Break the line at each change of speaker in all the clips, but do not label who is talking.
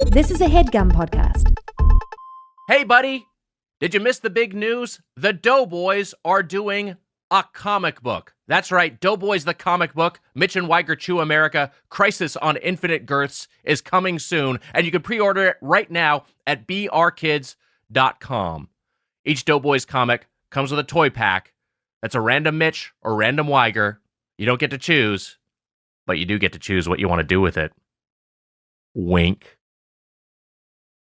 This is a Headgum podcast.
Hey, buddy, did you miss the big news? The Doughboys are doing a comic book. That's right, Doughboys the comic book, Mitch and Weiger Chew America, Crisis on Infinite Girths is coming soon, and you can pre-order it right now at brkids.com. Each Doughboys comic comes with a toy pack that's a random Mitch or random Weiger. You don't get to choose, but you do get to choose what you want to do with it. Wink.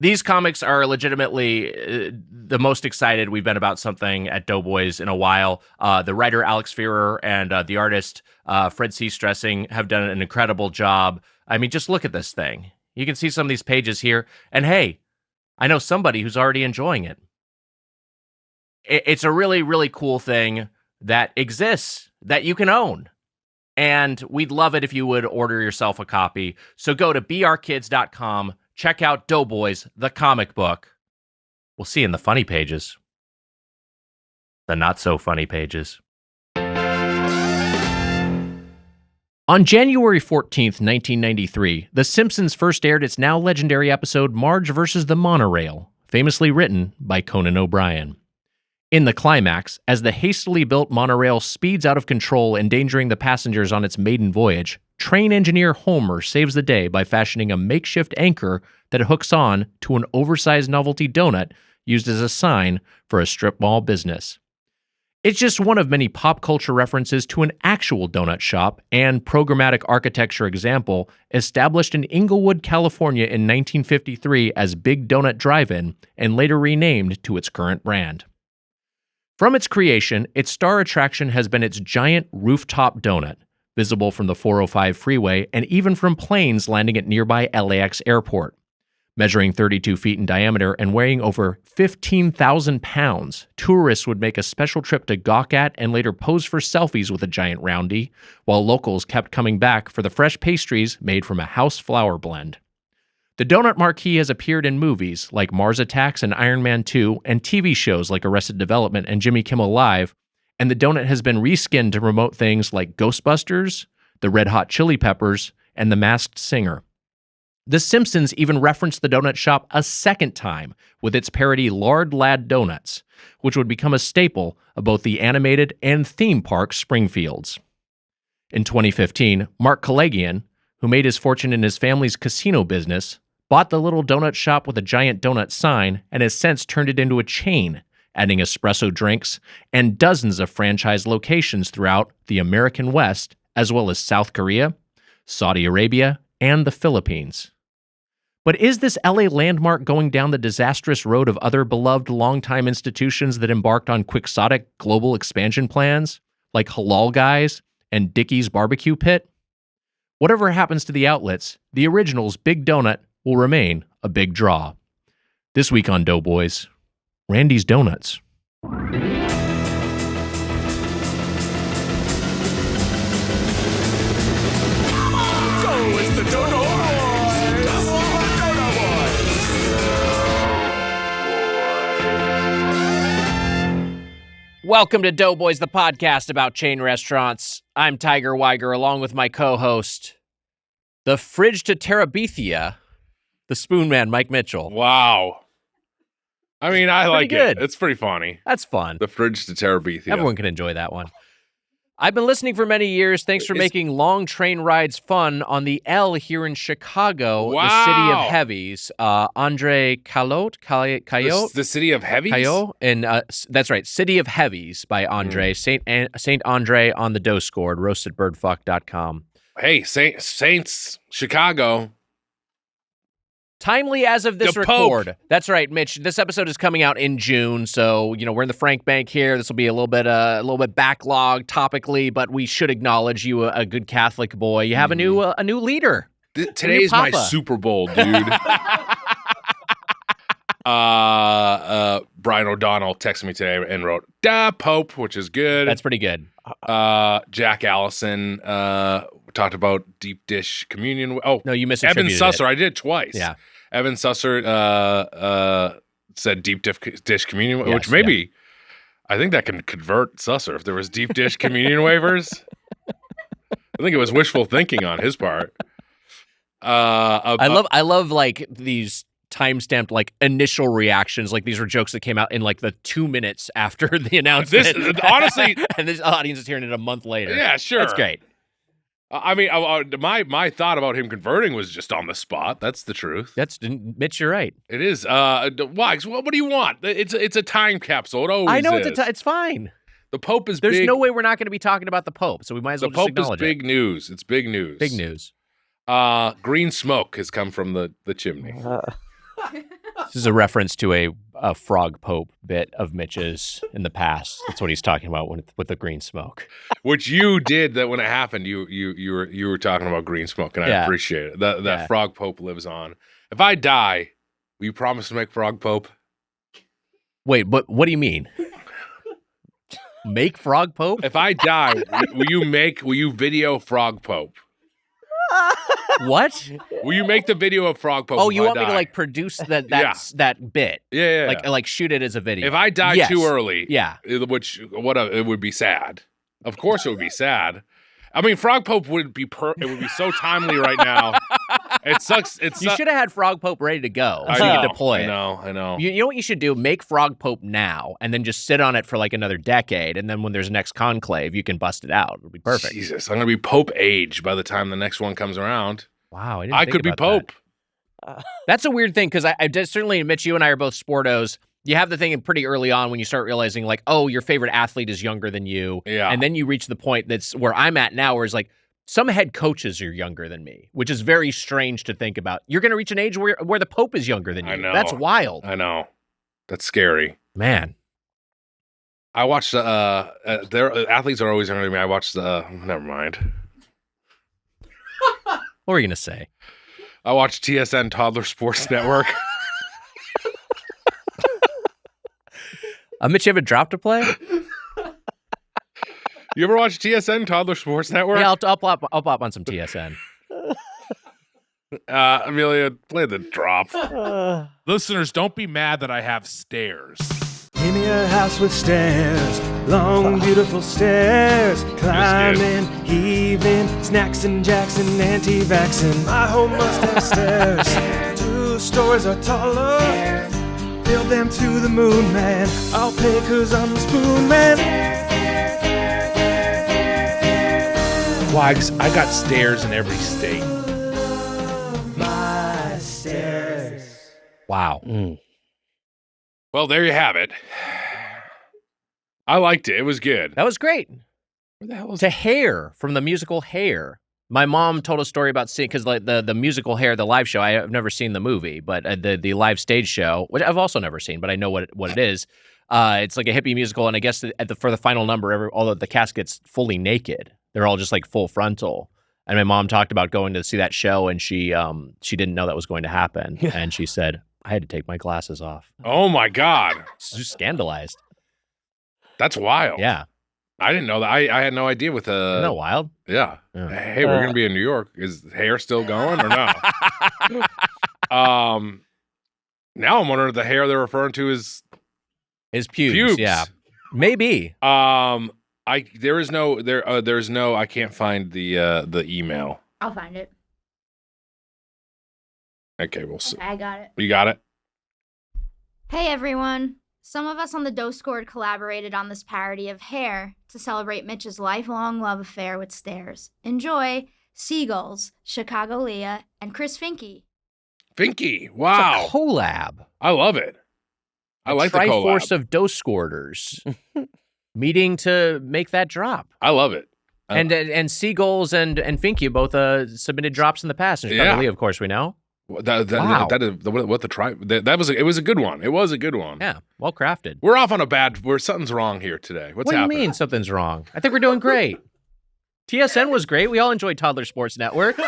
These comics are legitimately the most excited we've been about something at Doughboys in a while. The writer Alex Fearer and the artist Fred C. Stressing have done an incredible job. I mean, just look at this thing. You can see some of these pages here. And hey, I know somebody who's already enjoying it. It's a really, really cool thing that exists, that you can own. And we'd love it if you would order yourself a copy. So go to brkids.com. Check out Doughboys, the comic book. We'll see you in the funny pages. The not-so-funny pages. On January 14th, 1993, The Simpsons first aired its now legendary episode Marge vs. the Monorail, famously written by Conan O'Brien. In the climax, as the hastily built monorail speeds out of control, endangering the passengers on its maiden voyage, train engineer Homer saves the day by fashioning a makeshift anchor that hooks on to an oversized novelty donut used as a sign for a strip mall business. It's just one of many pop culture references to an actual donut shop and programmatic architecture example established in Inglewood, California in 1953 as Big Donut Drive-In and later renamed to its current brand. From its creation, its star attraction has been its giant rooftop donut, visible from the 405 freeway and even from planes landing at nearby LAX airport. Measuring 32 feet in diameter and weighing over 15,000 pounds, tourists would make a special trip to gawk at and later pose for selfies with a giant roundie, while locals kept coming back for the fresh pastries made from a house flour blend. The donut marquee has appeared in movies like Mars Attacks and Iron Man 2 and TV shows like Arrested Development and Jimmy Kimmel Live, and the donut has been reskinned to promote things like Ghostbusters, the Red Hot Chili Peppers, and The Masked Singer. The Simpsons even referenced the donut shop a second time with its parody Lard Lad Donuts, which would become a staple of both the animated and theme park Springfields. In 2015, Mark Calagian, who made his fortune in his family's casino business, bought the little donut shop with a giant donut sign and has since turned it into a chain, adding espresso drinks and dozens of franchise locations throughout the American West, as well as South Korea, Saudi Arabia, and the Philippines. But is this LA landmark going down the disastrous road of other beloved longtime institutions that embarked on quixotic global expansion plans, like Halal Guys and Dickey's Barbecue Pit? Whatever happens to the outlets, the original's Big Donut will remain a big draw. This week on Doughboys, Randy's Donuts. Welcome to Doughboys, the podcast about chain restaurants. I'm Tiger Weiger, along with my co-host, the fridge to Terabithia, the Spoon Man, Mike Mitchell.
Wow. I mean, I like
good.
it. It's pretty funny.
That's fun.
The fridge to Terabithia.
Everyone can enjoy that one. I've been listening for many years. Thanks for making long train rides fun on the L here in Chicago, the city of heavies. Andre Coyote?
The city of heavies?
Coyote? And that's right, City of Heavies by Andre. Saint Andre on the dough scored, roastedbirdfuck.com.
Hey, Saints, Chicago.
Timely as of this record. That's right, Mitch. This episode is coming out in June, so we're in the Frank Bank here. This will be a little bit backlogged topically, but we should acknowledge you, a good Catholic boy. You have a new leader.
Today's my Super Bowl, dude. Brian O'Donnell texted me today and wrote "Da Pope," which is good.
That's pretty good.
Jack Allison talked about deep dish communion. Oh
no, you missed
Evan Susser. I did it twice.
Yeah,
Evan Susser said deep dish communion,
yes,
which maybe I think that can convert Susser if there was deep dish communion waivers. I think it was wishful thinking on his part.
I love like these timestamped like initial reactions. Like these were jokes that came out in like the 2 minutes after the announcement.
Honestly,
and this audience is hearing it a month later.
Yeah, sure.
That's great.
I mean, my thought about him converting was just on the spot. That's the truth.
Mitch, you're right.
It is. Wags, what do you want? It's a time capsule. It always
I know
is.
it's fine.
The Pope is
There's
big.
no way we're not going to be talking about the Pope, so we might as well just acknowledge
it. The Pope is big news. It's big news.
Big news.
Green smoke has come from the chimney.
This is a reference to a frog Pope bit of Mitch's in the past. That's what he's talking about with the green smoke.
Which you did that when it happened. You were talking about green smoke, and I appreciate it. That frog Pope lives on. If I die, will you promise to make frog Pope?
Wait, but what do you mean? Make frog Pope?
If I die, will you video frog Pope?
What?
Will you make the video of frog Pope?
Oh, you want me to like produce that bit?
Yeah.
Like shoot it as a video.
If I die too early, it would be sad. Of course, it would be sad. I mean, frog Pope would be it would be so timely right now. It sucks. You
should have had frog Pope ready to go so you could deploy it.
I know.
You know what you should do? Make frog Pope now, and then just sit on it for like another decade, and then when there's next conclave, you can bust it out. It'll be perfect.
Jesus, I'm gonna be Pope age by the time the next one comes around.
Wow,
I could be Pope.
That's a weird thing because I certainly admit you and I are both sportos. You have the thing pretty early on when you start realizing like, oh, your favorite athlete is younger than you.
Yeah.
And then you reach the point that's where I'm at now, where it's like some head coaches are younger than me, which is very strange to think about. You're going to reach an age where the Pope is younger than you.
I know.
That's wild.
I know. That's scary.
Man.
I watched their athletes are always younger than me. I watched never mind.
What were you going to say?
I watched TSN Toddler Sports Network.
Mitch, you have a drop to play?
You ever watch TSN Toddler Sports Network?
Yeah, I'll pop on some TSN.
Amelia, play the drop.
Listeners, don't be mad that I have stairs.
Give me a house with stairs, long, beautiful stairs, climbing, heaving, snacks and jacks and anti-vaxxing. My home must have stairs, 2 stories or taller. Build them to the moon, man. I'll pay 'cause I'm the spoon, man.
Wags, I got stairs in every state.
My stairs.
Wow.
Well, there you have it. I liked it. It was good.
That was great.
Where the hell is
To Hair from the musical Hair. My mom told a story about seeing, because like the musical Hair, the live show, I've never seen the movie, but the live stage show, which I've also never seen, but I know what it is. It's like a hippie musical, and I guess for the final number, all of the cast gets fully naked. They're all just like full frontal. And my mom talked about going to see that show, and she didn't know that was going to happen, and she said, I had to take my glasses off.
Oh my God.
She's just scandalized.
That's wild.
Yeah.
I didn't know that. I had no idea with
Isn't that wild?
Yeah.
Yeah.
Hey, we're gonna be in New York. Is Hair still going or no? Now I'm wondering if the hair they're referring to is
His pubes. Yeah. Maybe.
there's no I can't find the email.
I'll find it.
Okay, we'll see.
Okay, I got it.
You got it?
Hey everyone. Some of us on the Dough Squad collaborated on this parody of Hair to celebrate Mitch's lifelong love affair with stairs. Enjoy, Seagulls, Chicago Leah, and Chris Finke.
Finke. Wow.
It's a collab.
I love it. I like the collab.
Triforce of Dough Squirters meeting to make that drop.
I love it.
And Seagulls and Finke both submitted drops in the past. And Chicago Leah, of course, we know.
Wow.
It
was a good one. It was a good one.
Yeah, well crafted.
We're off on something's wrong here today. What's
what
happening?
What do you mean something's wrong? I think we're doing great. TSN was great. We all enjoyed Toddler Sports Network.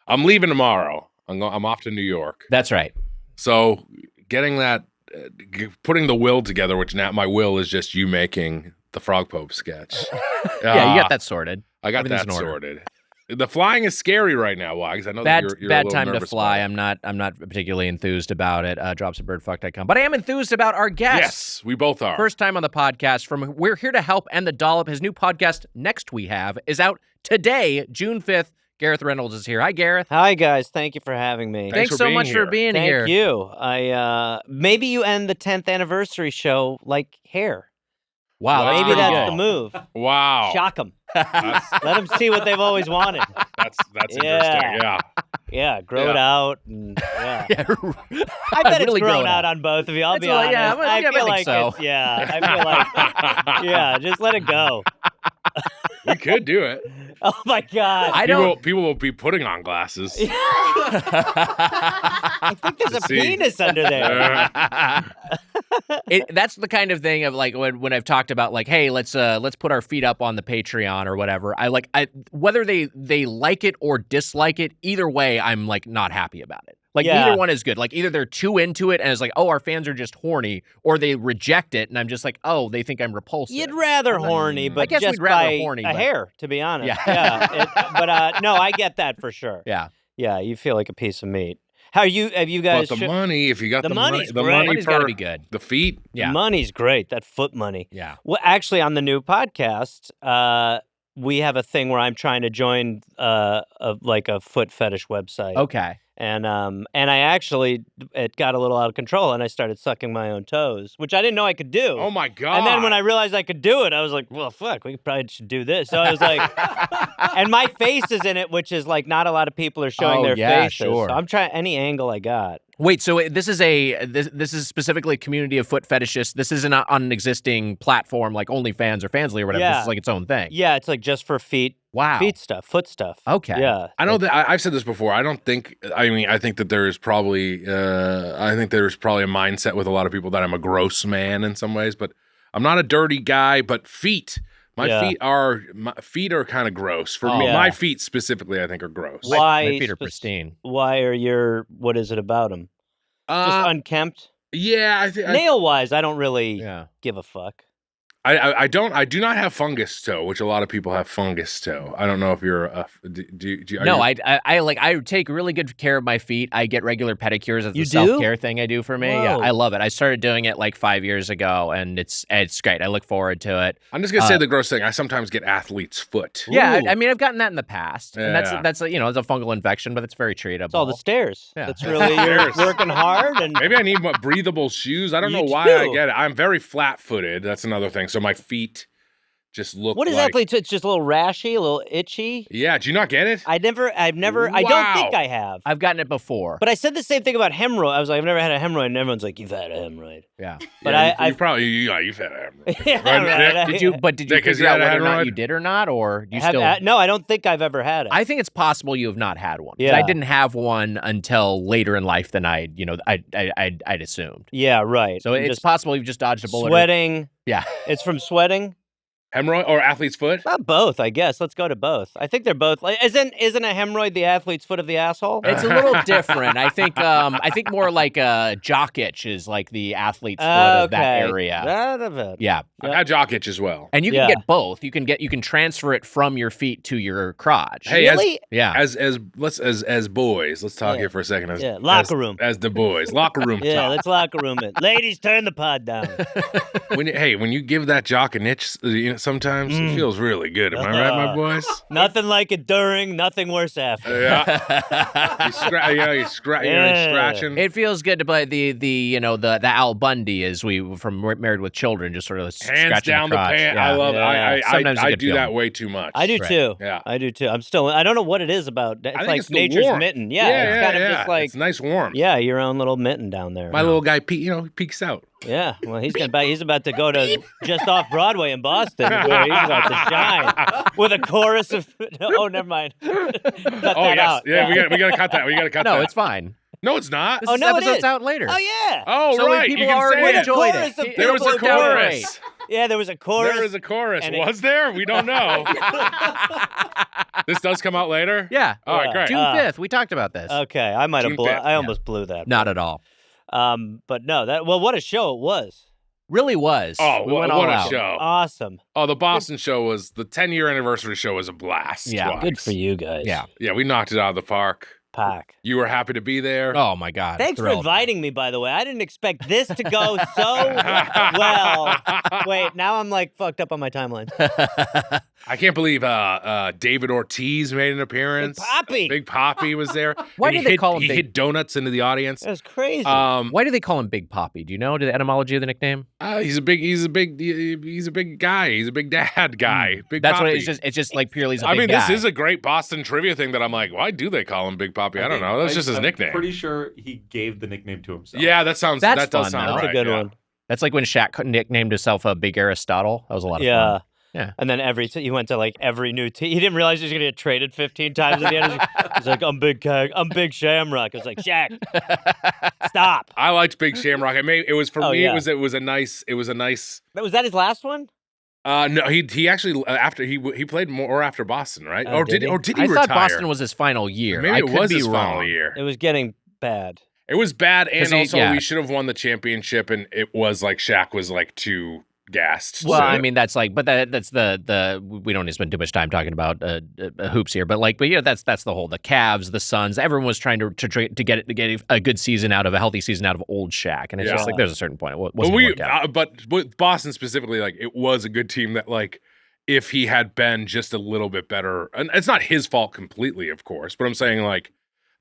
I'm leaving tomorrow. I'm off to New York.
That's right.
So getting that, putting the will together, which now my will is just you making the Frog Pope sketch.
Yeah, you got that sorted.
I got that sorted. The flying is scary right now, Wags. I know
bad,
that you're
bad
a little
time to
nervous
fly.
about it.
I'm not particularly enthused about it. Drops at birdfuck.com. But I am enthused about our guest.
Yes, we both are.
First time on the podcast from We're Here to Help and the Dollop. His new podcast, Next We Have, is out today, June 5th. Gareth Reynolds is here. Hi, Gareth.
Hi, guys. Thank you for having me.
Thanks for
so
being
much
here.
for being here.
Thank you. Maybe you end the 10th anniversary show like hair.
Wow,
Wow.
Maybe that's
Wow.
the move.
Wow.
Shock them.
That's
Let them see what they've always wanted.
interesting.
Yeah.
Yeah.
Yeah, grow it
Yeah.
out. And, yeah.
Yeah,
I bet
really
it's grown
grown
out
out.
on both of you. I'll
That's
be
what-
honest.
yeah,
I
I
feel
think
like
so.
it's, yeah. I feel like, yeah, just let it go.
We could do it.
Oh my God.
I don't.
People will be putting on glasses.
I think there's a
See.
penis under there.
That's the kind of thing of like when I've talked about like, hey, let's put our feet up on the Patreon or whatever. Whether they like it or dislike it, either way, I'm like not happy about it. Like
Yeah.
neither one is good. Like either they're too into it and it's like, oh, our fans are just horny, or they reject it and I'm just like, oh, they think I'm repulsive.
You'd rather horny, but
guess
just
we'd rather
by
horny,
a
but-
hair, to be honest.
Yeah.
But no, I get that for sure.
Yeah.
Yeah, you feel like a piece of meat. Have you
But
guys?
the money, if you got
The
the money,
money's
the
great.
money
Money's
for
gotta be good.
the feet.
The
Yeah.
money's great. That foot money.
Yeah.
Well, actually, on the new podcast, we have a thing where I'm trying to join a foot fetish website.
Okay.
And I actually, it got a little out of control, and I started sucking my own toes, which I didn't know I could do.
Oh my God.
And then when I realized I could do it, I was like, well, fuck, we probably should do this. So I was like, and my face is in it, which is like not a lot of people are showing
Oh,
their
yeah,
faces.
sure.
So I'm trying any angle I got.
Wait, so this is specifically a community of foot fetishists. This isn't on an existing platform like OnlyFans or Fansly or whatever.
Yeah.
This is like its own thing.
Yeah, it's like just for feet stuff, foot stuff.
Okay.
Yeah.
I know that I've said this before. I think that there's probably a mindset with a lot of people that I'm a gross man in some ways, but I'm not a dirty guy. But feet, my feet are kind of gross for me.
Yeah.
My feet specifically, I think, are gross.
Why?
My feet are pristine.
Why are what is it about them? Just unkempt?
Yeah, I think
Nail wise, I don't really
Yeah.
give a fuck.
I do not have fungus toe, which a lot of people have fungus toe. I don't know if you're
I take really good care of my feet. I get regular pedicures. It's
You
a
do?
self-care thing I do for me. Yeah,
Whoa.
I love it. I started doing it like 5 years ago, and it's great. I look forward to it.
I'm just gonna say the gross thing. I sometimes get athlete's foot.
Yeah,
Ooh.
I mean, I've gotten that in the past, and
Yeah.
that's it's a fungal infection, but it's very treatable.
It's all the stairs.
Yeah.
That's really you're
Stairs.
working hard and
Maybe I need more breathable shoes. I don't know
You
why I
do.
get it. I'm very flat-footed. That's another thing. So my feet just look
what is
like...
athlete's? It's just a little rashy, a little itchy.
Yeah, do you not get it?
I've never. I don't think
Wow.
I have.
I've gotten it before.
But I said the same thing about hemorrhoid. I was like, I've never had a hemorrhoid, and everyone's like, you've had a hemorrhoid.
yeah.
But
Yeah,
I've
you've had it.
Yeah,
Right,
right.
Nick?
Did you
Nick, has
figure
you
out
had a
whether or not
hemorrhoid?
you did or not, or do you
Have-
still?
no, I don't think I've ever had it.
I think it's possible you have not had one. 'Cause
Yeah.
I didn't have one until later in life than I'd assumed.
Yeah, right.
So
I'm
it's
just
possible you've just dodged a bullet.
sweating.
Yeah.
It's from sweating.
Hemorrhoid or athlete's foot?
Not both, I guess. Let's go to both. I think they're both. Like, isn't a hemorrhoid the athlete's foot of the asshole?
It's a little different. I think more like a jock itch is like the athlete's foot of that area.
That of it.
Yeah.
I've had jock itch as well.
And you
Yeah.
can get both. You can transfer it from your feet to your crotch.
Hey,
Really?
Yeah.
as boys, let's talk
Yeah.
here for a second.
Yeah, locker room.
As the boys, locker room
Yeah,
talk.
let's locker room it. Ladies, turn the pod down.
When you give that jock an itch, sometimes it feels really good. Am I right, my boys?
Nothing like it during, nothing worse after.
Yeah. You're scratching.
It feels good to play the Al Bundy as we from Married with Children, just sort of
Hands
scratching
down
the
the
crotch.
pant.
Yeah.
I love
Yeah.
it.
Sometimes a
I
good
do
feeling.
that way too much.
I do
Right.
too.
Yeah.
I do too. I don't know what it is about. It's
I think
like
it's the
nature's
warmth.
mitten. Yeah, it's kind of just like
it's nice warmth.
your own little mitten down there.
My little guy, peeks out.
Yeah, well, he's about to go to just off Broadway in Boston, where he's about to shine with a chorus of. Oh, never mind. Cut that out.
Yeah, we got to cut that. We got to cut that.
No, it's fine.
No, it's not.
This
Oh, no, it
episode's
is.
out later.
Oh yeah.
Oh,
So
right.
people
you can
already
say it.
enjoyed
chorus
it.
of
There was a
people who
chorus.
Yeah, there was a chorus.
There was a chorus.
and it-
Was there? We don't know. This does come out later?
Yeah.
All right, great.
June 5th. We talked about this.
Okay, I might have.
June 5th,
I almost blew that.
Not at all.
But no, what a show it was.
Really was.
Oh,
we went
what
all
a
out.
show.
Awesome.
Oh, the Boston show was, the 10-year anniversary show was a blast.
Yeah,
twice.
Good for you guys.
Yeah.
Yeah, we knocked it out of the park.
pack.
You were happy to be there.
Oh my God!
Thanks for
thrilled.
inviting me, by the way. I didn't expect this to go so well. Wait, now I'm like fucked up on my timeline.
I can't believe David Ortiz made an appearance. Big Poppy was there.
Why
And
did they call him
He
Big-
hit donuts into the audience.
That was crazy.
Why do they call him Big Poppy? Do you know the etymology of the nickname?
He's a big guy. He's a big dad guy. Big
That's
Poppy.
what it's just like purely. He's a
I
big
mean,
guy.
this is a great Boston trivia thing that I'm like, why do they call him Big Poppy? I don't know. That's just his nickname.
I'm pretty sure he gave the nickname to himself.
Yeah, that
That's
does
fun,
sound
though.
right.
That's a good
yeah.
one.
That's like when Shaq nicknamed himself a Big Aristotle. That was a lot of fun. Yeah.
And then he went to like every new team. He didn't realize he was going to get traded 15 times at the end. He's like, I'm Big Keg. I'm Big Shamrock. I was like, Shaq, stop.
I liked Big Shamrock. It was for me.
Yeah.
It was a nice.
Was that his last one?
No, he actually after he played more after Boston, right?
Oh, did he?
Or did he
I
retire?
thought Boston was his final year.
Maybe
I
it
could
was
be
his
wrong.
final year.
It was getting bad.
It was bad, and also we should have won the championship, and it was like Shaq was like too gassed.
Well,
so-
I mean, that's like, but that's the we don't need to spend too much time talking about hoops here, but that's the whole, the Cavs, the Suns, everyone was trying to get a good season out of a healthy season out of old Shaq, and it's just like there's a certain point.
But with Boston specifically, like it was a good team that like if he had been just a little bit better, and it's not his fault completely, of course, but I'm saying like.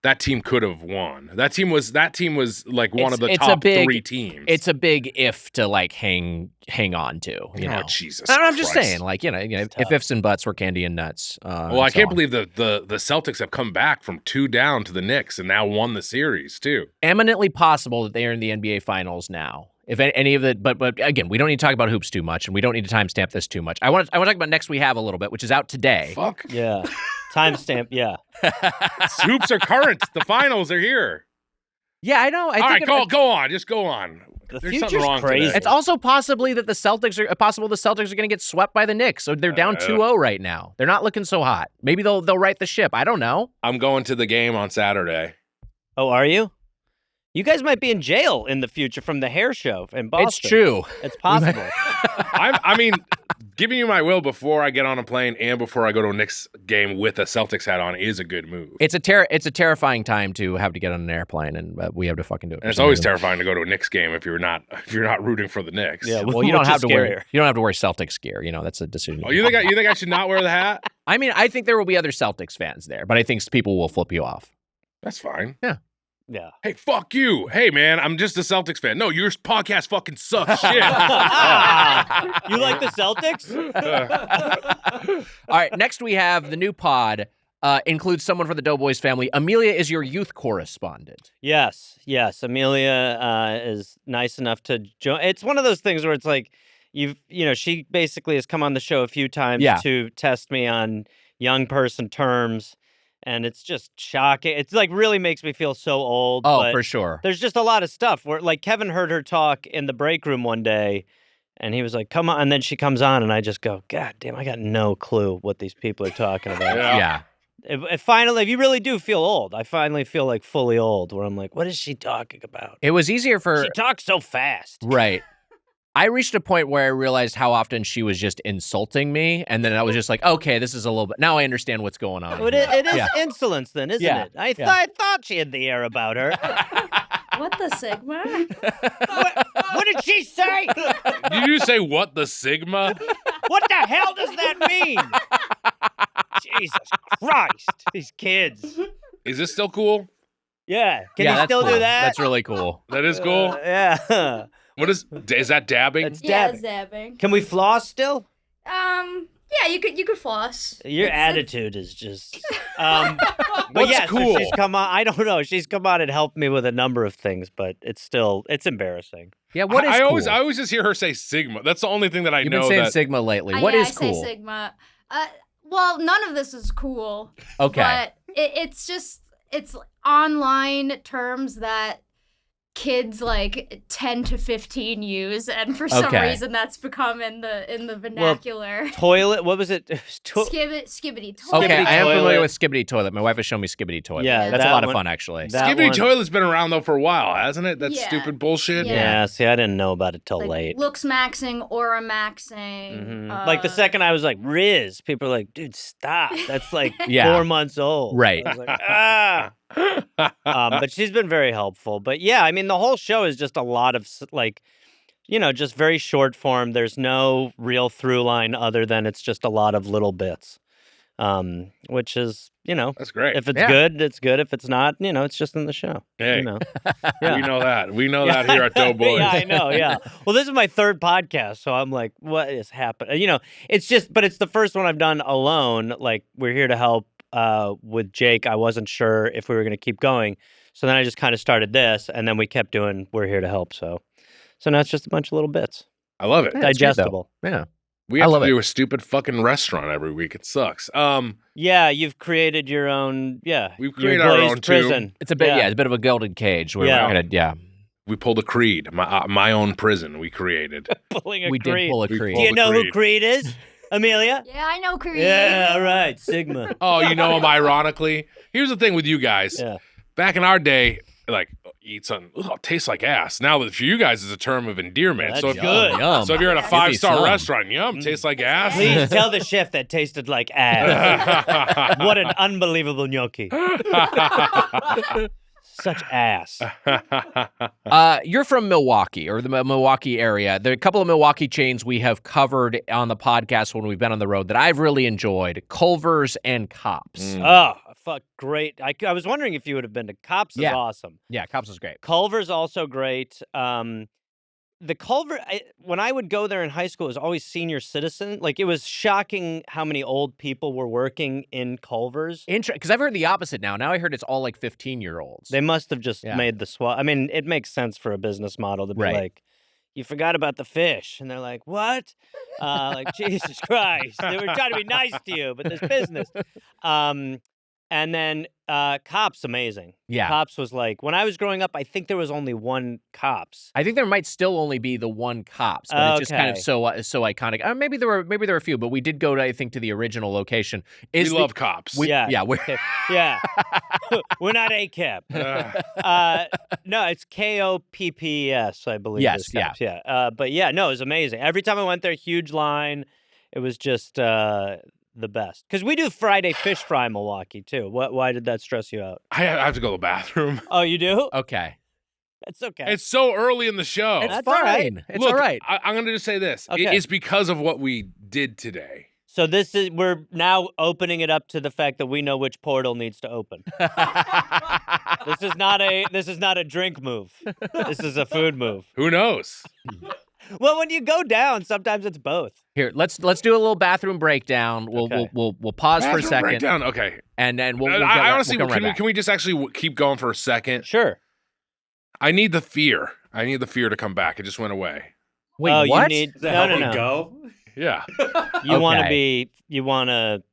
That team could have won. That team was like one of the top three teams.
It's a big if to like hang on to. You know,
Jesus!
I'm just
Christ.
saying, like if ifs and buts were candy and nuts.
Well, I can't believe the Celtics have come back from 2 down to the Knicks and now won the series too.
Eminently possible that they are in the NBA Finals now. If any of the, but again, we don't need to talk about hoops too much, and we don't need to timestamp this too much. I want to talk about Next We Have a little bit, which is out today.
Fuck.
Yeah. Timestamp, yeah.
Hoops are current. The finals are here.
Yeah, I know.
All right, go on. Just go on.
The
There's
future's
something wrong
crazy.
today.
It's also possibly that the Celtics are going to get swept by the Knicks. So they're down 2-0 right now. They're not looking so hot. Maybe they'll right the ship. I don't know.
I'm going to the game on Saturday.
Oh, are you? You guys might be in jail in the future from the hair show in Boston.
It's true.
It's possible.
I mean, giving you my will before I get on a plane and before I go to a Knicks game with a Celtics hat on is a good move.
It's a terrifying time to have to get on an airplane, and we have to fucking do it.
And it's always terrifying to go to a Knicks game if you're not rooting for the Knicks.
Yeah,
Well, you don't
which
have
is
to wear
scarier.
you don't have to wear Celtics gear. You know, that's a decision.
Oh, you think I should not wear the hat?
I mean, I think there will be other Celtics fans there, but I think people will flip you off.
That's fine.
Yeah.
Hey, fuck you. Hey, man, I'm just a Celtics fan. No, your podcast fucking sucks shit.
You like the Celtics?
All right, next we have the new pod. Includes someone from the Doughboys family. Amelia is your youth correspondent.
Yes. Amelia is nice enough to join. It's one of those things where it's like, she basically has come on the show a few times to test me on young person terms. And it's just shocking. It's like really makes me feel so old.
Oh,
but
for sure.
There's just a lot of stuff where like Kevin heard her talk in the break room one day and he was like, come on. And then she comes on and I just go, God damn, I got no clue what these people are talking about.
Yeah.
If finally, if you really do feel old, I finally feel like fully old where I'm like, what is she talking about?
It was easier for...
She talks so fast.
Right. I reached a point where I realized how often she was just insulting me, and then I was just like, okay, this is a little bit... Now I understand what's going on.
It is insolence then, isn't it? I thought she had the air about her.
What the Sigma?
What did she say?
Did you say what the Sigma?
What the hell does that mean? Jesus Christ. These kids.
Is this still cool?
Yeah. Can
Yeah,
you
that's
still
cool.
do that?
That's really cool.
That is cool.
Yeah.
What is that dabbing?
That's
Yeah,
dabbing.
dabbing.
Can we floss still?
Yeah, you could floss.
Your attitude is just but
What's
yeah,
cool?
so she's come on. I don't know. She's come on and helped me with a number of things, but it's embarrassing.
Yeah, what is
I
cool?
always just hear her say Sigma. That's the only thing that I
You've
know.
been saying
that
Sigma lately.
I
What is
say
cool?
Sigma. Well, none of this is cool.
Okay.
But it's online terms that kids like 10 to 15 use, and for some
Okay.
reason that's become in the vernacular.
Toilet. What was it?
Skibbity toilet.
Okay,
Skibbity
I am familiar
toilet.
with Skibbity Toilet. My wife has shown me Skibbity Toilet.
Yeah,
that's a
that
lot of
one-
fun, actually.
that
Skibbity
one-
Toilet's been around though for a while, hasn't it? That
Yeah.
stupid bullshit.
Yeah.
Yeah. See, I didn't know about it till
Like
late.
looks maxing, aura maxing.
Mhm. Like the second I was like Riz, people are like, dude, stop. That's like
Yeah.
4 months old.
Right.
I was like, But she's been very helpful. But yeah, I mean, the whole show is just a lot of like, just very short form. There's no real through line other than it's just a lot of little bits, which is,
that's great.
if it's good, it's good. If it's not, it's just in the show.
Hey,
Yeah.
we know that. We know that here at Doughboys.
Yeah, I know. Yeah. Well, this is my third podcast, so I'm like, what is happening? But it's the first one I've done alone. Like, we're here to help with Jake. I wasn't sure if we were going to keep going, so then I just kind of started this, and then we kept doing We're Here to Help. So now it's just a bunch of little bits.
I love it.
Digestible.
Yeah.
We have to do a stupid fucking restaurant every week. It sucks.
Yeah, you've created your own. Yeah,
we've created our own
prison.
It's a bit. Yeah, it's a bit of a golden cage. Where we're gonna. Yeah.
We pulled a Creed. My own prison. We created.
We did pull a Creed.
Do you know who Creed is, Amelia?
Yeah, I know Creed.
Yeah, all right, Sigma.
Oh, you know him. Ironically, here's the thing with you guys.
Yeah.
Back in our day, like eat something, tastes like ass. Now, for you guys, is a term of endearment.
That's
so if
good.
So if you're at a 5-star restaurant, tastes like ass.
Please tell the chef that tasted like ass. What an unbelievable gnocchi. Such ass.
You're from Milwaukee or the Milwaukee area. There are a couple of Milwaukee chains we have covered on the podcast when we've been on the road that I've really enjoyed. Culver's and Kopp's.
Oh, fuck, great. I was wondering if you would have been to Kopp's. Is awesome.
Yeah, Kopp's is great.
Culver's also great. The Culver, when I would go there in high school, it was always senior citizen. Like, it was shocking how many old people were working in Culver's.
Because I've heard the opposite now. Now I heard it's all like 15-year-olds.
They must have just made the swap. I mean, it makes sense for a business model to be like, you forgot about the fish. And they're like, what? Like, Jesus Christ. They were trying to be nice to you, but there's business. And then Kopp's, amazing.
Yeah.
Kopp's was like, when I was growing up, I think there was only one Kopp's.
I think there might still only be the one Kopp's, but it's just kind of so iconic. Maybe there were a few, but we did go to, I think, to the original location.
We love Kopp's.
Yeah. We're not ACAP. No, it's KOPPS, I believe.
Yes,
yeah. But yeah, no, it was amazing. Every time I went there, huge line. It was just the best. Because we do Friday fish fry in Milwaukee, too. Why did that stress you out?
I have to go to the bathroom.
Oh, you do?
Okay.
That's okay.
It's so early in the show.
It's fine. Right. It's all right.
I'm going to just say this.
Okay.
It's because of what we did today.
So we're now opening it up to the fact that we know which portal needs to open. This is not a drink move. This is a food move.
Who knows?
Well, when you go down, sometimes it's both.
Here, let's do a little bathroom breakdown. We'll pause for a second.
Breakdown. Okay.
And then we'll
honestly,
right
can we just actually keep going for a second?
Sure.
I need the fear. To come back. It just went away.
Wait, what?
No.
Go?
Yeah.
You want to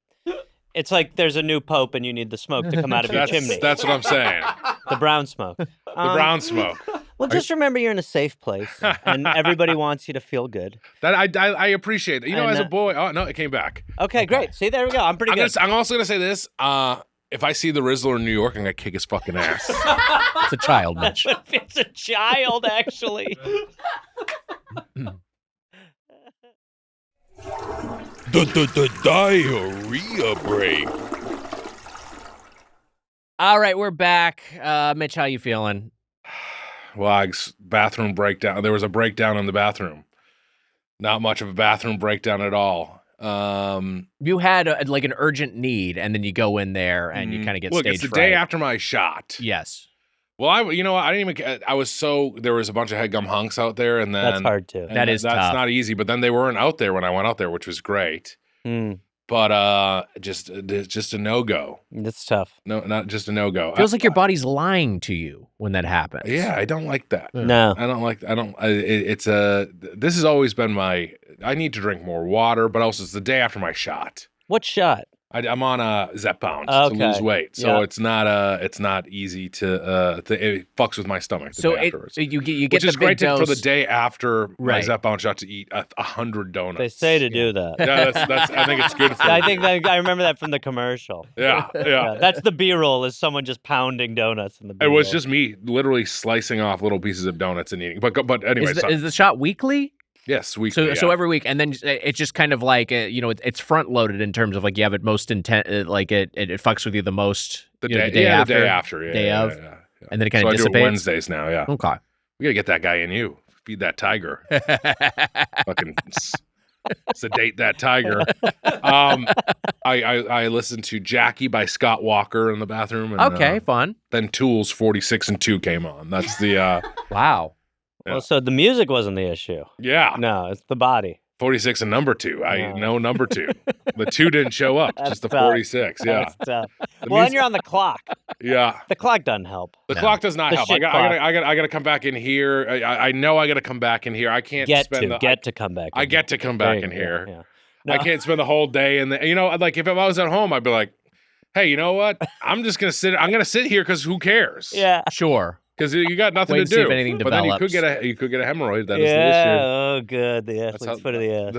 it's like there's a new pope and you need the smoke to come out of your chimney.
That's what I'm saying.
The brown smoke.
The brown smoke.
Well, just remember you're in a safe place, and everybody wants you to feel good.
That I appreciate it. As a boy, no, it came back.
Okay, great. See, there we go. I'm pretty good.
I'm also gonna say this. If I see the Rizzler in New York, I'm gonna kick his fucking ass.
It's a child, Mitch.
It's a child, actually.
The diarrhea break.
All right, we're back. Mitch, how you feeling?
Wags, bathroom breakdown. There was a breakdown in the bathroom. Not much of a bathroom breakdown at all.
You had like an urgent need, and then you go in there and you kind of get stage fright.
It's the day after my shot.
Yes.
Well, I didn't even. I was there was a bunch of Headgum hunks out there, and then
that's hard too.
That's
tough.
not easy. But then they weren't out there when I went out there, which was great. But just a no-go.
That's tough.
No, not just a no-go.
Feels like your body's lying to you when that happens.
Yeah, I don't like that.
No,
I don't like. This has always been my. I need to drink more water, but also it's the day after my shot.
What shot?
I'm on a Zepbound to lose weight, so it's not easy to it fucks with my stomach.
So
afterwards.
You get
which
the
is
big
great
dose.
For the day after my Zepbound shot to eat 100 donuts.
They say to do that.
Yeah, that's. I think it's good for.
I remember that from the commercial.
Yeah.
That's the B-roll is someone just pounding donuts in the B-roll.
It was just me literally slicing off little pieces of donuts and eating. But anyway,
is the shot weekly?
Yes, weekly.
So every week, and then it's just kind of like it's front loaded in terms of like you have it most intent, like it fucks with you the most
the
day
day
after,
day of,
and then it kind
so
of
I do
dissipates.
it Wednesdays now. Yeah,
Okay.
we gotta get that guy in you. Feed that tiger. Fucking sedate that tiger. I listened to Jackie by Scott Walker in the bathroom. And,
Okay, fun.
Then Tool's 46 and 2 came on. That's the
Wow.
Yeah.
Well, so the music wasn't the issue.
yeah.
No, it's the body.
46 and number 2. I
Yeah.
know number 2. The 2 didn't show up.
That's
Just the
tough.
46. Yeah.
That's tough.
The
Well, and
music-
you're on the clock.
Yeah.
The clock doesn't help.
The
No.
clock does not
The
help.
shit clock.
I gotta come back in here. I know I gotta come back in here. I can't
Get
spend
to come back.
I get to come
There
back
you
in
go.
here.
Yeah.
I
No.
can't spend the whole day in the like if I was at home, I'd be like, hey, you know what? I'm just gonna sit. I'm gonna sit here because who cares?
Yeah.
Sure.
Because you got nothing
Wait
to
and see
do.
if anything
but then you could
develops.
get a hemorrhoid. That is
Yeah. Oh, good. The
That's
athlete's
how-
foot of the ass.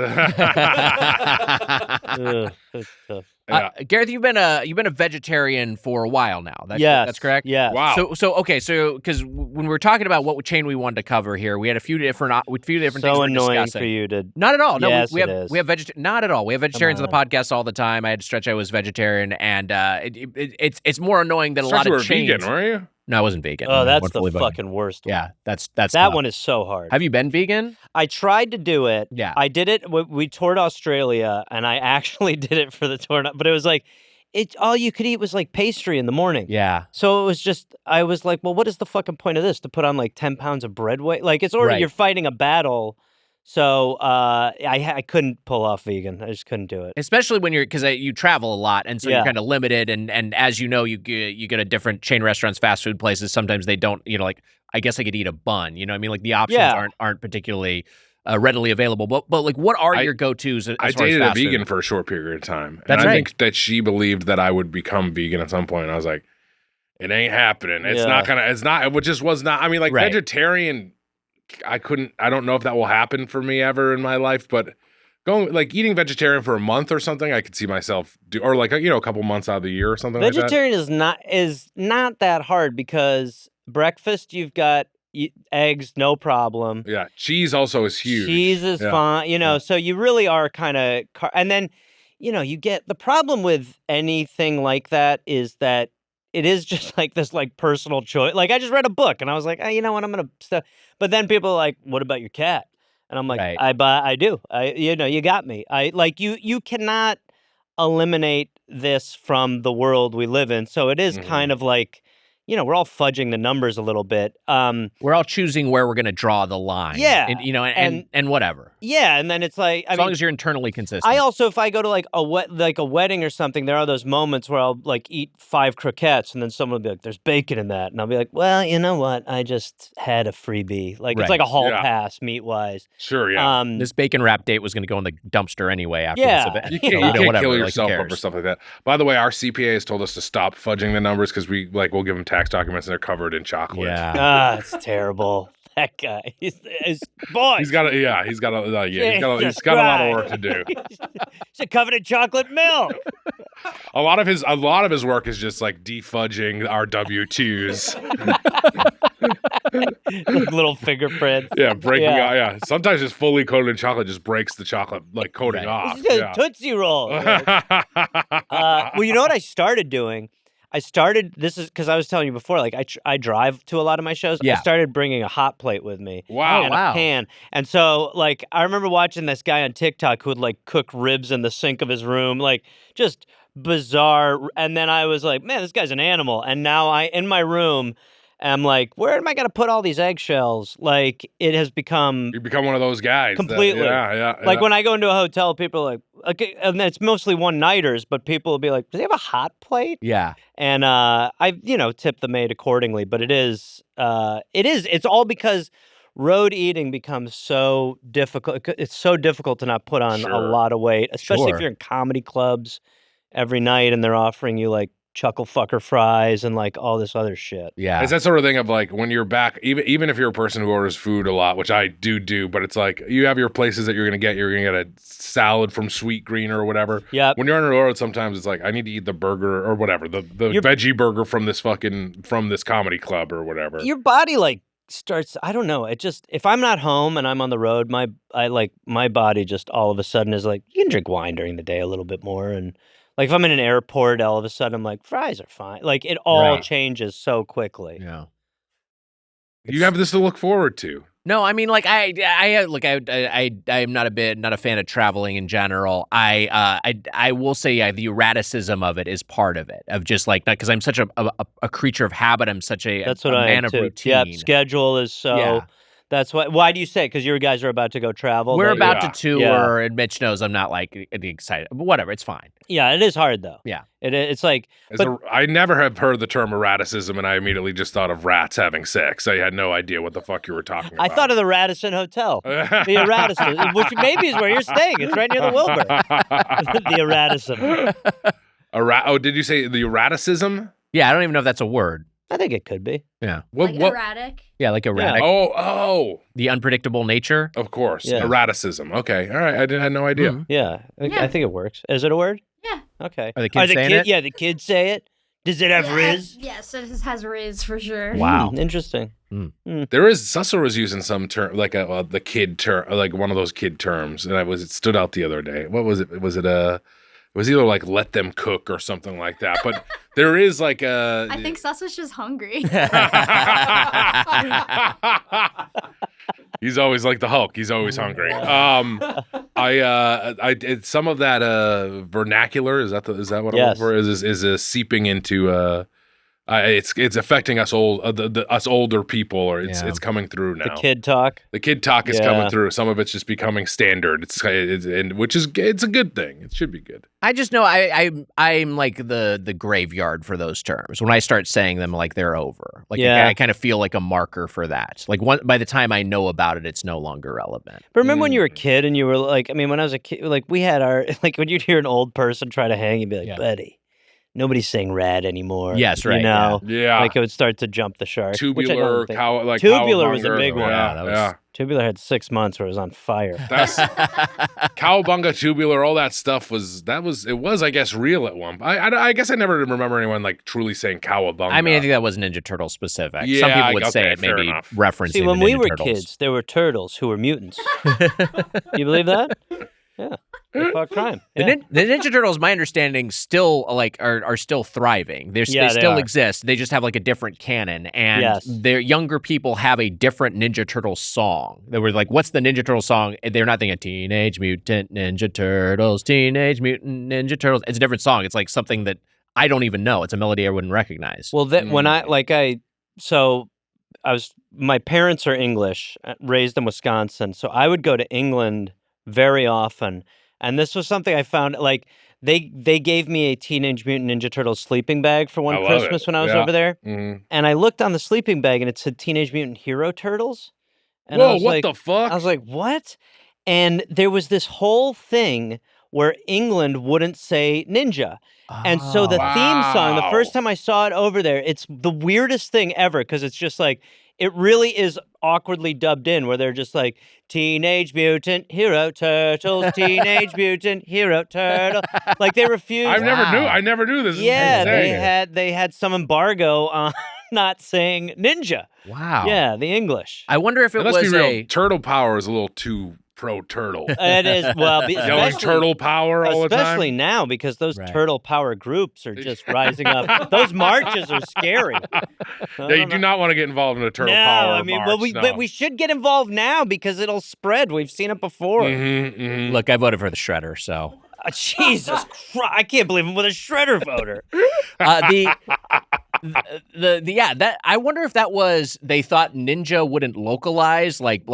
the issue.
Ugh, that's tough.
Yeah.
Gareth, you've been a vegetarian for a while now. That's correct.
Yeah.
Wow.
So because when we were talking about what chain we wanted to cover here, we had a few different things we
So
were
annoying
discussing.
for you to.
Not at all. No,
Yes,
we
it
have
is.
we have not at all. We have vegetarians on the
on.
podcast all the time. I had to stretch I was vegetarian, and it's more annoying than a
Stretch,
lot
you
of
were
chains.
vegan, weren't you?
No, I wasn't vegan.
Oh, that's
I'm
the
fully vegan.
fucking worst one.
Yeah, that's
That
tough.
one is so hard.
Have you been vegan?
I tried to do it.
Yeah.
I did it. We toured Australia, and I actually did it for the tour. But it was like, all you could eat was like pastry in the morning.
Yeah.
So it was just, I was like, well, what is the fucking point of this? To put on like 10 pounds of bread weight? Like it's already,
Right.
you're fighting a battle. So I couldn't pull off vegan. I just couldn't do it.
Especially when because you travel a lot, and so
Yeah.
you're kind of limited. And as you know, you go to different chain restaurants, fast food places. Sometimes they don't. Like I guess I could eat a bun. You know what I mean? Like the options
Yeah.
aren't particularly readily available. But like, what are your go-tos? As
I
far as
dated a
fast food?
vegan for a short period of time.
That's
and I
right.
think that she believed that I would become vegan at some point. And I was like, it ain't happening. It's
Yeah.
not gonna. It's not. It just was not. I mean, like
Right.
vegetarian. I don't know if that will happen for me ever in my life, but eating vegetarian for a month or something, I could see myself do, or like a couple months out of the year or something like that.
Vegetarian is not that hard because breakfast you've got eggs, no problem.
Yeah, cheese also is huge.
Cheese is
Yeah.
fine,
Yeah.
so you really are kind of, and then, you get the problem with anything like that is that it is just like this like personal choice. Like I just read a book and I was like, you know what, I'm going to, but then people are like, what about your cat? And I'm like,
Right.
I do. You got me. You cannot eliminate this from the world we live in. So it is
Mhm.
kind of like, we're all fudging the numbers a little bit.
We're all choosing where we're going to draw the line.
Yeah,
and whatever.
Yeah, and then it's like,
As long as you're internally consistent.
I also, if I go to like a wedding or something, there are those moments where I'll like eat 5 croquettes, and then someone will be like, "There's bacon in that," and I'll be like, "Well, you know what? I just had a freebie. Like
Right.
it's like a hall
Yeah.
pass meat wise."
Sure, yeah.
This bacon wrap date was going to go in the dumpster anyway after
Yeah.
this event.
You can't,
you
you can't
whatever,
kill
like, who
yourself over
cares?
stuff like that. By the way, our CPA has told us to stop fudging the numbers because we'll give them tax documents and they're covered in chocolate.
Yeah.
It's terrible. That guy, he's boy.
He's got a lot of work to do.
He's covered in chocolate milk.
A lot of his work is just like defudging our W-2s.
Little fingerprints.
Yeah, breaking
Yeah.
out. Yeah, sometimes just fully coated in chocolate just breaks the chocolate like coating
Right.
off.
It's just a
Yeah.
Tootsie Roll. Well, you know what I started doing? This is because I was telling you before, like I drive to a lot of my shows.
Yeah.
I started bringing a hot plate with me.
Wow.
And
wow.
a pan. And so, like, I remember watching this guy on TikTok who would, like, cook ribs in the sink of his room. Like, just bizarre. And then I was like, man, this guy's an animal. And now in my room, I'm like, where am I going to put all these eggshells? Like, it has become...
You become one of those guys.
Completely.
Yeah.
Like when I go into a hotel, people are like, okay, and it's mostly one-nighters, but people will be like, do they have a hot plate?
Yeah.
And I, tip the maid accordingly. But it's all because road eating becomes so difficult. It's so difficult to not put on a
Sure.
lot of weight, especially
Sure.
if you're in comedy clubs every night and they're offering you like chuckle fucker fries and like all this other shit.
Yeah.
It's that sort of thing of like when you're back, even if you're a person who orders food a lot, which I do, but it's like you have your places that you're gonna get a salad from Sweet Green or whatever.
Yep.
When you're on the road, sometimes it's like I need to eat the burger or whatever, the
Your-
veggie burger from this comedy club or whatever.
Your body like starts, I don't know. It just, if I'm not home and I'm on the road, my body just all of a sudden is like, you can drink wine during the day a little bit more. And like if I'm in an airport, all of a sudden I'm like, fries are fine. Like it all changes so quickly.
Yeah.
You have this to look forward to.
No, I mean, like I'm not a fan of traveling in general. I will say, yeah, the erraticism of it is part of it. Of just like, because I'm such a creature of habit. I'm such a man of routine.
Yeah, schedule is so. Yeah. That's why do you say? Because your guys are about to go travel.
We're about to tour, and Mitch knows I'm not like excited, but whatever, it's fine.
Yeah, it is hard though.
Yeah,
it's like.
I never have heard the term erraticism, and I immediately just thought of rats having sex. I had no idea what the fuck you were talking about.
I thought of the Radisson Hotel, the Erraticism, which maybe is where you're staying. It's right near the Wilbur. The Erraticism.
Did you say the erraticism?
Yeah, I don't even know if that's a word.
I think it could be.
Yeah.
What? Erratic?
Yeah, like erratic.
Yeah. Oh.
The unpredictable nature?
Of course. Yeah. Erraticism. Okay. All right. I had no idea.
Mm-hmm.
Yeah. I think it works. Is it a word?
Yeah.
Okay.
Are the kids saying it?
Yeah, the kids say it. Does it have Riz?
Yes, it has Riz for sure.
Wow.
Interesting.
There is, Susser was using some term, like the kid term, like one of those kid terms, and it stood out the other day. What was it? It was either like let them cook or something like that. But there is like a.
I think Sus was just hungry.
He's always like the Hulk. He's always hungry. I did some of that vernacular. Is that what I'm looking for? Is seeping into it's affecting us us older people, or it's coming through now.
The kid talk.
The kid talk is coming through. Some of it's just becoming standard. It's a good thing. It should be good.
I just know I'm like the graveyard for those terms. When I start saying them, like they're over. Like I kind of feel like a marker for that. Like by the time I know about it, it's no longer relevant.
But remember when you were a kid and you were like, I mean, when I was a kid, like we had like when you'd hear an old person try to hang, you'd be like, buddy. Nobody's saying rad anymore.
Yes, right.
You know?
Yeah.
Like it would start to jump the shark.
Tubular,
Tubular was a big one.
Yeah.
Tubular had 6 months where it was on fire.
That's cowabunga, tubular, all that stuff was I guess real at one. I guess I never remember anyone like truly saying cowabunga.
I mean, I think that was Ninja Turtle specific.
Yeah,
some people would say it maybe
enough.
referencing.
See, when
the
we
Ninja
were
Turtles.
kids, there were turtles who were mutants. You believe that? Yeah. They fought crime. Yeah.
The Ninja Turtles, my understanding, still are still thriving. They still exist. They just have like a different canon, and their younger people have a different Ninja Turtle song. They were like, "What's the Ninja Turtle song?" And they're not thinking "Teenage Mutant Ninja Turtles, Teenage Mutant Ninja Turtles." It's a different song. It's like something that I don't even know. It's a melody I wouldn't recognize.
Well, my parents are English, raised in Wisconsin, so I would go to England very often. And this was something I found, like, they gave me a Teenage Mutant Ninja Turtles sleeping bag for one Christmas when I was over there. Mm-hmm. And I looked on the sleeping bag, and it said Teenage Mutant Hero Turtles. And
whoa, what the fuck?
I was like, what? And there was this whole thing where England wouldn't say ninja. And so the theme song, the first time I saw it over there, it's the weirdest thing ever, because it's just like, it really is awkwardly dubbed in, where they're just like, Teenage Mutant Hero Turtles, Teenage Mutant Hero Turtle. Like they refused.
I never knew this.
Yeah, they had some embargo on not saying ninja.
Wow.
Yeah, the English.
I wonder if it was
be real. Turtle power is a little too pro-turtle.
It is, well,
yelling turtle power all the time.
Especially now, because those turtle power groups are just rising up. Those marches are scary.
Yeah, you do not want to get involved in a turtle power march.
But we should get involved now because it'll spread. We've seen it before.
Mm-hmm, mm-hmm.
Look, I voted for the Shredder, so.
Jesus Christ, I can't believe I'm with a Shredder voter.
I wonder if that was, they thought ninja wouldn't localize, like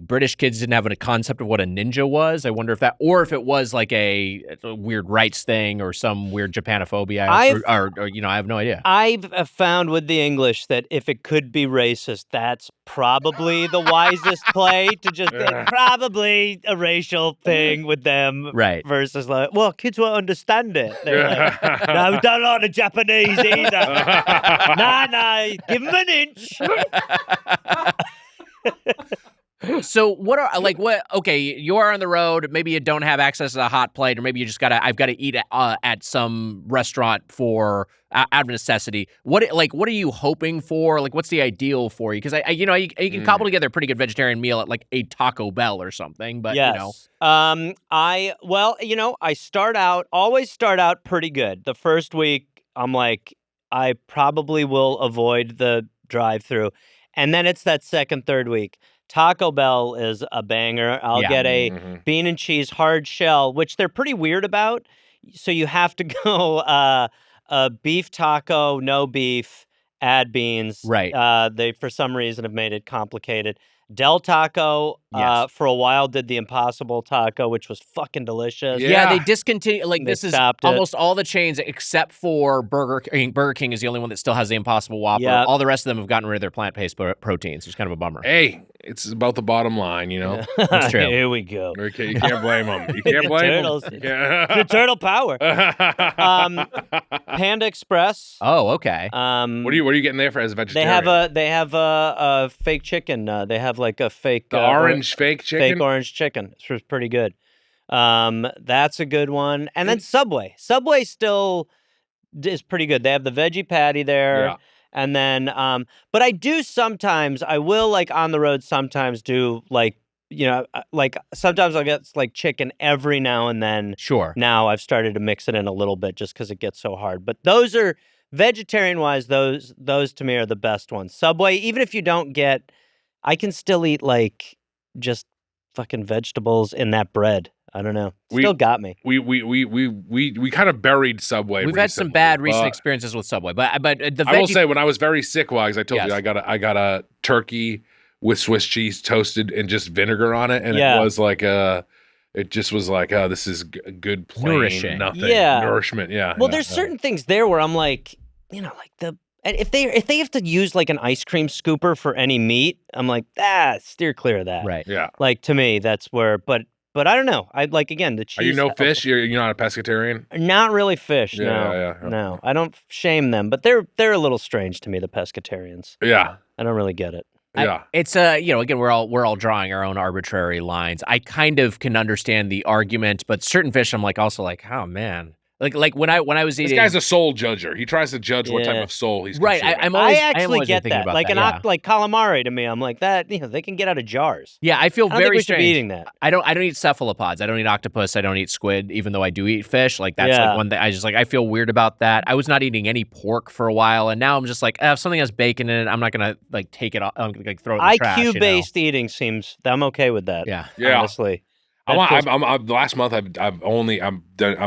British kids didn't have a concept of what a ninja was. I wonder if that, or if it was like a weird rights thing or some weird Japanophobia, or I have no idea.
I've found with the English that if it could be racist, that's probably the wisest play, to just probably a racial thing with them,
right?
Versus like, well, kids won't understand it. They're like, no, we don't like the Japanese either. Nah, give him an inch.
So what are okay, you are on the road, maybe you don't have access to a hot plate, or maybe you just I've got to eat at some restaurant for out of necessity. What are you hoping for? Like, what's the ideal for you? Because you can cobble together a pretty good vegetarian meal at like a Taco Bell or something, but
yes. I always start out pretty good. The first week I'm like, I probably will avoid the drive-through. And then it's that second, third week. Taco Bell is a banger. I'll get a bean and cheese hard shell, which they're pretty weird about. So you have to go a beef taco, no beef, add beans.
Right.
They, for some reason, have made it complicated. Del Taco, for a while, did the Impossible Taco, which was fucking delicious.
Yeah, they discontinued. Like, this is almost
it.
all the chains except for Burger King. Burger King is the only one that still has the Impossible Whopper.
Yep.
All the rest of them have gotten rid of their plant-based proteins. It's kind of a bummer.
Hey, it's about the bottom line, you know?
That's true.
Here we go.
Okay, you can't blame them. You can't blame
Turtles.
them.
The turtle power. Panda Express.
Oh, okay.
What are you getting there for as a vegetarian?
They have a fake chicken. They have like a fake
orange fake chicken.
Fake orange chicken. It's pretty good. That's a good one. And then Subway. Subway still is pretty good. They have the veggie patty there.
Yeah.
And then, but I will like on the road sometimes do like, like sometimes I'll get like chicken every now and then.
Sure.
Now I've started to mix it in a little bit just because it gets so hard. But those are vegetarian wise, those to me are the best ones. Subway, even if you don't get, I can still eat like just fucking vegetables in that bread. I don't know. Still got me.
We kind of buried Subway.
We've had some bad recent experiences with Subway, but
I will say when I was very sick, as I told you, I got a turkey with Swiss cheese toasted and just vinegar on it, and it was like it just was like, oh, this is good plain
nourishing
nothing nourishment. Yeah.
Well, there's certain things there where I'm like, like if they have to use like an ice cream scooper for any meat, I'm like, steer clear of that.
Right.
Yeah.
Like to me, that's where, but I don't know. I like, again, the cheese.
Are you no fish? You're not a pescatarian?
Not really fish.
Yeah.
No. I don't shame them, but they're a little strange to me, the pescatarians.
Yeah.
I don't really get it.
Yeah.
It's again, we're all drawing our own arbitrary lines. I kind of can understand the argument, but certain fish I'm like also like, oh man. Like when I was eating,
this guy's a soul judger. He tries to judge what type of soul he's
right.
consuming.
I actually get that. Like
that,
like calamari to me, I'm like that. They can get out of jars.
Yeah, I feel very
strange. Be eating that.
I don't eat cephalopods. I don't eat octopus. I don't eat squid. Even though I do eat fish, like that's like one thing. I feel weird about that. I was not eating any pork for a while, and now I'm just like, if something has bacon in it, I'm not gonna like take it off. I'm gonna like throw it in the trash.
IQ-based eating seems. I'm okay with that.
Yeah.
Honestly.
Last month I'm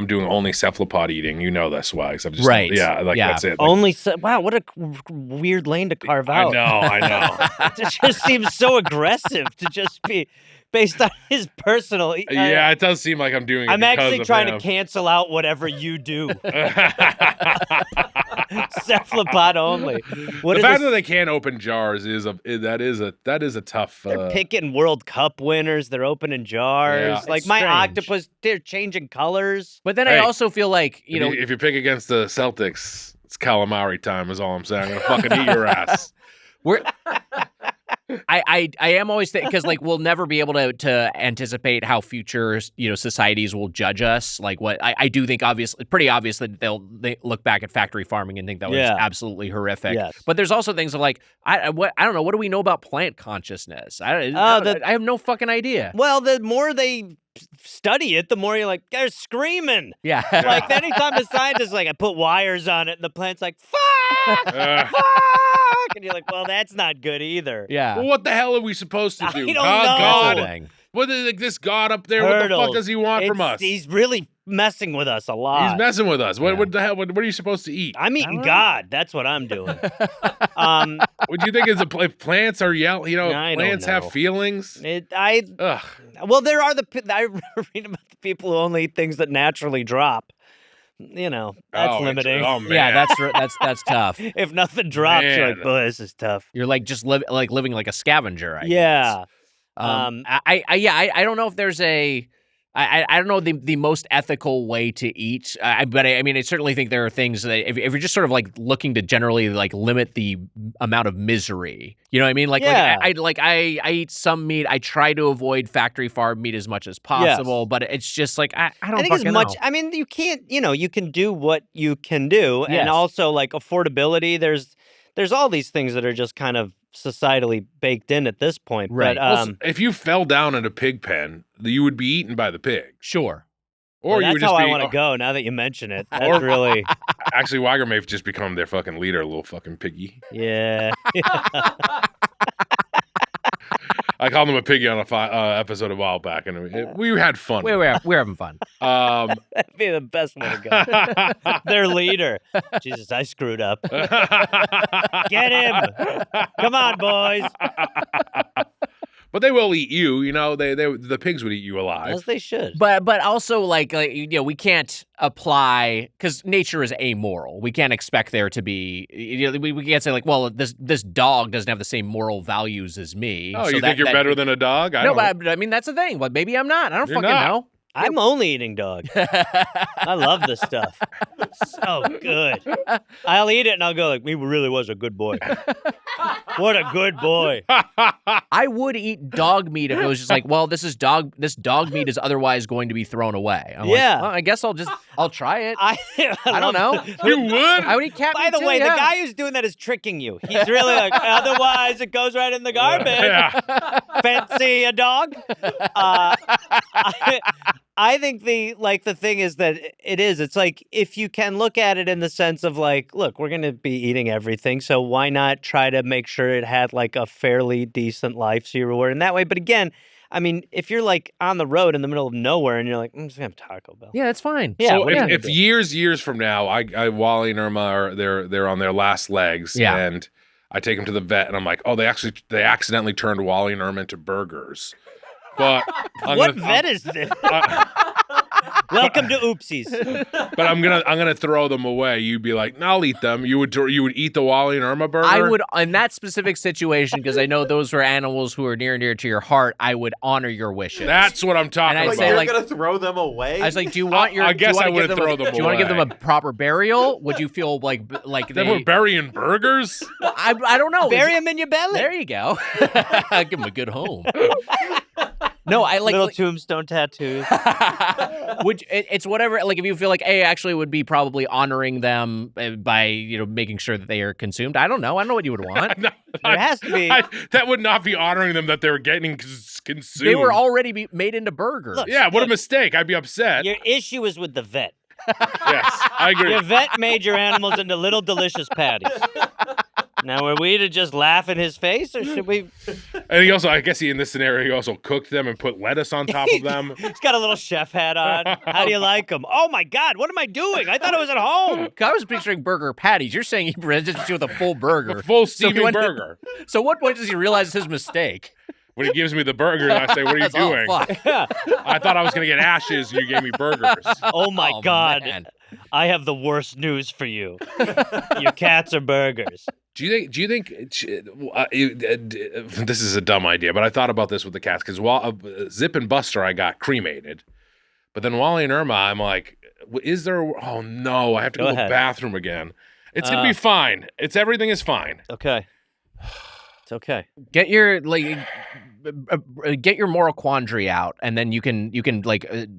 doing only cephalopod eating. You know this, Wags. I'm just that's it.
Wow, what a weird lane to carve out.
I know.
It just seems so aggressive to just be based on his personal.
Yeah, it does seem like I'm doing it.
I'm actually trying to cancel out whatever you do. Cephalopod only.
The fact that they can't open jars is a tough.
They're picking World Cup winners. They're opening jars.
Yeah,
like my octopus, they're changing colors.
But then I also feel like
if you pick against the Celtics, it's calamari time. Is all I'm saying. I'm gonna fucking eat your ass.
I am always thinking because like we'll never be able to anticipate how future societies will judge us. Like what I do think pretty obvious that they look back at factory farming and think that was absolutely horrific.
Yes.
But there's also things of like I don't know, what do we know about plant consciousness? I have no fucking idea.
Well, the more they study it, the more you're like, they're screaming.
Yeah.
Like anytime the scientist like I put wires on it and the plant's like fuck, fuck, and you're like, well, that's not good either.
Yeah.
Well, what the hell are we supposed to do?
I don't know.
God. What is this God up there?
Turtles.
What the fuck does he want from us?
He's really messing with us a lot.
He's messing with us. What the hell? What are you supposed to eat?
I'm eating God. That's what I'm doing.
What do you think is if plants are plants have feelings?
Well, there are I read about the people who only eat things that naturally drop. That's limiting.
Oh man,
yeah, that's tough.
If nothing drops, you're like, boy, this is tough.
You're like just living like a scavenger. I
yeah.
guess. I don't know if there's a. I don't know the most ethical way to eat, but I mean, I certainly think there are things that if you're just sort of like looking to generally like limit the amount of misery, you know what I mean? Like, I eat some meat. I try to avoid factory farm meat as much as possible, but it's just like I don't
think
fucking
as much.
know.
I mean, you can't. You can do what you can do, and also like affordability. There's all these things that are just kind of societally baked in at this point.
Right.
But
Also, if you fell down in a pig pen, you would be eaten by the pig.
Sure.
Or
that's
you would just
how
be,
I want to go. Now that you mention it, that's really.
Actually, Weiger may have just become their fucking leader, little fucking piggy.
Yeah.
I called him a piggy on a episode a while back, and we had fun.
We're having fun.
That'd be the best way to go. Their leader. Jesus, I screwed up. Get him! Come on, boys.
But they will eat you. The pigs would eat you alive.
As they should.
But also like we can't apply because nature is amoral. We can't expect there to be we can't say like, well, this dog doesn't have the same moral values as me.
Oh, so you think you're better than a dog?
But I mean that's the thing. But maybe I'm not. I don't fucking know.
I'm only eating dog. I love this stuff. So good. I'll eat it and I'll go like, he really was a good boy. What a good boy.
I would eat dog meat if it was just like, well, this dog meat is otherwise going to be thrown away. I'm like, well, I guess I'll try it. I don't know.
You would?
I would eat cat meat.
By the way, the guy who's doing that is tricking you. He's really like, otherwise it goes right in the garbage.
Yeah.
Fancy a dog? I think the thing is that it's like if you can look at it in the sense of like, look, we're going to be eating everything, so why not try to make sure it had like a fairly decent life so you reward in that way. But again, I mean, if you're like on the road in the middle of nowhere and you're like, I'm just going to have Taco Bell.
Yeah, that's fine.
Yeah,
so if years from now, I Wally and Irma are they're on their last legs, and I take them to the vet, and I'm like, oh, they accidentally turned Wally and Irma into burgers. But
what vet is this? Welcome to Oopsies.
But I'm gonna throw them away. You'd be like, no, I'll eat them. You would eat the Wally and Irma burger?
I would, in that specific situation, because I know those were animals who are near and dear to your heart, I would honor your wishes.
That's what I'm talking
and I'd
about.
say,
you're gonna throw them away?
I was like, do you want your?
I guess I would throw them away.
Do you want to give them a proper burial? Would you feel like
they were burying burgers?
Well, I don't know.
Bury them in your belly.
There you go. Give them a good home. No, I like
little tombstone tattoos.
It's whatever. Like if you feel like, hey, actually, it would be probably honoring them by making sure that they are consumed. I don't know. I don't know what you would want.
There has to be.
That would not be honoring them that they were getting consumed.
They were already made into burgers.
Look,
what a mistake. I'd be upset.
Your issue is with the vet.
Yes, I agree.
Your vet made your animals into little delicious patties. Now, are we to just laugh in his face, or should we?
And he also, I guess in this scenario, he also cooked them and put lettuce on top of them.
He's got a little chef hat on. How do you like them? Oh, my God, what am I doing? I thought I was at home.
I was picturing burger patties. You're saying he presented you with a full burger.
A full steaming burger.
So what point does he realize it's his mistake?
When he gives me the burger, and I say, what are you doing?
Oh, fuck.
I thought I was going to get ashes, and you gave me burgers.
Oh, my God.
Man.
I have the worst news for you. Your cats are burgers.
Do you think this is a dumb idea, but I thought about this with the cats, because Zip and Buster I got cremated, but then Wally and Irma, I'm like, is there, oh no, I have to go to the bathroom again. It's going to be fine. Everything is fine.
Okay. It's okay.
Get your moral quandary out, and then you can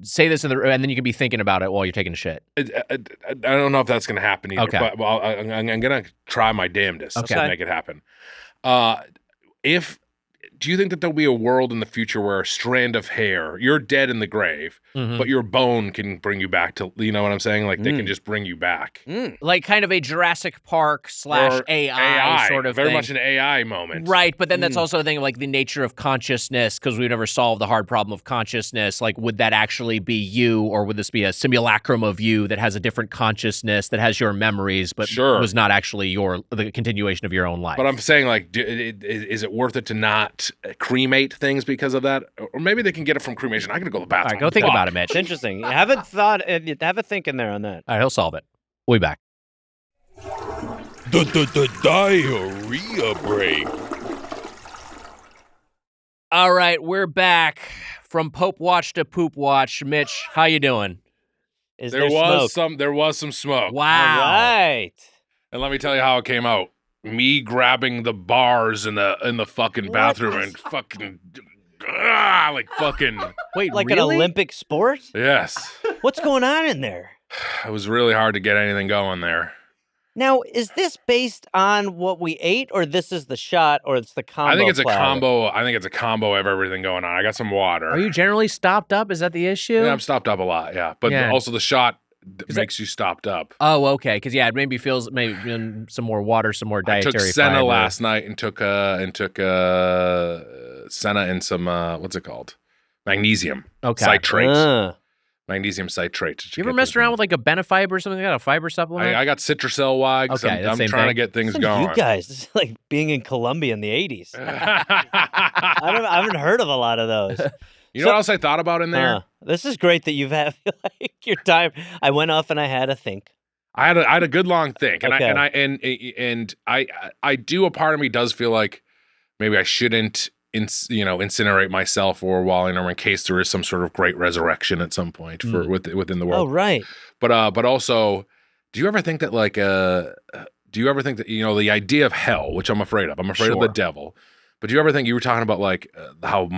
say this and then you can be thinking about it while you're taking a shit.
I don't know if that's going to happen either.
Okay.
But I'm going to try my damnedest to make it happen. Do you think that there'll be a world in the future where a strand of hair, you're dead in the grave, but your bone can bring you back to, you know what I'm saying? Like they can just bring you back.
Like kind of a Jurassic Park / AI sort of
very
thing.
much an AI moment.
Right, but then that's also a thing of like the nature of consciousness, because we've never solved the hard problem of consciousness. Like, would that actually be you, or would this be a simulacrum of you that has a different consciousness, that has your memories, but was not actually the continuation of your own life?
But I'm saying, like, is it worth it to not cremate things because of that? Or maybe they can get it from cremation. I gotta go to the bathroom.
All right, go think about it, Mitch.
It's interesting. Have a think in there on that.
All right, he'll solve it. We'll be back.
The diarrhea break.
All right, we're back from Pope Watch to Poop Watch. Mitch, how you doing?
Is
There
there smoke?
there was some smoke.
Wow.
All right.
And let me tell you how it came out. Me grabbing the bars in the fucking bathroom and fucking like fucking
Wait,
Like
really?
an Olympic sport?
yes.
What's going on in there?
It was really hard to get anything going there.
Now, is this based on what we ate, or this is the shot, or it's the combo?
I think it's a
platter?
combo. I think it's a combo of everything going on. I got some water.
Are you generally stopped up? Is that the issue?
Yeah, I'm stopped up a lot. Yeah, but
Yeah.
also the shot
Is that-
makes you stopped up.
Oh, okay. Because it maybe feels maybe some more water, some more
I
dietary
took Senna
fiber.
last night and took Senna and some what's it called? Magnesium
Okay.
citrate. Magnesium citrate.
You ever messed around with like a Benefiber or something like that, a fiber supplement?
I got Citracel wags.
Okay,
I'm
same
trying to
thing.
get things
Listen,
going.
you guys, this is like being in Colombia in the 80s. I haven't heard of a lot of those.
You know what else I thought about in there?
This is great that you've had like your time. I went off and I had a think.
I had a good long think, and
Okay.
I do. A part of me does feel like maybe I shouldn't, incinerate myself or Wally in case there is some sort of great resurrection at some point within the
Oh,
world.
right.
But also, do you ever think that the idea of hell, which I'm afraid of? I'm afraid of the devil. But do you ever think you were talking about like how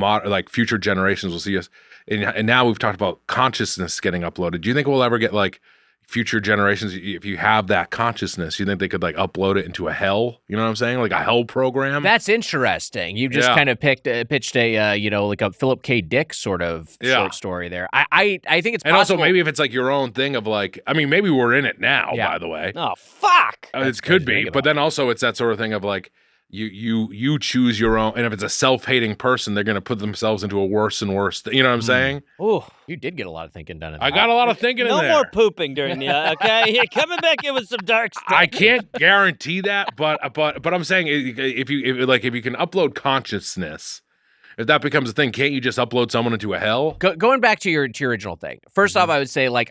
future generations will see us, and now we've talked about consciousness getting uploaded. Do you think we'll ever get like future generations, if you have that consciousness, you think they could like upload it into a hell? You know what I'm saying? Like a hell program?
That's interesting. You just kind of pitched a like a Philip K. Dick sort of short story there. I think it's possible.
And also maybe if it's like your own thing of like, I mean, maybe we're in it now,
Yeah.
by the way.
Oh, fuck.
It could be. But then also it's that sort of thing of like, you choose your own, and if it's a self-hating person, they're going to put themselves into a worse and worse you know what I'm saying?
Ooh.
You did get a lot of thinking done.
I got a lot of thinking in
No
there.
more pooping during the okay. You're coming back in with some dark stuff.
I can't guarantee that, but I'm saying if you can upload consciousness, if that becomes a thing, can't you just upload someone into a hell?
Going back to your original thing. First off, I would say like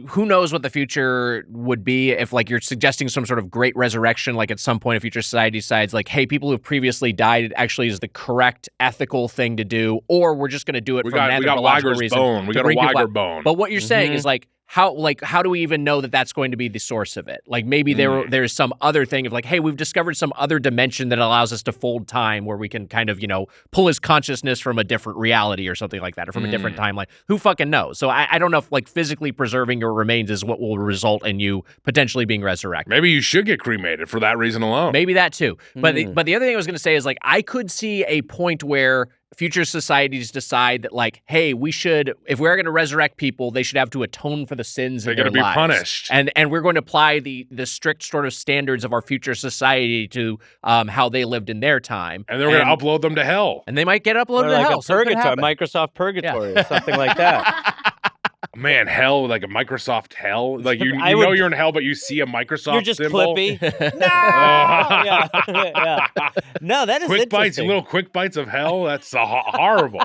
who knows what the future would be if like you're suggesting some sort of great resurrection, like at some point a future society decides like, hey, people who previously died actually is the correct ethical thing to do, or we're just going to do it
We
from
got
an anthropological
Weiger's
reason.
bone. We
to
got a
bring people
Weiger
out.
bone.
But what you're saying is like, how do we even know that that's going to be the source of it? Like maybe there's some other thing of like, hey, we've discovered some other dimension that allows us to fold time where we can kind of, pull his consciousness from a different reality or something like that, or from a different timeline. Who fucking knows? So I don't know if like physically preserving your remains is what will result in you potentially being resurrected.
Maybe you should get cremated for that reason alone.
Maybe that too. But the other thing I was going to say is like I could see a point where future societies decide that like, hey, we should, if we're going to resurrect people, they should have to atone for the sins
They're
in their
going to be
lives.
punished.
And we're going to apply the strict sort of standards of our future society to how they lived in their time.
And they're going to upload them to hell.
And they might get uploaded
Or
to
like
hell.
a
So it could
purgatory,
happen.
Microsoft Purgatory, or something like that.
Man, hell, like a Microsoft hell. Like you
I
know
would-
you're in hell, but you see a Microsoft
You're just
symbol.
Clippy. No. Yeah. Yeah. No, that is
Quick bites,
interesting.
little quick bites of hell. That's horrible.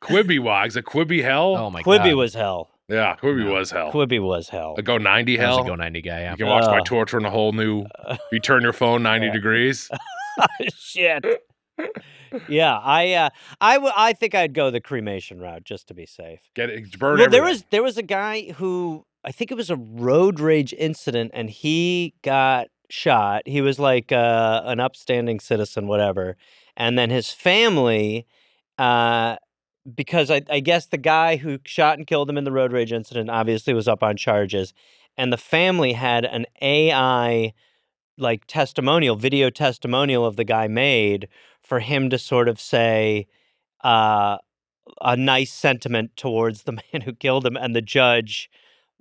Quibby wags, a Quibby hell.
Oh my God.
Quibi was hell.
Yeah, Quibby was hell.
Quibi was hell.
A Go 90
I was
hell.
a Go 90 guy, yeah.
You can watch my torture in a whole new. If you turn your phone 90 degrees.
Shit. Yeah, I think I'd go the cremation route just to be safe.
Get it, burn
Well,
everything.
there was a guy who I think it was a road rage incident, and he got shot. He was like an upstanding citizen, whatever, and then his family, because I guess the guy who shot and killed him in the road rage incident obviously was up on charges, and the family had an AI like video testimonial of the guy made for him to sort of say a nice sentiment towards the man who killed him, and the judge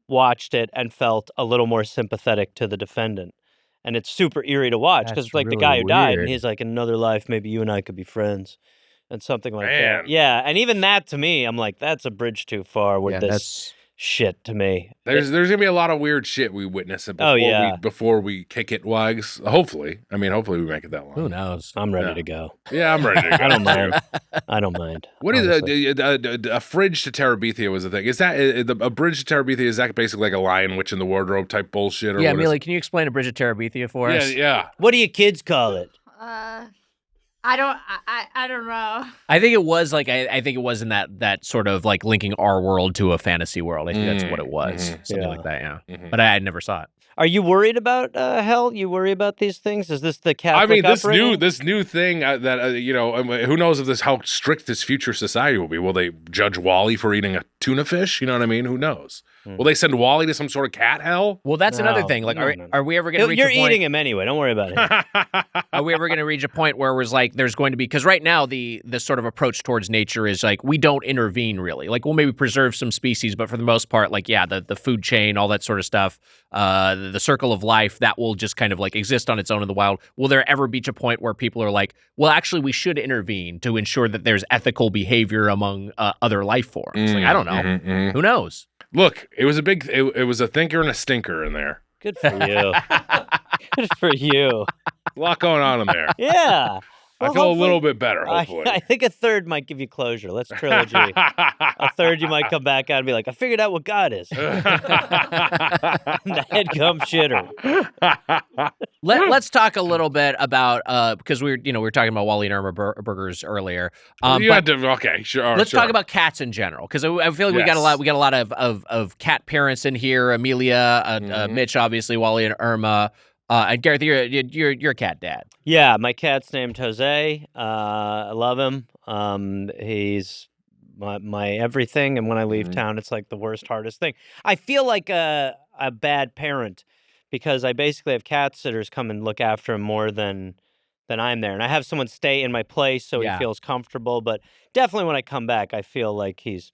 watched it and felt a little more sympathetic to the defendant. And it's super eerie to watch because
That's
like the
really
guy who died, and
weird.
he's like, in another life, maybe you and I could be friends, and something like
Man.
that. Yeah, and even that to me, I'm like, that's a bridge too far with
Yeah,
this
that's
shit to me.
There's gonna be a lot of weird shit we witness it
Oh, yeah.
before we kick it, wags. Hopefully, hopefully we make it that long.
Who knows?
I'm ready
Yeah.
to go.
Yeah, I'm ready to go.
I don't
too.
mind. I don't mind.
What is
honestly.
a fridge to Terabithia was the thing? Is that a bridge to Terabithia? Is that basically like a lion witch in the wardrobe type bullshit? Or
Yeah,
what is
Amelia, can you explain a Bridge of Terabithia for
it?
us?
Yeah.
What do your kids call it?
I I don't know.
I think it was like I think it was in that sort of like linking our world to a fantasy world. I think that's what it was, something like that. Yeah, but I never saw it.
Are you worried about Hell? You worry about these things? Is this the Catholic upbringing?
this new thing that who knows if how strict this future society will be? Will they judge Wally for eating a tuna fish? You know what I mean? Who knows? Will they send Wally to some sort of cat hell?
Well, that's another thing. Like, are we ever going to reach a point?
You're eating him anyway. Don't worry about it.
Are we ever going to reach a point where it was like there's going to be, because right now the sort of approach towards nature is like we don't intervene really. Like we'll maybe preserve some species, but for the most part, like the food chain, all that sort of stuff, the circle of life, that will just kind of like exist on its own in the wild. Will there ever reach a point where people are like, well, actually, we should intervene to ensure that there's ethical behavior among other life forms? Like I don't know. Who knows?
Look, it was a thinker and a stinker in there.
Good for you. Good for you.
A lot going on in there.
Yeah.
I feel a little bit better, hopefully.
I think a third might give you closure. Let's trilogy. A third, you might come back out and be like, I figured out what God is. The Headgum shitter.
Let's talk a little bit about because we were talking about Wally and Irma burgers earlier.
Okay, sure.
Let's talk about cats in general, because I feel like we got a lot of cat parents in here. Amelia, Mitch, obviously, Wally and Irma. And Gareth, you're a cat dad.
Yeah, my cat's named Jose. I love him. He's my everything, and when I leave town, it's like the worst, hardest thing. I feel like a bad parent because I basically have cat sitters come and look after him more than I'm there, and I have someone stay in my place so he feels comfortable. But definitely when I come back, I feel like he's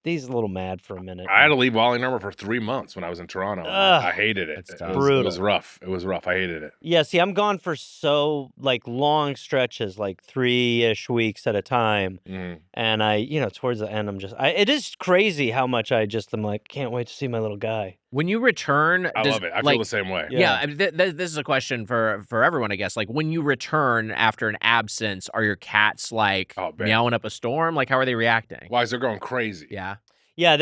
a little mad for a minute.
I had to leave Wally and Irma for 3 months when I was in Toronto. I hated it.
It's brutal.
It was rough. It was rough. I hated it.
Yeah, see, I'm gone for so long stretches, like 3-ish weeks at a time. And I, towards the end, it is crazy how much I'm like, can't wait to see my little guy.
When you return,
I love it. I feel the same way.
Yeah, this is a question for everyone, I guess. Like, when you return after an absence, are your cats like meowing up a storm? Like, how are they reacting?
Why is they going crazy?
Yeah.
Yeah,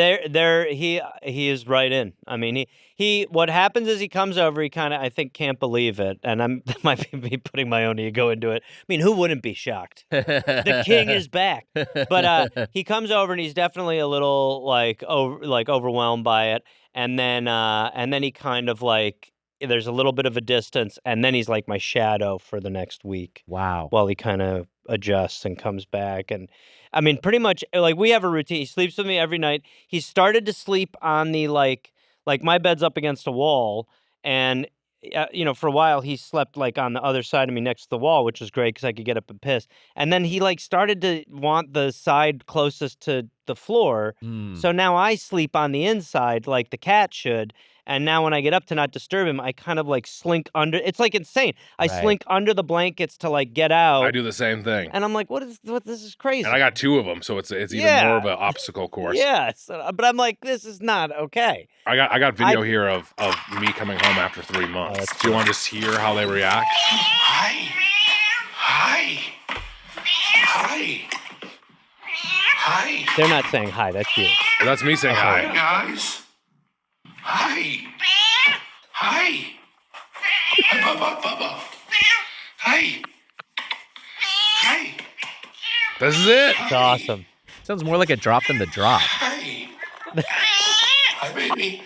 he is right in. I mean, he what happens is he comes over, he kind of, I think, can't believe it, and that might be me putting my own ego into it. I mean, who wouldn't be shocked? The king is back. But he comes over and he's definitely a little overwhelmed by it, and then he kind of like, there's a little bit of a distance, and then he's like my shadow for the next week.
Wow.
While he kind of adjusts and comes back. And I mean, pretty much like we have a routine. He sleeps with me every night. He started to sleep on the like my bed's up against a wall, and for a while he slept like on the other side of me next to the wall, which was great because I could get up and piss. And then he like started to want the side closest to the floor. So now I sleep on the inside like the cat should. And now when I get up to not disturb him, I kind of like slink under. It's like insane. I slink under the blankets to like get out.
I do the same thing.
And I'm like, this is crazy.
And I got 2 of them, so it's even more of an obstacle course.
Yeah, but I'm like, this is not okay.
I got video here of me coming home after 3 months. Do you want to just hear how they react?
Hi.
They're not saying hi. That's you.
Well, that's me saying hi.
Hi, guys. Hi. Bubba. Hi.
This is it.
It's awesome.
Sounds more like a drop than the drop.
Hi, baby.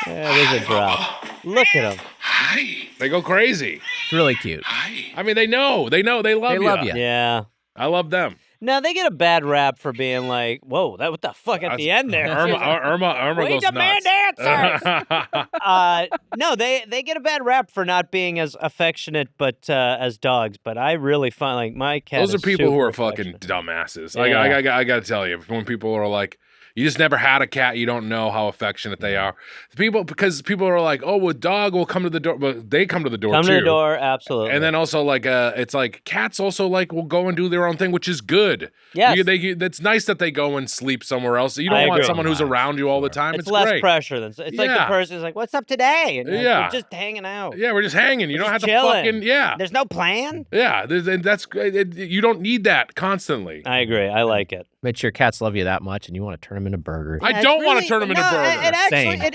Yeah, it is a drop. Look at them.
Hi.
They go crazy.
It's really cute.
Hi.
I mean, they know. They love you.
They love you.
Yeah.
I love them.
Now they get a bad rap for being like, "Whoa, what the fuck at the end there?"
Irma
We
goes
demand
nuts.
answers. No, they get a bad rap for not being as affectionate, but as dogs. But I really find like my cat.
Those are people who are
super
fucking dumbasses.
Yeah.
I got to tell you, when people are like, you just never had a cat, you don't know how affectionate they are. Because people are like, oh, well, dog will come to the door, but they come to the door too.
Come to the door, absolutely.
And then also like, it's like cats also like will go and do their own thing, which is good.
Yes.
It's nice that they go and sleep somewhere else. You don't want someone who's around you all the time. It's
less
great.
pressure than it's like the person's like, "What's up today?" And we're just hanging out.
Yeah, we're just hanging. You don't have to
chilling.
fucking
There's no plan.
Yeah, that's you don't need that constantly.
I agree. I like it.
Mitch, your cats love you that much, and you want to turn them into burgers.
I don't want to turn them into burgers.
It actually,
Same.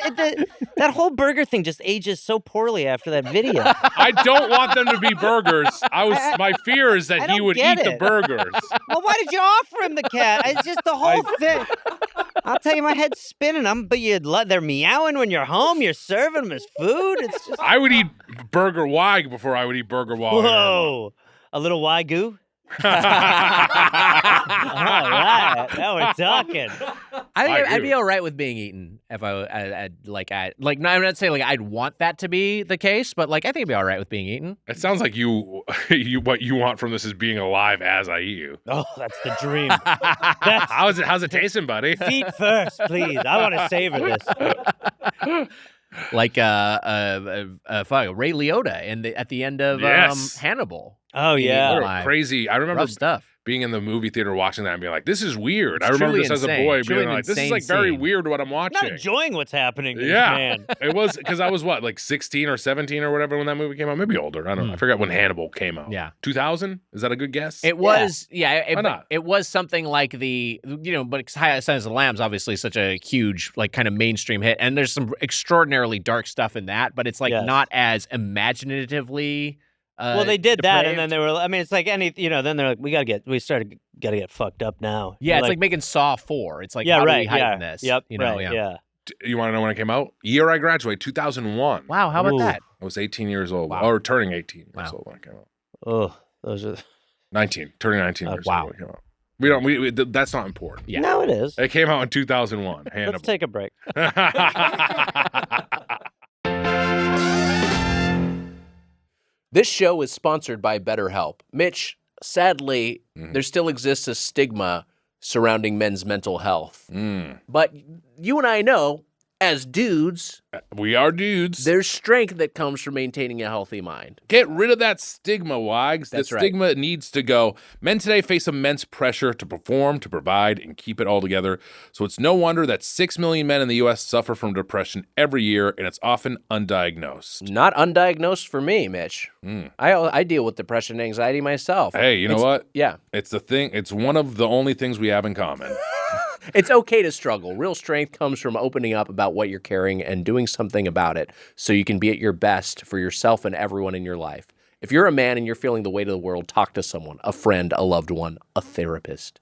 that whole burger thing just ages so poorly after that video.
I don't want them to be burgers. My fear is that he would eat the burgers.
Well, why did you offer him the cat? It's just the whole thing. I'll tell you, my head's spinning. They're meowing when you're home. You're serving them as food. It's just.
I would eat burger wag before I would eat burger wag.
Whoa, a little wagyu. All right, now we're talking.
I'd be all right with being eaten if I'm not saying like I'd want that to be the case, but like I think I'd be all right with being eaten.
It sounds like you what you want from this is being alive as I eat you.
Oh, that's the dream.
How's it tasting, buddy?
Feet first, please. I want to savor this.
Like Ray Liotta at the end of Hannibal.
Oh yeah,
what a crazy! I remember
rough stuff.
Being in the movie theater watching that and being like, "This is weird."
It's
I remember
truly
this as a
insane.
boy
Truly
being like, "This is
insane
like very
scene.
weird what I'm watching."
Not enjoying what's happening to
Yeah,
this man.
it was because I was what, like 16 or 17 or whatever when that movie came out. Maybe older. I don't know. I forgot when Hannibal came out.
Yeah,
2000. Is that a good guess?
It was. Yeah,
Why not?
It was something like but High Silence of the Lambs obviously such a huge like kind of mainstream hit, and there's some extraordinarily dark stuff in that, but it's like not as imaginatively.
Well, they did that, and
depraved.
then they were. I mean, it's like then they're like, we gotta get fucked up now.
Yeah, it's like making Saw 4. It's like, how do we heighten this?
Yep.
You know,
yeah.
You want to know when it came out? Year I graduated, 2001.
Wow, how about that?
I was 18 years old,
Wow.
or turning 18 years old when it came out.
Oh, those are
19, turning 19 years
wow.
old when it came out. We don't. That's not important.
Yeah.
No, it is.
It came out in 2001. Hannibal.
Let's take a break.
This show is sponsored by BetterHelp. Mitch, sadly, there still exists a stigma surrounding men's mental health. But you and I know, as dudes,
we are dudes.
There's strength that comes from maintaining a healthy mind.
Get rid of that stigma, Wags.
That's
the
right.
stigma needs to go. Men today face immense pressure to perform, to provide, and keep it all together. So it's no wonder that 6 million men in the U.S. suffer from depression every year, and it's often undiagnosed.
Not undiagnosed for me, Mitch. I deal with depression and anxiety myself.
Hey, you know what?
Yeah.
It's the thing. It's one of the only things we have in common.
It's okay to struggle. Real strength comes from opening up about what you're carrying and doing something about it so you can be at your best for yourself and everyone in your life. If you're a man and you're feeling the weight of the world, talk to someone, a friend, a loved one, a therapist.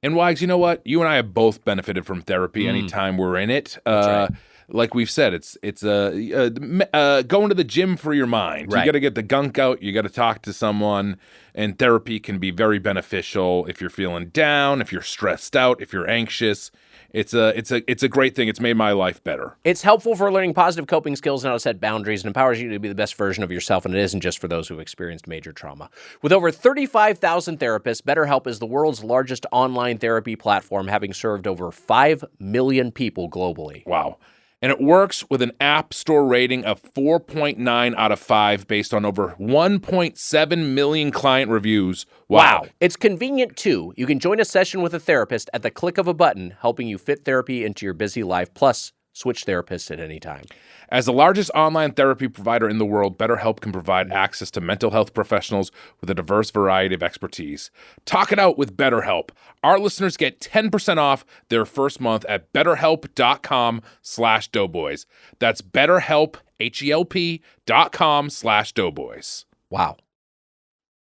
And Wags, you know what? You and I have both benefited from therapy anytime we're in it.
That's right.
Like we've said, it's going to the gym for your mind.
Right.
You got to get the gunk out. You got to talk to someone, and therapy can be very beneficial if you're feeling down, if you're stressed out, if you're anxious. It's a great thing. It's made my life better.
It's helpful for learning positive coping skills and how to set boundaries and empowers you to be the best version of yourself, and it isn't just for those who've experienced major trauma. With over 35,000 therapists, BetterHelp is the world's largest online therapy platform, having served over 5 million people globally.
Wow. And it works with an App Store rating of 4.9 out of 5 based on over 1.7 million client reviews. Wow.
It's convenient, too. You can join a session with a therapist at the click of a button, helping you fit therapy into your busy life, plus switch therapists at any time.
As the largest online therapy provider in the world, BetterHelp can provide access to mental health professionals with a diverse variety of expertise. Talk it out with BetterHelp. Our listeners get 10% off their first month at BetterHelp.com/Doughboys. That's BetterHelp, HELP.com/Doughboys.
Wow.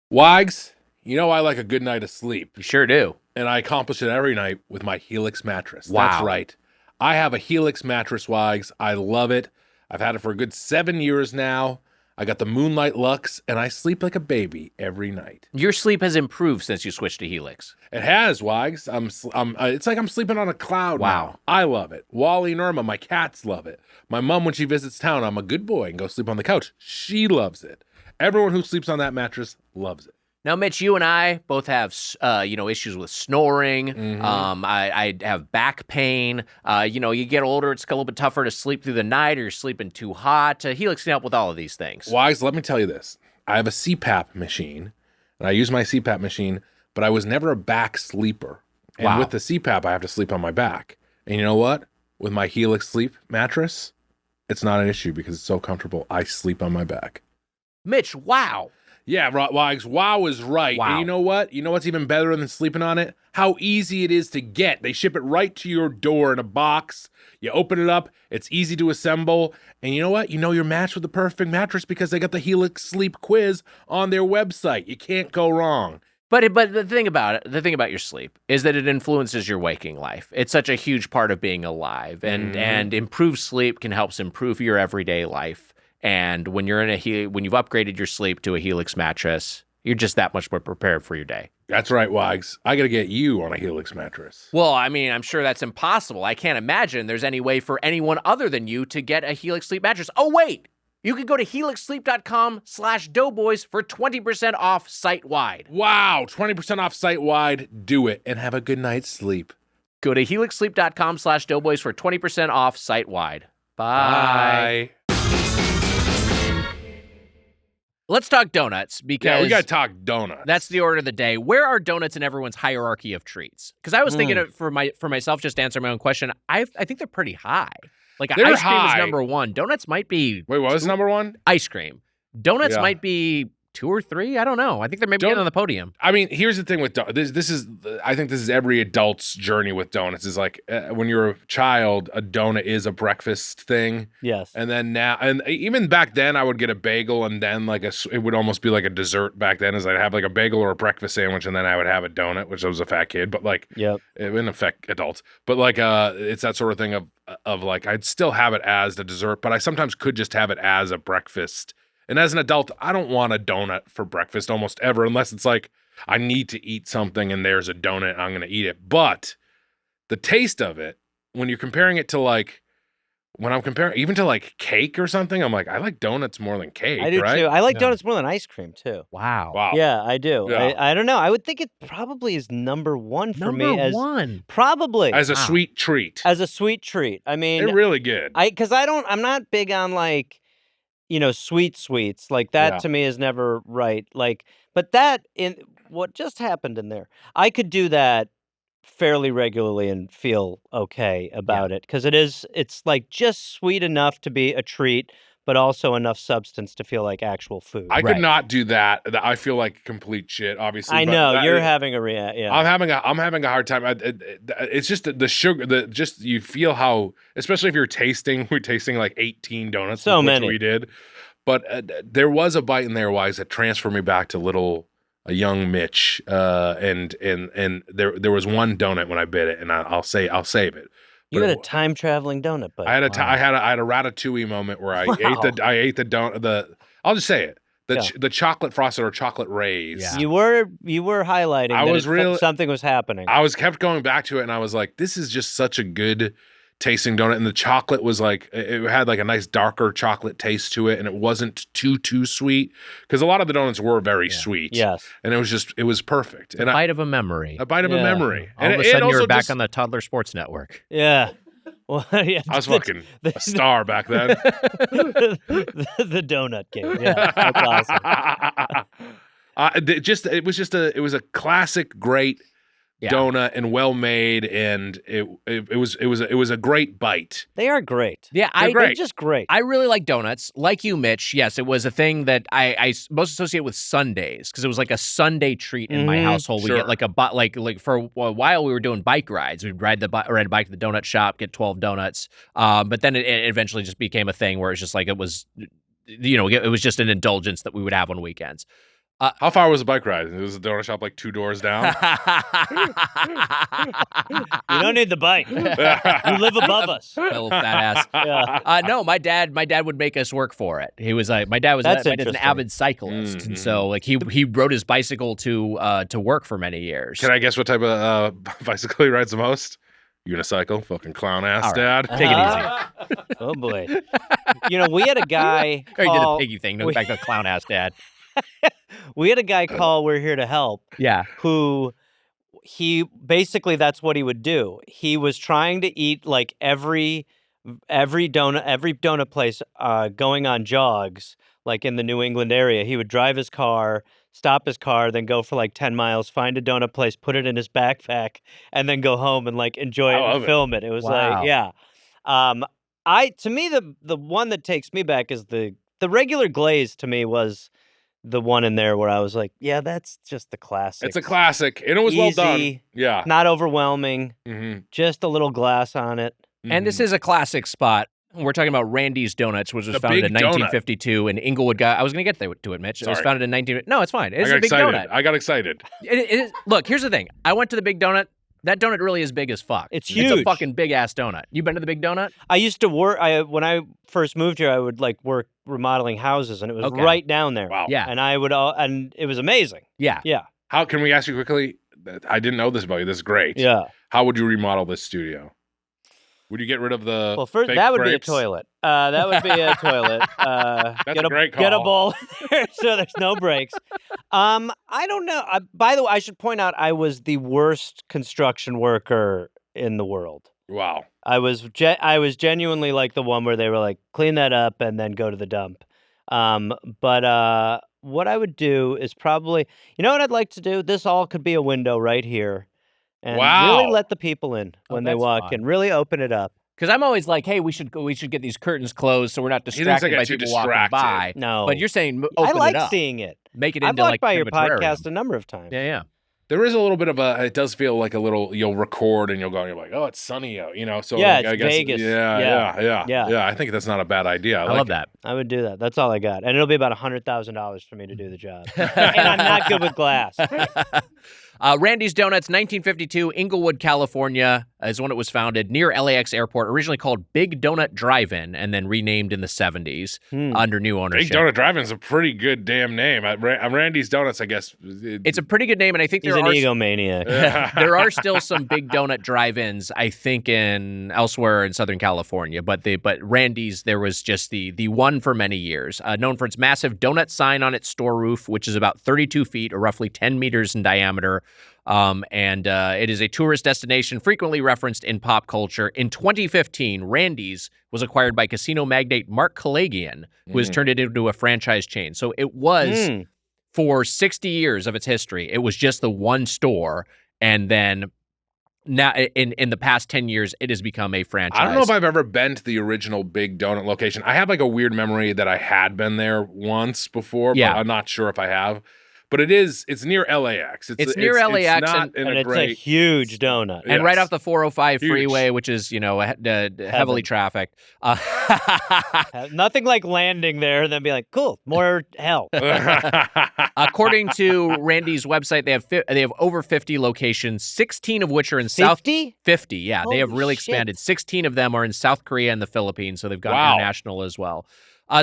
Wags, you know I like a good night of sleep.
You sure do.
And I accomplish it every night with my Helix mattress.
Wow.
That's right. I have a Helix mattress, Wags. I love it. I've had it for a good 7 years now. I got the Moonlight Lux, and I sleep like a baby every night.
Your sleep has improved since you switched to Helix.
It has, Wags. It's like I'm sleeping on a cloud now. I love it. Wally and Irma, my cats, love it. My mom, when she visits town, I'm a good boy and go sleep on the couch. She loves it. Everyone who sleeps on that mattress loves it.
Now, Mitch, you and I both have, issues with snoring. I have back pain. You get older, it's a little bit tougher to sleep through the night, or you're sleeping too hot. Helix can help with all of these things.
Wags, let me tell you this. I have a CPAP machine, and I use my CPAP machine, but I was never a back sleeper. And with the CPAP, I have to sleep on my back. And you know what? With my Helix sleep mattress, it's not an issue because it's so comfortable. I sleep on my back.
Mitch, wow.
Yeah, Wags, wow is right.
Wow.
And you know what? You know what's even better than sleeping on it? How easy it is to get. They ship it right to your door in a box. You open it up. It's easy to assemble. And you know what? You know you're matched with the perfect mattress because they got the Helix Sleep Quiz on their website. You can't go wrong.
But the thing about your sleep is that it influences your waking life. It's such a huge part of being alive, and improved sleep can help improve your everyday life. And when you're when you've upgraded your sleep to a Helix mattress, you're just that much more prepared for your day.
That's right, Wags. I got to get you on a Helix mattress.
Well, I mean, I'm sure that's impossible. I can't imagine there's any way for anyone other than you to get a Helix sleep mattress. Oh, wait. You can go to helixsleep.com/doughboys for 20% off site-wide.
Wow, 20% off site-wide. Do it and have a good night's sleep.
Go to helixsleep.com/doughboys for 20% off site-wide. Bye. Let's talk donuts because
we got to talk donuts.
That's the order of the day. Where are donuts in everyone's hierarchy of treats? Because I was thinking for myself, just to answer my own question, I think they're pretty high. Like
They're
ice cream
high.
is number one. Donuts might be
Wait, what was number one?
Ice cream. Donuts might be 2 or 3. I don't know. I think they're maybe on the podium.
I mean, here's the thing with donuts. I think this is every adult's journey with donuts. Is like when you're a child, a donut is a breakfast thing.
Yes.
And then now, and even back then, I would get a bagel, and then it would almost be like a dessert back then. Is I'd have like a bagel or a breakfast sandwich, and then I would have a donut, which I was a fat kid, but like, it wouldn't affect adults. But like, it's that sort of thing of like, I'd still have it as the dessert, but I sometimes could just have it as a breakfast. And as an adult, I don't want a donut for breakfast almost ever, unless it's like I need to eat something and there's a donut and I'm going to eat it. But the taste of it, when you're comparing it to like, when I'm comparing even to like cake or something, I'm like, I like donuts more than cake.
I do
right?
too. I like donuts more than ice cream too.
Wow.
Yeah, I do.
Yeah.
I don't know. I would think it probably is number one for me. Probably
as a sweet treat.
As a sweet treat. I mean,
they're really good.
I'm not big on like, sweets. Like that to me is never right. Like, but that in what just happened in there, I could do that fairly regularly and feel okay about it because it's like just sweet enough to be a treat, but also enough substance to feel like actual food.
I could not do that. I feel like complete shit. Obviously,
I know you're having a yeah.
I'm having a hard time. It's just the sugar. You feel how, especially if we're tasting like 18 donuts.
So many
we did, but there was a bite in there, Wise, that transferred me back to a young Mitch, and there was one donut when I bit it, and I'll save it.
You had a time traveling donut, but
I had a ratatouille moment where I ate the donut. I'll just say it. The chocolate frosted or chocolate rays.
Yeah. You were highlighting something was happening.
I kept going back to it, and I was like, this is just such a good tasting donut, and the chocolate was like, it had like a nice darker chocolate taste to it, and it wasn't too sweet, because a lot of the donuts were very sweet.
Yes.
And it was perfect.
A bite of a memory.
A bit of a memory.
All of a sudden you're back on the Toddler Sports Network.
Yeah. Well, yeah,
I was fucking a star back then.
the donut game. Yeah, that's awesome.
It was a classic, great donut and well made, and it was a great bite.
They are great.
Yeah,
they're just great.
I really like donuts. Like you, Mitch. Yes, it was a thing that I most associate with Sundays because it was like a Sunday treat in my household. We get like like for a while we were doing bike rides. We'd ride a bike to the donut shop, get 12 donuts. But then it eventually just became a thing where it's just like it was just an indulgence that we would have on weekends.
How far was the bike ride? It was a donut shop like 2 doors down.
You don't need the bike. You live above us.
Little fat ass. Yeah. No, my dad would make us work for it. He was like, my dad was an avid cyclist, and so like he rode his bicycle to work for many years.
Can I guess what type of bicycle he rides the most? Unicycle, fucking clown ass dad.
Take it easy.
Oh boy. We had a guy.
He did the piggy thing. No, back to clown ass dad.
We had a guy call We're Here to Help.
Yeah.
Who he basically that's what he would do. He was trying to eat like every donut place going on jogs, like in the New England area. He would drive his car, stop his car, then go for like 10 miles, find a donut place, put it in his backpack, and then go home and like enjoy it and film it. It was like, yeah. To me, the one that takes me back is the regular glaze to me was the one in there where I was like, yeah, that's just the classic.
It's a classic, and it was well done.
Easy,
Yeah.
not overwhelming,
Mm-hmm.
just a little glass on it.
And this is a classic spot. We're talking about Randy's Donuts, which was
The
founded in
big donut.
1952 in Inglewood. I was going to get to it, Mitch. It was
Sorry.
founded in No, it's fine. It's
I got
a big
excited.
donut.
I got excited.
It is, look, here's the thing. I went to the Big Donut. That donut really is big as fuck.
It's
It's
huge.
a fucking big-ass donut. You been to the Big Donut?
I used to work, when I first moved here, I would like work remodeling houses, and it was
Okay.
right down there.
Wow.
Yeah.
And and it was amazing.
Yeah.
Yeah.
How can we ask you quickly? I didn't know this about you. This is great.
Yeah.
How would you remodel this studio? Would you get rid of the
Well, first,
fake
that would
grapes?
be a toilet. That would be a toilet.
That's a great
Get a
call.
bowl there so there's no breaks. I don't know. By the way, I should point out I was the worst construction worker in the world.
Wow.
I was genuinely like the one where they were like, clean that up and then go to the dump. But what I would do is probably, you know what I'd like to do? This all could be a window right here. And
Wow.
really let the people in when they
that's
walk
fun.
in. Really open it up.
Because I'm always like, hey, we should get these curtains closed so we're not
He thinks I
distracted
got
by
too
people walking by.
distracted.
No.
But you're saying
I
open
like
it up.
seeing it.
Make it
I've
into
walked
like
by
kind
your
of a terrarium.
podcast a number of times.
Yeah.
There is a little bit of it does feel like a little, you'll record and you'll go, and you're like, oh, it's sunny out, So
Yeah,
like, I
it's
guess,
Vegas.
Yeah.
Yeah.
I think that's not a bad idea.
I
like
love
it.
that.
I would do that. That's all I got. And it'll be about $100,000 for me to do the job. And I'm not good with glass.
Randy's Donuts, 1952, Inglewood, California, is when it was founded near LAX Airport, originally called Big Donut Drive-In, and then renamed in the 70s under new ownership.
Big Donut Drive-In is a pretty good damn name. Randy's Donuts, I guess.
It's a pretty good name, and I think
He's
there
an
are
egomaniac.
there are still some Big Donut Drive-ins, I think, elsewhere in Southern California. But Randy's, there was just the one for many years, known for its massive donut sign on its store roof, which is about 32 feet or roughly 10 meters in diameter. And it is a tourist destination frequently referenced in pop culture. In 2015, Randy's was acquired by casino magnate Mark Kalagian, who has turned it into a franchise chain. So it was, for 60 years of its history, it was just the one store. And then now in the past 10 years, it has become a franchise.
I don't know if I've ever been to the original Big Donut location. I have like a weird memory that I had been there once before, but I'm not sure if I have. But it's near LAX.
It's near LAX,
it's not in
and
a
it's
great,
a huge donut.
And right
Yes.
off the 405
Huge.
freeway, which is, heavily trafficked.
Nothing like landing there and then be like, cool, more hell.
According to Randy's website, they have over 50 locations, 16 of which are in South
50?
50, yeah. They have
Holy
really
shit.
expanded. 16 of them are in South Korea and the Philippines, so they've gone
Wow.
international as well.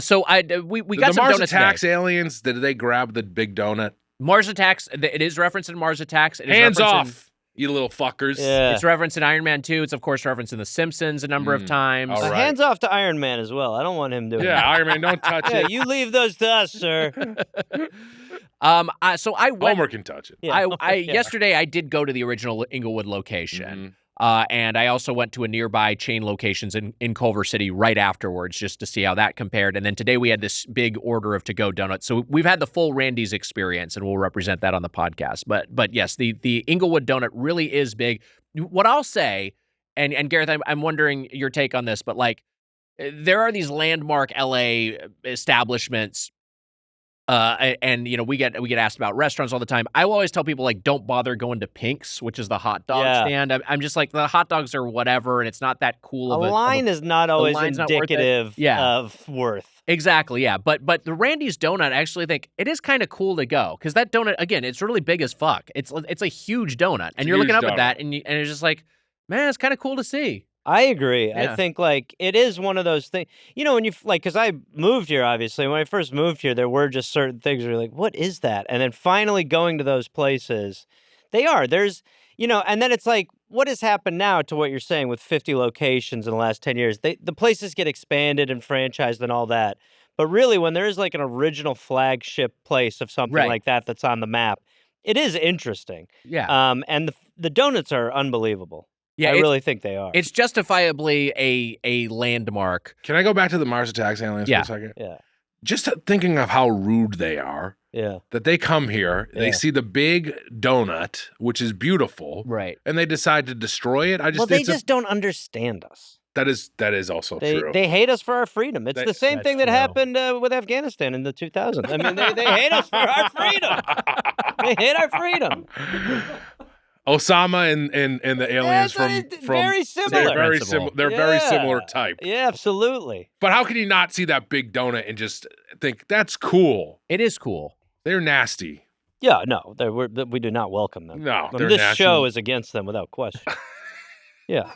So we
Did
got
the
some
Mars
donuts
Attacks
today.
aliens, did they grab the Big Donut?
Mars Attacks, it is referenced in Mars Attacks. It is
Hands
referenced
off, you little fuckers.
Yeah.
It's referenced in Iron Man 2. It's, of course, referenced in The Simpsons a number of times.
All right.
Hands off to Iron Man as well. I don't want him doing
Yeah,
that.
Iron Man, don't touch
Yeah,
it.
you leave those to us, sir.
So I went...
Homer can touch it.
Yeah.
Yesterday, I did go to the original Inglewood location. And I also went to a nearby chain locations in Culver City right afterwards just to see how that compared. And then today we had this big order of to-go donuts. So we've had the full Randy's experience, and we'll represent that on the podcast. But yes, the Inglewood donut really is big. What I'll say, and Gareth, I'm wondering your take on this, but like there are these landmark LA establishments. And we get asked about restaurants all the time. I will always tell people like don't bother going to Pink's, which is the hot dog stand. I'm just like the hot dogs are whatever, and it's not that cool.
A line is not always
line's not worth it.
indicative of worth.
Exactly, yeah. But the Randy's donut, I actually think it is kind of cool to go because that donut again, it's really big as fuck. It's a huge donut, and you're looking up at that, and it's just like, man, it's kind of cool to see.
I agree.
Yeah.
I think like it is one of those things, when you because I moved here, obviously, when I first moved here, there were just certain things where you're like, what is that? And then finally going to those places, there's, and then it's like, what has happened now to what you're saying with 50 locations in the last 10 years? The places get expanded and franchised and all that. But really, when there is like an original flagship place of something like that that's on the map, it is interesting.
Yeah.
And the donuts are unbelievable.
Yeah,
I really think they are.
It's justifiably a landmark.
Can I go back to the Mars Attacks aliens for a second?
Yeah.
Just thinking of how rude they are.
Yeah.
That they come here, they see the big donut, which is beautiful.
Right.
And they decide to destroy it.
They just don't understand us.
That is also true.
They hate us for our freedom. It's the same thing that happened with Afghanistan in the 2000s. I mean, they hate us for our freedom. They hate our freedom.
Osama and the aliens from
very similar.
They're very similar. They're very similar type.
Yeah, absolutely.
But how can you not see that big donut and just think that's cool?
It is cool.
They're nasty.
Yeah, no, we do not welcome them.
No,
this show is against them without question. Yeah.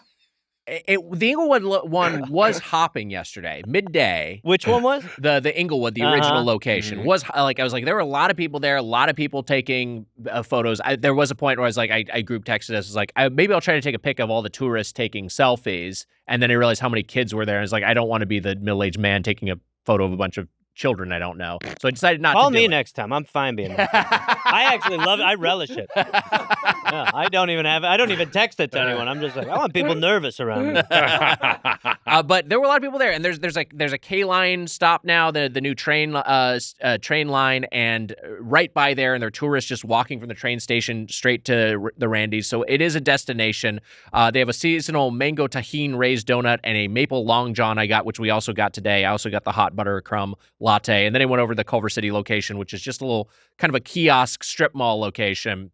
The Inglewood one was hopping yesterday, midday.
Which one was?
The Inglewood, the original location. Was like, I was like, there were a lot of people there, a lot of people taking photos. There was a point where I was like, I group texted us, I was like, maybe I'll try to take a pic of all the tourists taking selfies. And then I realized how many kids were there. And I was like, I don't want to be the middle-aged man taking a photo of a bunch of children I don't know. So I decided not to do it.
Call me next time. I'm fine being there. I actually love it. I relish it. Yeah, I don't even text it to anyone. I'm just like, I want people nervous around me.
But there were a lot of people there, and there's a K line stop now, the new train line, and right by there, and there are tourists just walking from the train station straight to the Randy's. So it is a destination. They have a seasonal mango tahini raised donut and a maple long john I got, which we also got today. I also got the hot butter crumb latte, and then I went over to the Culver City location, which is just a little kind of a kiosk strip mall location.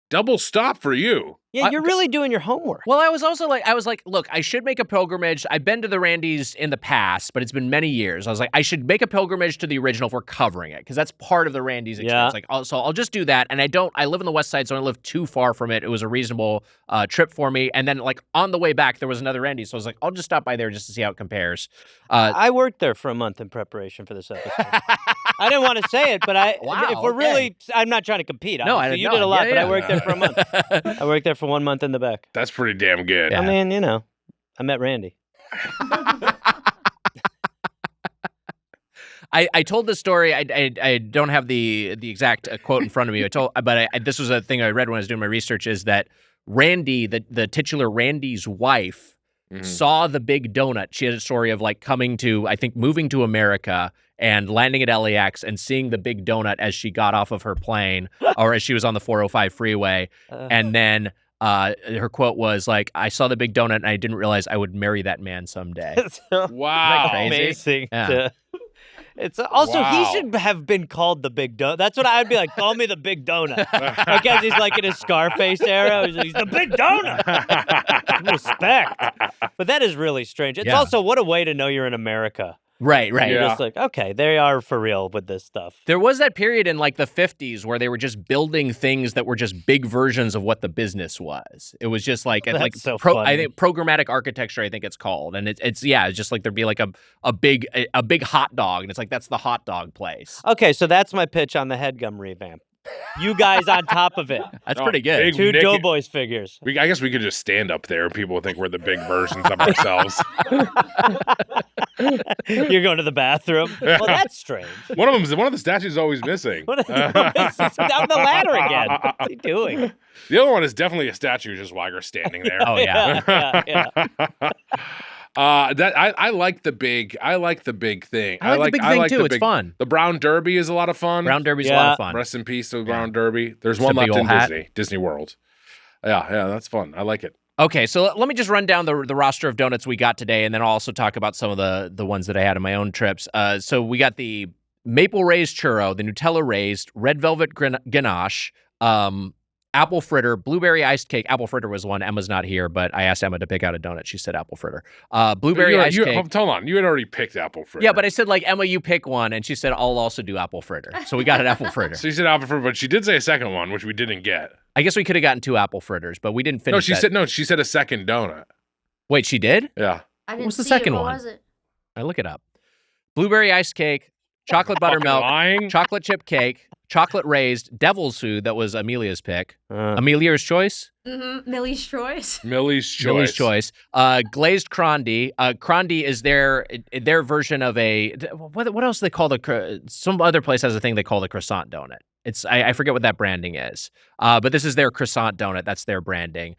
Double stop for you.
Yeah, you're really doing your homework.
Well, I was like, look, I should make a pilgrimage. I've been to the Randy's in the past, but it's been many years. I was like, I should make a pilgrimage to the original if we're covering it, because that's part of the Randy's experience.
Yeah.
So I'll just do that. And I live on the west side, so I don't live too far from it. It was a reasonable trip for me. And then like on the way back, there was another Randy's. So I was like, I'll just stop by there just to see how it compares.
I worked there for a month in preparation for this episode. I didn't want to say it, but if we're really, I'm not trying to compete.
No,
you did a lot, but I worked there for a month. I worked there for 1 month in the back.
That's pretty damn good.
Yeah. I mean, I met Randy.
I told the story. I don't have the exact quote in front of me. But this was a thing I read when I was doing my research. Is that Randy, the titular Randy's wife, saw the big donut. She had a story of like moving to America and landing at LAX and seeing the big donut as she got off of her plane or as she was on the 405 freeway, and then. Her quote was like, I saw the big donut and I didn't realize I would marry that man someday.
Wow.
Amazing.
Yeah.
It's also, he should have been called the Big Donut. That's what I'd be like, call me the Big Donut. Because he's like in his Scarface era. He's the Big Donut. Respect. But that is really strange. It's also, what a way to know you're in America.
Right.
You're just like, okay, they are for real with this stuff.
There was that period in like the 50s where they were just building things that were just big versions of what the business was. It was just like,
I think
programmatic architecture, I think it's called. And it's just like there'd be like a big hot dog. And it's like, that's the hot dog place.
Okay, so that's my pitch on the Headgum revamp. You guys on top of it.
That's pretty good.
Two Doughboys figures.
I guess we could just stand up there and people would think we're the big versions of ourselves.
You're going to the bathroom? Well, that's strange.
One of the statues is always missing.
He's down the ladder again. What's he doing?
The other one is definitely a statue, just Weiger standing there.
Oh
yeah.
I like the big thing.
I like the big thing too. It's fun.
The Brown Derby is a lot of fun.
Brown Derby's a lot of fun.
Rest in peace to the Brown Derby. There's one left in Disney World. Yeah, that's fun. I like it.
Okay, so let me just run down the roster of donuts we got today, and then I'll also talk about some of the ones that I had on my own trips. So we got the maple raised churro, the Nutella raised, red velvet ganache, apple fritter, blueberry iced cake. Apple fritter was one. Emma's not here, but I asked Emma to pick out a donut. She said apple fritter. Blueberry iced cake.
Hold on. You had already picked apple fritter.
Yeah, but I said, like, Emma, you pick one. And she said, I'll also do apple fritter. So we got an apple fritter.
So you said apple fritter, but she did say a second one, which we didn't get.
I guess we could have gotten 2 apple fritters, but we didn't finish
She said a second donut.
Wait, she did?
Yeah.
I didn't
What's the
see
second
it. What
one?
was it?
I look it up. Blueberry iced cake, chocolate buttermilk, chocolate chip cake, chocolate raised, devil's food. That was Amelia's pick. Amelia's choice?
Mm-hmm. Millie's choice.
Millie's choice.
Glazed crondy. Crondy is their version of a what else do they call some other place has a thing they call the croissant donut. I forget what that branding is. But this is their croissant donut. That's their branding.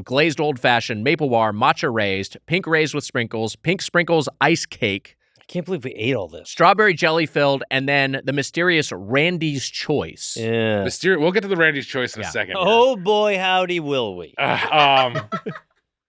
Glazed old fashioned, maple bar, matcha raised, pink raised with sprinkles, pink sprinkles ice cake.
I can't believe we ate all this.
Strawberry jelly filled, and then the mysterious Randy's Choice.
Yeah.
We'll get to the Randy's Choice in a second.
Oh boy, howdy will we.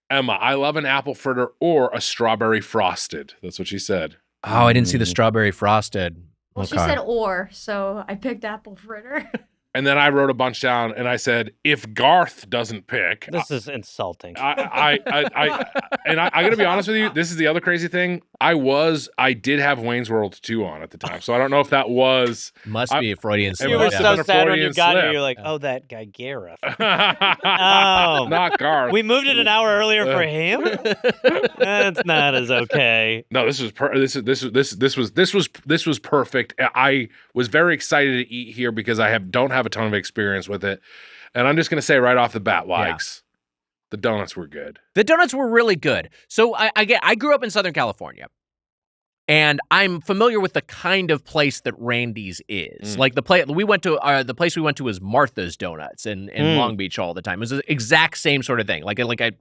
Emma, I love an apple fritter or a strawberry frosted. That's what she said.
Oh, I didn't see the strawberry frosted.
Well, she said or, so I picked apple fritter.
And then I wrote a bunch down, and I said, if Garth doesn't pick,
This is insulting.
I got to be honest with you. This is the other crazy thing. I did have Wayne's World 2 on at the time, so I don't know if that was.
Must be a Freudian slip.
You were
must have been
so
a
sad when you
Freudian
got
slip.
here. You're like, oh, that guy Gareth.
Not Garth.
We moved it an hour earlier for him. That's not as okay.
No, this was perfect. I was very excited to eat here because I don't have a ton of experience with it, and I'm just gonna say right off the bat, Wags, the donuts were good.
The donuts were really good. So I grew up in Southern California, and I'm familiar with the kind of place that Randy's is. Like the place we went to was Martha's Donuts in Long Beach all the time. It was the exact same sort of thing.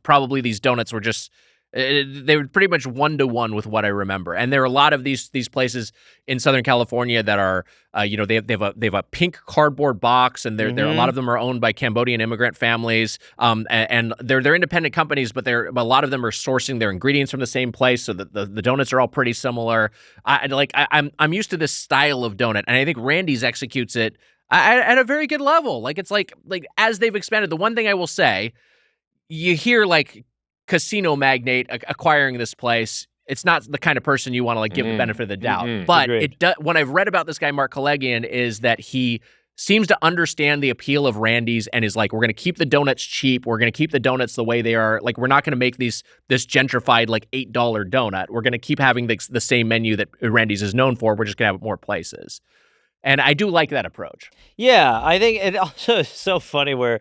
Probably these donuts were just. They were pretty much 1-to-1 with what I remember, and there are a lot of these places in Southern California that are, they have a pink cardboard box, and they're a lot of them are owned by Cambodian immigrant families, and they're independent companies, but a lot of them are sourcing their ingredients from the same place, so that the donuts are all pretty similar. I'm used to this style of donut, and I think Randy's executes it at a very good level. It's like as they've expanded. The one thing I will say, you hear casino magnate acquiring this place. It's not the kind of person you want to give the benefit of the doubt. But what I've read about this guy, Mark Calegian, is that he seems to understand the appeal of Randy's and is like, we're going to keep the donuts cheap. We're going to keep the donuts the way they are. We're not going to make this gentrified $8 donut. We're going to keep having the same menu that Randy's is known for. We're just going to have it more places. And I do like that approach.
Yeah, I think it also is so funny where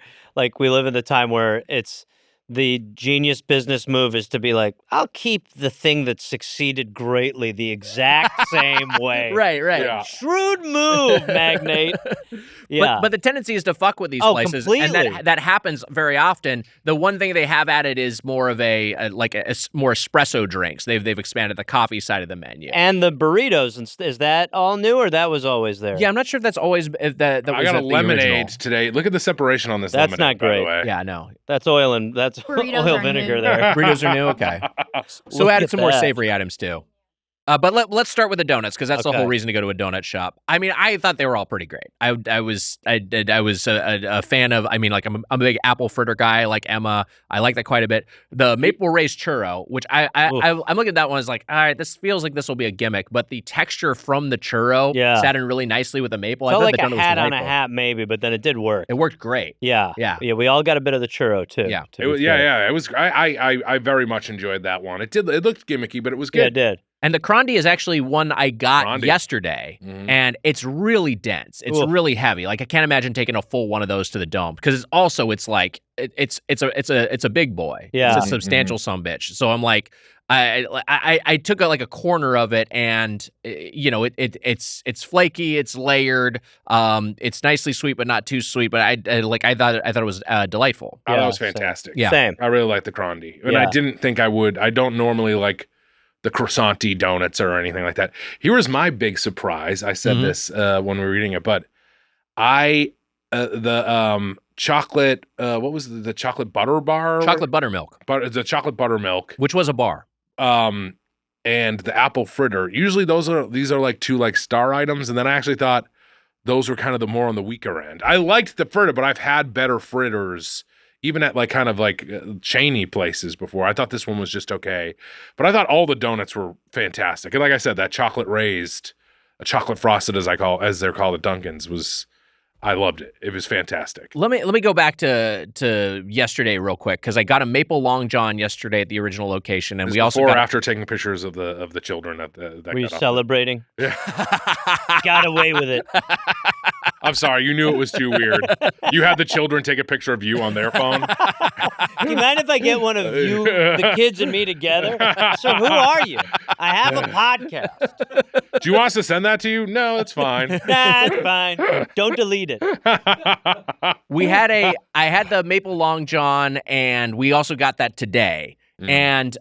we live in the time where it's the genius business move is to be like, I'll keep the thing that succeeded greatly the exact same way.
Right.
Yeah.
Shrewd move, magnate. Yeah.
But the tendency is to fuck with these places.
Completely.
And that happens very often. The one thing they have added is more of a more espresso drinks. They've expanded the coffee side of the menu.
And the burritos, is that all new or that was always there?
Yeah, I'm not sure if that's always that was
I got a lemonade
original.
today. Look at the separation on this
That's
lemonade,
not great.
by the way.
Yeah, no.
That's oil and that's
Burritos
oil
are
vinegar
new.
there.
Burritos are new? Okay. So
Look
added
at
some more
that.
savory items too. But let's start with the donuts because that's the
Okay.
whole reason to go to a donut shop. I mean, I thought they were all pretty great. I was a fan of. I mean, I'm a big apple fritter guy, like Emma. I like that quite a bit. The maple raised churro, which I'm looking at that one as all right, this feels like this will be a gimmick, but the texture from the churro sat in really nicely with the maple.
Felt
I thought
like
the donut
a
was
hat on a
delightful.
hat maybe, but then it did work.
It worked great.
Yeah.
Yeah.
We all got a bit of the churro too.
Yeah.
It was, yeah. It was. I very much enjoyed that one. It looked gimmicky, but it was good.
Yeah, it did.
And the Crondi is actually one I got yesterday, and it's really dense. It's really heavy. I can't imagine taking a full one of those to the dome because it's a big boy.
Yeah.
It's a substantial sumbitch. So I'm like, I took a corner of it, and it's flaky, it's layered, it's nicely sweet but not too sweet. But I thought it was delightful.
Oh, that was fantastic.
Yeah.
Same.
I really liked the Crondi, and I didn't think I would. I don't normally like the croissant-y donuts or anything like that. Here was my big surprise. I said this when we were eating it, but the chocolate, what was the chocolate butter bar?
Chocolate buttermilk.
The chocolate buttermilk.
Which was a bar.
And the apple fritter. Usually these are two star items, and then I actually thought those were kind of the more on the weaker end. I liked the fritter, but I've had better fritters even at chainy places before. I thought this one was just okay, but I thought all the donuts were fantastic. And like I said, that chocolate frosted as they're called at Dunkin's I loved it. It was fantastic.
Let me go back to yesterday real quick because I got a maple long john yesterday at the original location, and we also
before or after taking pictures of the children at that.
Were you celebrating?
Yeah.
Got away with it.
I'm sorry, you knew it was too weird. You had the children take a picture of you on their phone.
Do you mind if I get one of you, the kids, and me together? So who are you? I have a podcast.
Do you want us to send that to you? No, it's fine.
Nah, it's fine. Don't delete it.
I had the maple long john, and we also got that today. And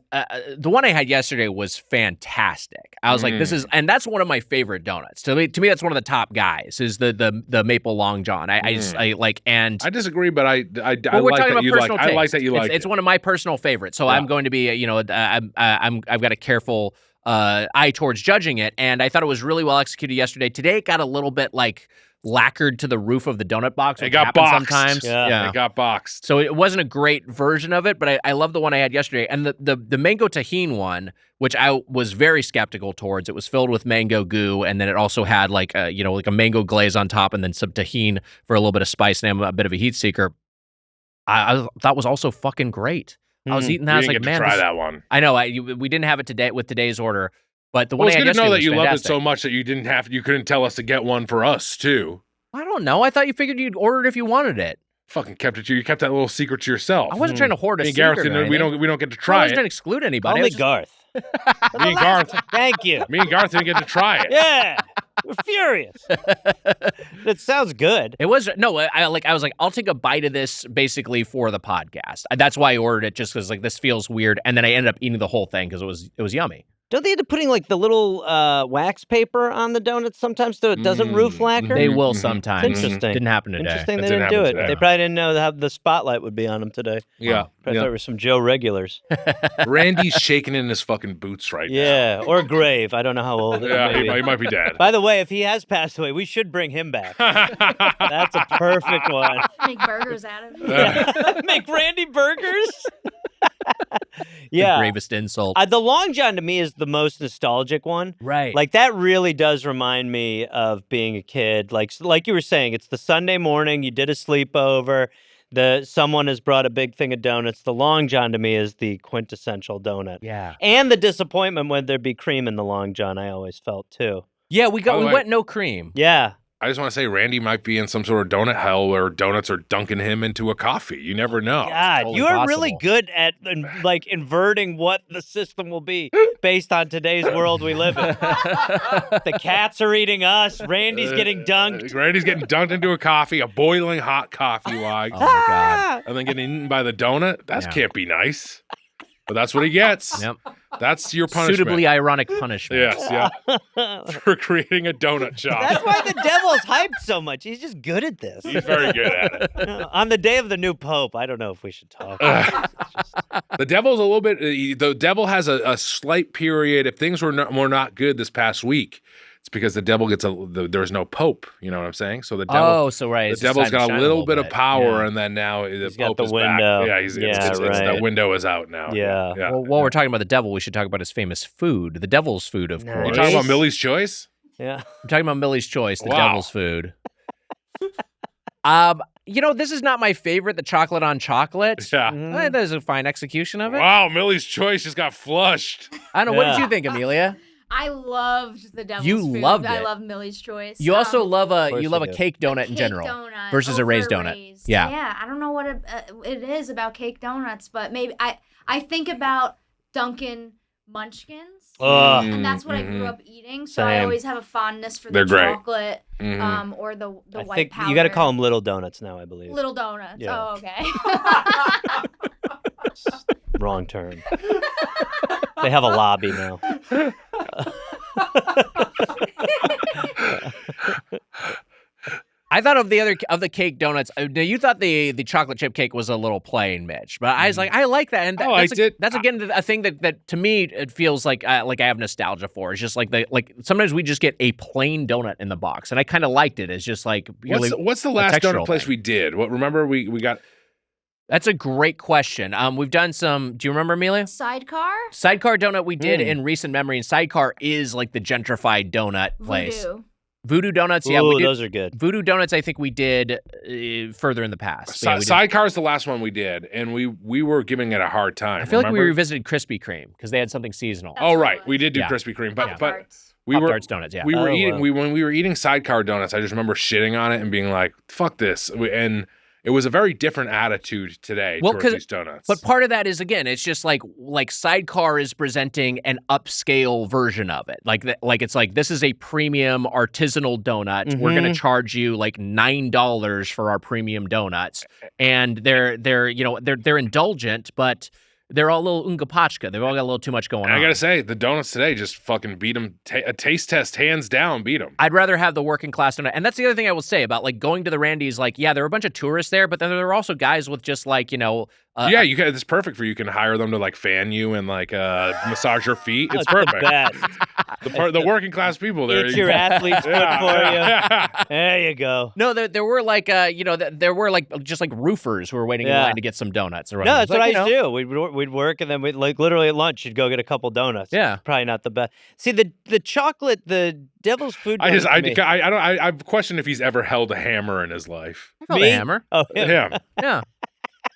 the one I had yesterday was fantastic. I was like, this is, and that's one of my favorite donuts. To me, that's one of the top guys. Is the maple long john. I like, and
I disagree, but I like that you like. I like that you like.
It's one of my personal favorites. So I'm going to be, I've got a careful eye towards judging it, and I thought it was really well executed yesterday. Today it got a little bit like lacquered to the roof of the donut box.
It got boxed.
Sometimes.
Yeah, it got boxed.
So it wasn't a great version of it, but I love the one I had yesterday. And the mango tahini one, which I was very skeptical towards. It was filled with mango goo, and then it also had like a mango glaze on top, and then some tahini for a little bit of spice and a bit of a heat seeker. I thought was also fucking great. I was eating that. I was like, man,
try that one.
I know. We didn't have it today with today's order. But the one
it's
I had
good to know that you
fantastic.
loved it so much that you couldn't tell us to get one for us too.
I don't know. I thought you figured you'd order it if you wanted it.
Fucking kept it to you. You kept that little secret to yourself.
I wasn't trying to hoard a secret.
Gareth, we don't get to try it.
I wasn't trying to exclude anybody.
Call me Garth.
Me and Garth.
Thank you.
Me and Garth didn't get to try it.
Yeah, we're furious. It sounds good.
It was I was like, I'll take a bite of this basically for the podcast. That's why I ordered it, just because like this feels weird, and then I ended up eating the whole thing because it was yummy.
Don't they end up putting like the little wax paper on the donuts sometimes so it doesn't roof lacquer?
They will sometimes.
It's interesting.
Didn't happen today.
Interesting they didn't do it. They probably didn't know how the spotlight would be on them today.
Yeah.
Probably thought there were some Joe regulars.
Randy's shaking in his fucking boots right now.
Yeah, or grave. I don't know how old.
Yeah, he might be dead.
By the way, if he has passed away, we should bring him back. That's a perfect one.
Make burgers out of it.
Make Randy burgers? Yeah.
The gravest insult.
The Long John to me is the most nostalgic one.
Right.
Like that really does remind me of being a kid. Like you were saying, it's the Sunday morning, you did a sleepover, someone has brought a big thing of donuts. The Long John to me is the quintessential donut.
Yeah.
And the disappointment when there'd be cream in the Long John, I always felt too.
Yeah, we went no cream.
Yeah.
I just want to say Randy might be in some sort of donut hell where donuts are dunking him into a coffee. You never know.
God,
totally
you are
possible.
really good at like inverting what the system will be based on today's world we live in. The cats are eating us. Randy's getting dunked.
Randy's getting dunked into a coffee, a boiling hot coffee like.
Oh my God.
And then getting eaten by the donut? That
Yeah.
can't be nice. But that's what he gets.
Yep.
That's your punishment.
Suitably ironic punishment.
Yes, yeah. For creating a donut shop.
That's why the devil's hyped so much. He's just good at this.
He's very good at it.
On the day of the new pope, I don't know if we should talk.
The devil's a little bit. The devil has a slight period. If things were not good this past week, it's because the devil gets there's no pope. You know what I'm saying? So the devil.
Oh, so right.
The devil's got a little bit of power, and then now the pope
got the
is
window.
back. Yeah, it's
right.
the window is out now.
Yeah.
Well, while we're talking about the devil, we should talk about his famous food, the devil's food, of
Nice.
course.
You're talking about Millie's Choice?
Yeah.
I'm talking about Millie's Choice, the
Wow.
devil's food. This is not my favorite, the chocolate on chocolate.
Yeah.
There's a fine execution of it.
Wow, Millie's Choice just got flushed.
I don't know. What did you think, Amelia?
I loved the devil's
You
food.
loved
I
it.
love Millie's Choice.
You also love a
course
you love
you
a
do.
cake donut in
cake
general
donut
versus a raised donut.
raised.
Yeah.
Yeah, I don't know what it is about cake donuts, but maybe I think about Dunkin' Munchkins.
Ugh.
And that's what I grew up eating, so I
Same.
always have a fondness for
They're
the
great.
chocolate,
Mhm.
or the
I
white
think
powder.
you got to call them little donuts now, I believe.
Little donuts.
Yeah.
Oh, okay.
Wrong turn. They have a lobby now.
I thought of the cake donuts. Now, you thought the chocolate chip cake was a little plain, Mitch, but I was like, I like that, and
Oh, I did.
That's again a thing that to me it feels like I have nostalgia for. It's just like sometimes we just get a plain donut in the box, and I kind of liked it. It's just like
What's the last
textural
donut place
thing.
we did? What remember we got?
That's a great question. We've done some. Do you remember, Amelia?
Sidecar?
Sidecar donut we did in recent memory, and Sidecar is like the gentrified donut place. Voodoo Donuts, yeah, we
Ooh,
did.
those are good.
Voodoo Donuts, I think we did further in the past. Yeah, we did.
Sidecar is the last one we did, and we were giving it a hard time.
I feel like we
remember?
revisited Krispy Kreme because they had something seasonal.
Oh right, we did do
Yeah.
Krispy Kreme, but
Pop-Tarts.
we were
Pop-Tarts donuts, yeah.
we were
Oh,
eating
wow.
when we were eating Sidecar donuts. I just remember shitting on it and being like, "Fuck this," and it was a very different attitude today
Well,
towards
'cause-
these donuts.
But part of that is, again, it's just like Sidecar is presenting an upscale version of it. Like it's like, this is a premium artisanal donut. We're going to charge you like $9 for our premium donuts. And they're indulgent, but they're all a little ungapachka. They've all got a little too much going on.
I gotta say, the donuts today just fucking beat them. A taste test, hands down, beat them.
I'd rather have the working class donut. And that's the other thing I will say about like going to the Randy's. Like, yeah, there were a bunch of tourists there, but then there were also guys with just like, you know.
Yeah, you can. It's perfect for you. You can hire them to like fan you and like massage your feet. It's perfect. The working class people there.
Eat your athlete's foot for you. There you go.
No, there were like, there were like just like roofers who were waiting in line to get some donuts. Or
no, that's what I used to do. We'd work and then we'd like literally at lunch, you'd go get a couple donuts.
Yeah.
Probably not the best. See, the chocolate, the devil's food.
I've questioned if he's ever held a hammer in his life.
I held a hammer.
Oh,
yeah.
Yeah.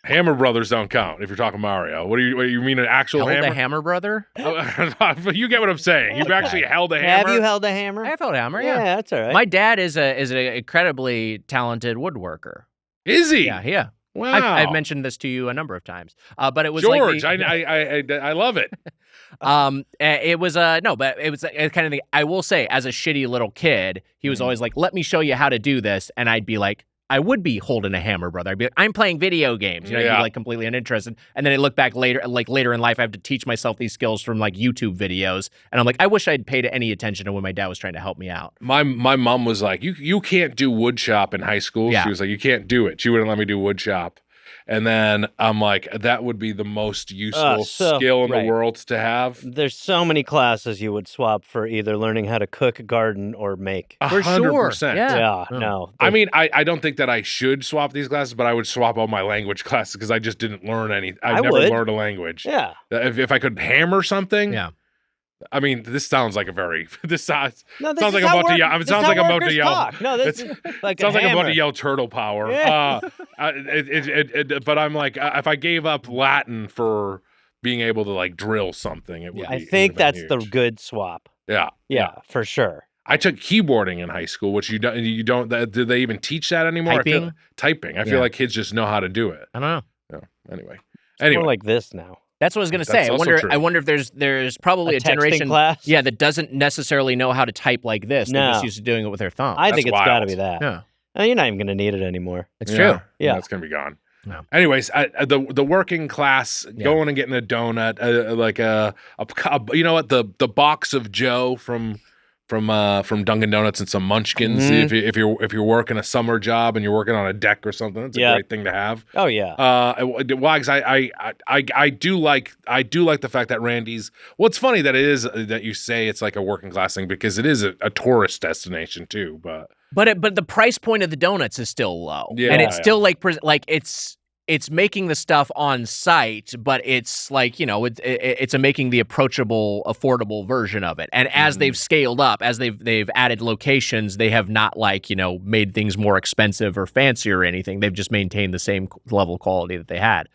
Hammer brothers don't count if you're talking Mario. What do you mean an actual
held
hammer?
A hammer brother?
You get what I'm saying. You've actually held a hammer.
Have you held a hammer?
I've held a hammer. Yeah,
that's all right.
My dad is an incredibly talented woodworker.
Is he?
Yeah.
Wow.
I've mentioned this to you a number of times. But it was
George.
like
I love it.
It was but it was kind of thing. I will say, as a shitty little kid, he was always like, "Let me show you how to do this," and I'd be like, I would be holding a hammer, brother. I'd be like, I'm playing video games. You know, I'd be like completely uninterested. And then I look back later in life, I have to teach myself these skills from like YouTube videos. And I'm like, I wish I'd paid any attention to when my dad was trying to help me out.
My mom was like, you can't do wood shop in high school. Yeah. She was like, you can't do it. She wouldn't let me do wood shop. And then I'm like, that would be the most useful skill in the world to have.
There's so many classes you would swap for either learning how to cook, garden, or make.
100%.
Yeah, no.
I mean, I don't think that I should swap these classes, but I would swap all my language classes because I just didn't learn any. I never learned a language.
Yeah.
If I could hammer something.
Yeah.
I mean, this sounds like a very. This sounds
like
I'm about to yell. It sounds like I'm about to yell.
No, this is like
sounds like I'm about to
hammer.
yell turtle power.
Yeah.
But I'm like, if I gave up Latin for being able to like drill something, it would.
I think that's the good swap.
Yeah,
for sure.
I took keyboarding in high school, which you don't. Do they even teach that anymore? Typing. I feel like kids just know how to do it.
I don't know.
Yeah. Anyway,
more like this now.
That's what I was going to say. I wonder if there's probably a generation
class?
that doesn't necessarily know how to type like this. They're just used to doing it with their thumb.
I think it's got to be that.
Yeah.
No, you're not even going to need it anymore.
It's true.
Yeah.
That's going to be gone.
No.
Anyways, the working class going and getting a donut, like you know what, the box of Joe from Dunkin' Donuts and some Munchkins. If you're working a summer job and you're working on a deck or something, it's a great thing to have.
Oh yeah.
Wags, I do like the fact that Randy's. Well, it's funny that it is that you say it's like a working class thing because it is a tourist destination too. But
the price point of the donuts is still low,
and
it's still like it's making the stuff on site, but it's like, it's making the approachable, affordable version of it. And as they've scaled up, as they've added locations, they have not made things more expensive or fancier or anything. They've just maintained the same level of quality that they had.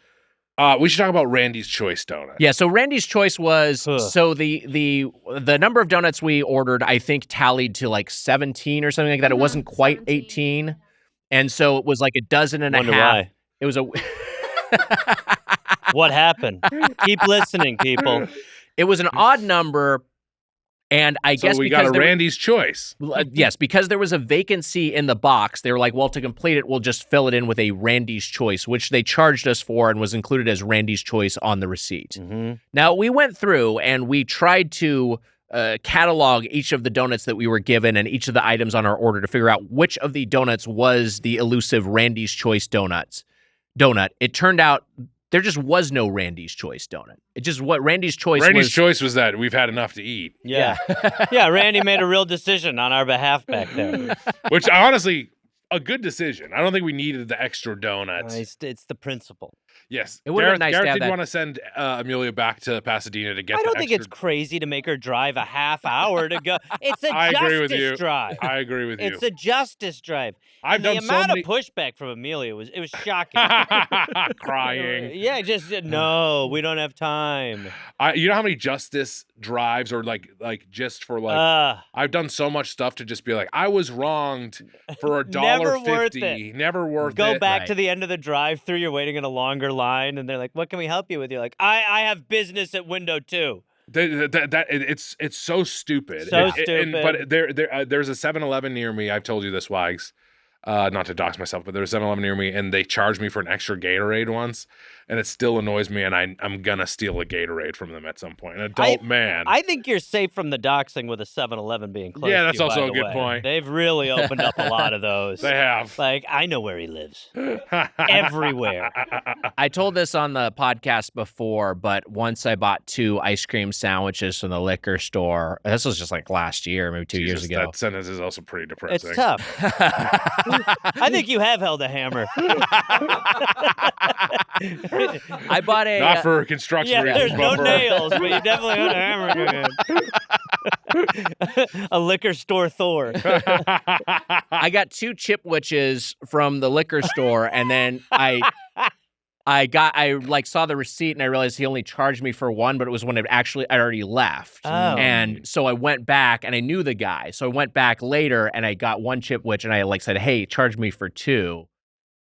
We should talk about Randy's Choice donut.
Yeah, so Randy's Choice was so the number of donuts we ordered, I think, tallied to like 17 or something like that. It wasn't quite 18, and so it was like a dozen and a half.
Why.
It was a.
What happened? Keep listening, people.
It was an odd number, and I guess
we got a Randy's Choice.
Yes, because there was a vacancy in the box. They were like, well, to complete it, we'll just fill it in with a Randy's Choice, which they charged us for and was included as Randy's Choice on the receipt.
Mm-hmm.
Now, we went through and we tried to catalog each of the donuts that we were given and each of the items on our order to figure out which of the donuts was the elusive Randy's Choice donut. It turned out there just was no Randy's Choice donut. It just Randy's Choice
was that we've had enough to eat.
Yeah. Yeah, Randy made a real decision on our behalf back there.
Which honestly, a good decision. I don't think we needed the extra donuts.
It's the principle.
Yes.
It would have been nice
Gareth
to have
did
that.
Want to send Amelia back to Pasadena to get
I don't think it's crazy to make her drive a half hour to go. It's a justice drive.
I agree with you.
It's a justice drive. The amount of pushback from Amelia was shocking.
Crying.
Yeah, just no, we don't have time.
You know how many justice drives or like just for I've done so much stuff to just be like, I was wronged for $1.50. Never worth it.
Go back to the end of the drive-through. You're waiting in a longer line, and they're like, "What can we help you with?" You're like, "I have business at window 2."
It's so stupid. But there's a 7-Eleven near me. I've told you this, Wags. Not to dox myself, but there's a 7-Eleven near me, and they charged me for an extra Gatorade once. and it still annoys me, and I'm gonna steal a Gatorade from them at some point. An adult man.
I think you're safe from the doxing with a 7-Eleven being close.
Yeah, that's
to you,
also
by
a
the
good
way.
point.
They've really opened up a lot of those.
They have.
Like, I know where he lives. Everywhere.
I told this on the podcast before, but once I bought 2 ice cream sandwiches from the liquor store. This was just like last year, maybe 2 years ago.
That sentence is also pretty depressing.
It's tough. I think you have held a hammer.
I bought a
Not for construction reasons.
There's no
but for-
nails, but you definitely held a hammer in your hand. A liquor store Thor.
I got 2 Chipwiches from the liquor store, and then I saw the receipt and I realized he only charged me for 1, but it was when I'd already left.
Oh.
And so I went back and I knew the guy. So I went back later and I got 1 Chipwich and I said, hey, charge me for 2.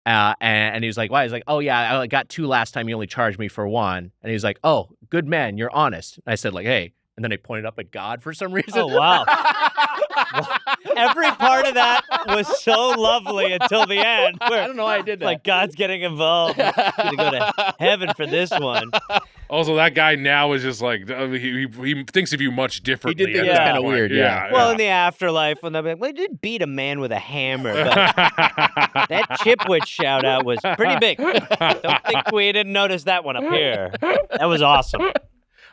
And he was like, why? He's like, oh yeah, I got 2 last time. You only charged me for 1. And he was like, oh, good man. You're honest. And I said hey, and then I pointed up at God for some reason.
Oh, wow. Every part of that was so lovely until the end.
I don't know why I did that.
Like, God's getting involved. He's going to go to heaven for this one.
Also, that guy now is just like, he thinks of you much differently.
He did think
at
it was
that
kinda
point.
weird, yeah.
Well, in the afterlife, when they'll be like, well, he did beat a man with a hammer, but that Chipwich shout out was pretty big. Don't think we didn't notice that one up here. That was awesome.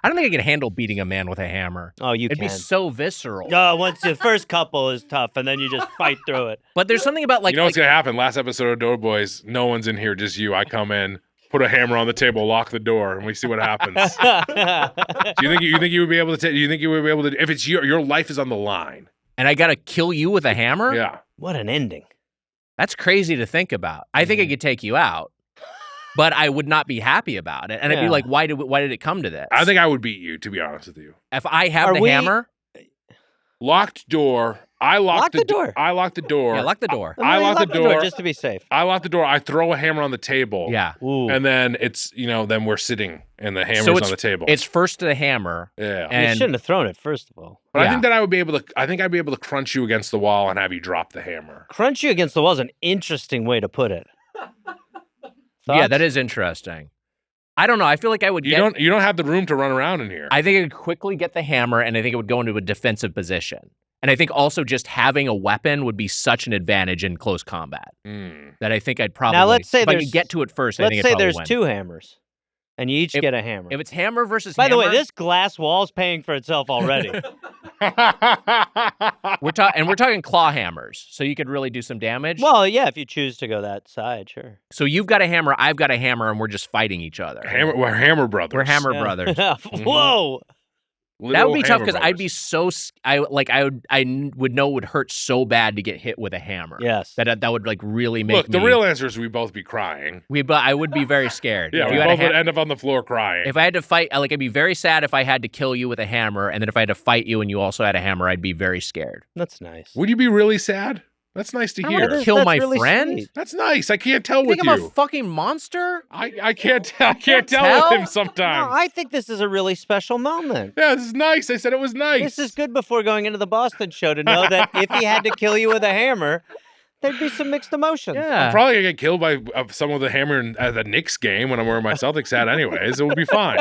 I don't think I can handle beating a man with a hammer.
Oh, you
It'd
can.
be so visceral.
Once the first couple is tough, and then you just fight through it.
But there's something about
you know what's going to happen? Last episode of Doughboys, no one's in here, just you. I come in, put a hammer on the table, lock the door, and we see what happens. Do you think you would be able to? Do you think you would be able to? If it's your life is on the line,
and I got to kill you with a hammer?
Yeah.
What an ending.
That's crazy to think about. I think I could take you out, but I would not be happy about it. And I'd be like, why did it come to this?
I think I would beat you, to be honest with you.
If I have the hammer?
Locked door. I lock the door. I lock the door.
Yeah, lock the door.
I lock the door
just to be safe.
I lock the door. I throw a hammer on the table.
Yeah.
Ooh.
And then it's, then we're sitting and the hammer's on the table.
It's first to the hammer.
Yeah.
And
you shouldn't have thrown it, first of all.
But I think that I'd be able to crunch you against the wall and have you drop the hammer.
Crunch you against the wall is an interesting way to put it.
Yeah, that is interesting. I don't know. I feel like I would
You don't have the room to run around in here.
I think I could quickly get the hammer, and I think it would go into a defensive position. And I think also just having a weapon would be such an advantage in close combat that I think I'd probably.
Now let's say
if I could get to it first. I think I'd
there's
win.
2 hammers, and you each get a hammer.
If it's hammer versus
By
hammer,
the way, this glass wall's paying for itself already.
we're talking claw hammers, so you could really do some damage.
Well, yeah, if you choose to go that side, sure.
So you've got a hammer, I've got a hammer, and we're just fighting each other.
We're hammer brothers.
We're hammer brothers.
Whoa.
That would be tough because I'd be so I would know it would hurt so bad to get hit with a hammer.
Yes,
that would really make.
Look, the real answer is we'd both be crying.
I would be very scared.
Yeah, we both would end up on the floor crying.
If I had to fight, I'd be very sad if I had to kill you with a hammer, and then if I had to fight you and you also had a hammer, I'd be very scared.
That's nice.
Would you be really sad? That's nice to hear.
Kill my
really
friend?
sweet.
That's nice. I can't tell
You
with
think I'm a fucking monster?
I can't tell with him sometimes.
No, I think this is a really special moment.
Yeah, this is nice. I said it was nice.
This is good before going into the Boston show to know that if he had to kill you with a hammer, there'd be some mixed emotions.
Yeah.
I'm probably going to get killed by someone with a hammer at the Knicks game when I'm wearing my Celtics hat anyways. It will be fine.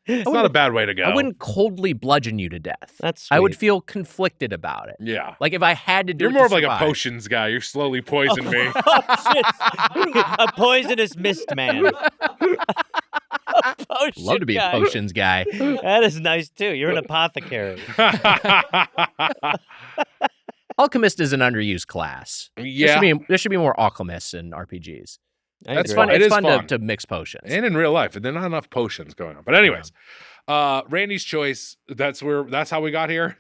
It's not a bad way to go.
I wouldn't coldly bludgeon you to death.
That's sweet.
I would feel conflicted about it.
Yeah.
Like if I had to do
You're
it
more
to
of like
survive.
a potions guy. You're slowly poisoning me.
A poisonous mist man. A potion
Love to be
guy.
a potions guy.
That is nice too. You're an apothecary.
Alchemist is an underused class.
Yeah.
There should be more alchemists in RPGs.
That's
It's
fun.
fun.
It
It's
is
fun
fun.
to mix potions.
And in real life, there are not enough potions going on. But anyways, Randy's choice. That's how we got here.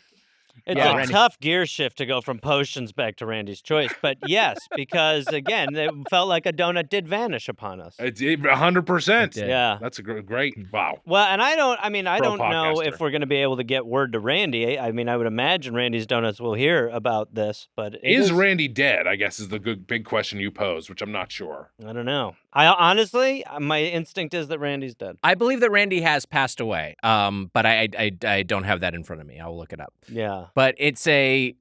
It's
Yeah,
a
Randy.
tough gear shift to go from potions back to Randy's choice. But yes, because again, it felt like a donut did vanish upon us.
It's 100%.
Yeah.
That's a great. Wow.
Well, and I don't know
podcaster.
if we're going to be able to get word to Randy. I mean, I would imagine Randy's Donuts will hear about this, but
Is Randy dead? I guess is the big question you posed, which I'm not sure.
I don't know. I honestly, my instinct is that Randy's dead.
I believe that Randy has passed away, but I don't have that in front of me. I'll look it up.
Yeah.
But it's you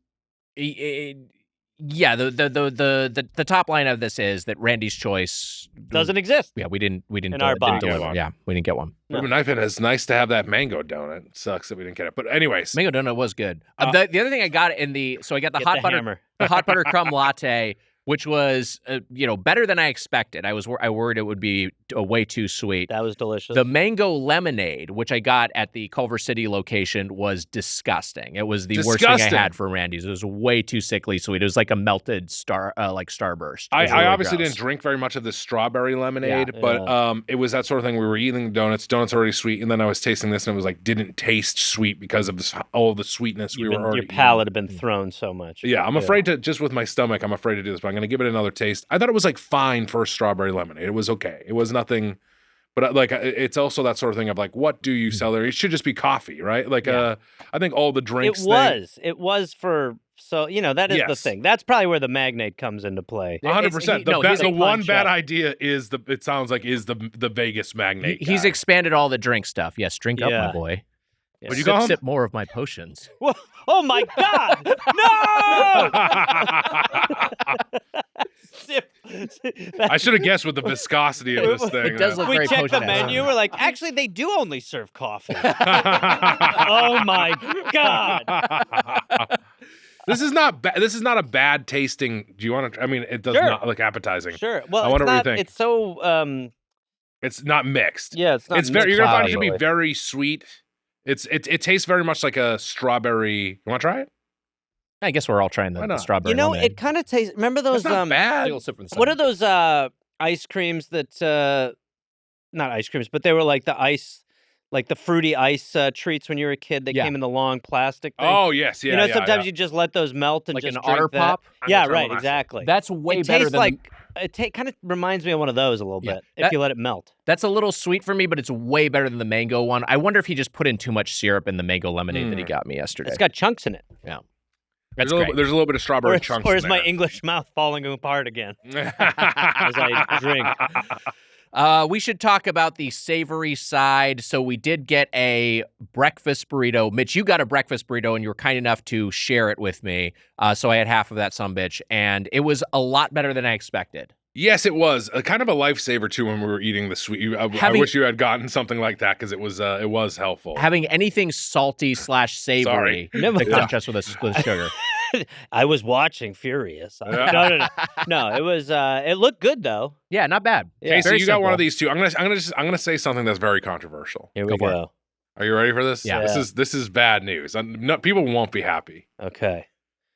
Yeah, the top line of this is that Randy's choice
Doesn't exist.
Yeah, we didn't
In our box.
deliver. Yeah, we didn't get one.
Would have been nice. It's nice to have that mango donut. It sucks that we didn't get it. But anyways,
Mango donut was good. The other thing I got I got the
Get
hot
the
butter
hammer.
the hot butter crumb latte, which was better than I expected. I worried it would be way too sweet.
That was delicious.
The mango lemonade, which I got at the Culver City location, was disgusting. It was the worst thing I had for Randy's. It was way too sickly sweet. It was like a melted Starburst.
I
really
obviously
gross.
didn't drink very much of the strawberry lemonade, but it was that sort of thing. We were eating donuts. Donuts are already sweet, and then I was tasting this, and it was like didn't taste sweet because of all the sweetness we were already
Your palate had been thrown so much.
Yeah, I'm afraid to, just with my stomach, I'm afraid to do this, but I'm going to give it another taste. I thought it was like fine for strawberry lemonade. It was okay. It was nothing, but like it's also that sort of thing of like, what do you sell there? It should just be coffee, right? Like, I think all the drinks.
It was for, so, that is the thing. That's probably where the magnate comes into play.
100%. The one bad idea is it sounds like the Vegas magnate.
He's expanded all the drink stuff. Yes, drink up, my boy.
Yeah.
But you
sip more of my potions.
Whoa. Oh my God! No!
I should have guessed with the viscosity of this thing.
It does look
we
very
checked the
potion-esque.
menu. We're like, actually, they do only serve coffee. Oh my God!
This is not This is not a bad tasting. Do you want to? I mean, it does not look appetizing.
Sure. Well,
I wonder what you think.
It's so.
It's not mixed.
Yeah, it's not.
It's very. You're gonna find it to be
cloudy.
very sweet. It tastes very much like a strawberry. You want to try it?
I guess we're all trying the strawberry lemonade.
It kind of tastes. Remember those?
It's not bad.
What are those ice creams that? Not ice creams, but they were like the ice, like the fruity ice treats when you were a kid. They came in the long plastic thing.
Oh yes, yeah.
Sometimes you just let those melt and
like
just
an
drink
Otter
that.
Pop.
Yeah, right. Exactly.
That's way
it
better
tastes
than
like. It kind of reminds me of one of those a little bit if you let it melt.
That's a little sweet for me, but it's way better than the mango one. I wonder if he just put in too much syrup in the mango lemonade that he got me yesterday.
It's got chunks in it.
Yeah.
There's a little bit of strawberry chunks.
Or is
in
my
there.
English mouth falling apart again as I drink?
We should talk about the savory side. So we did get a breakfast burrito. Mitch, you got a breakfast burrito, and you were kind enough to share it with me. So I had half of that sumbitch, and it was a lot better than I expected.
Yes, it was kind of a lifesaver too when we were eating the sweet. I wish you had gotten something like that because it was helpful.
Having anything salty / savory to contrast with the sugar.
I was watching Furious. No. It was. It looked good though.
Yeah, not bad.
Okay, so
Very
you got one
simple.
of these two. I'm gonna say something that's very controversial.
Here we go.
Are you ready for this?
Yeah.
This is bad news. People won't be happy.
Okay.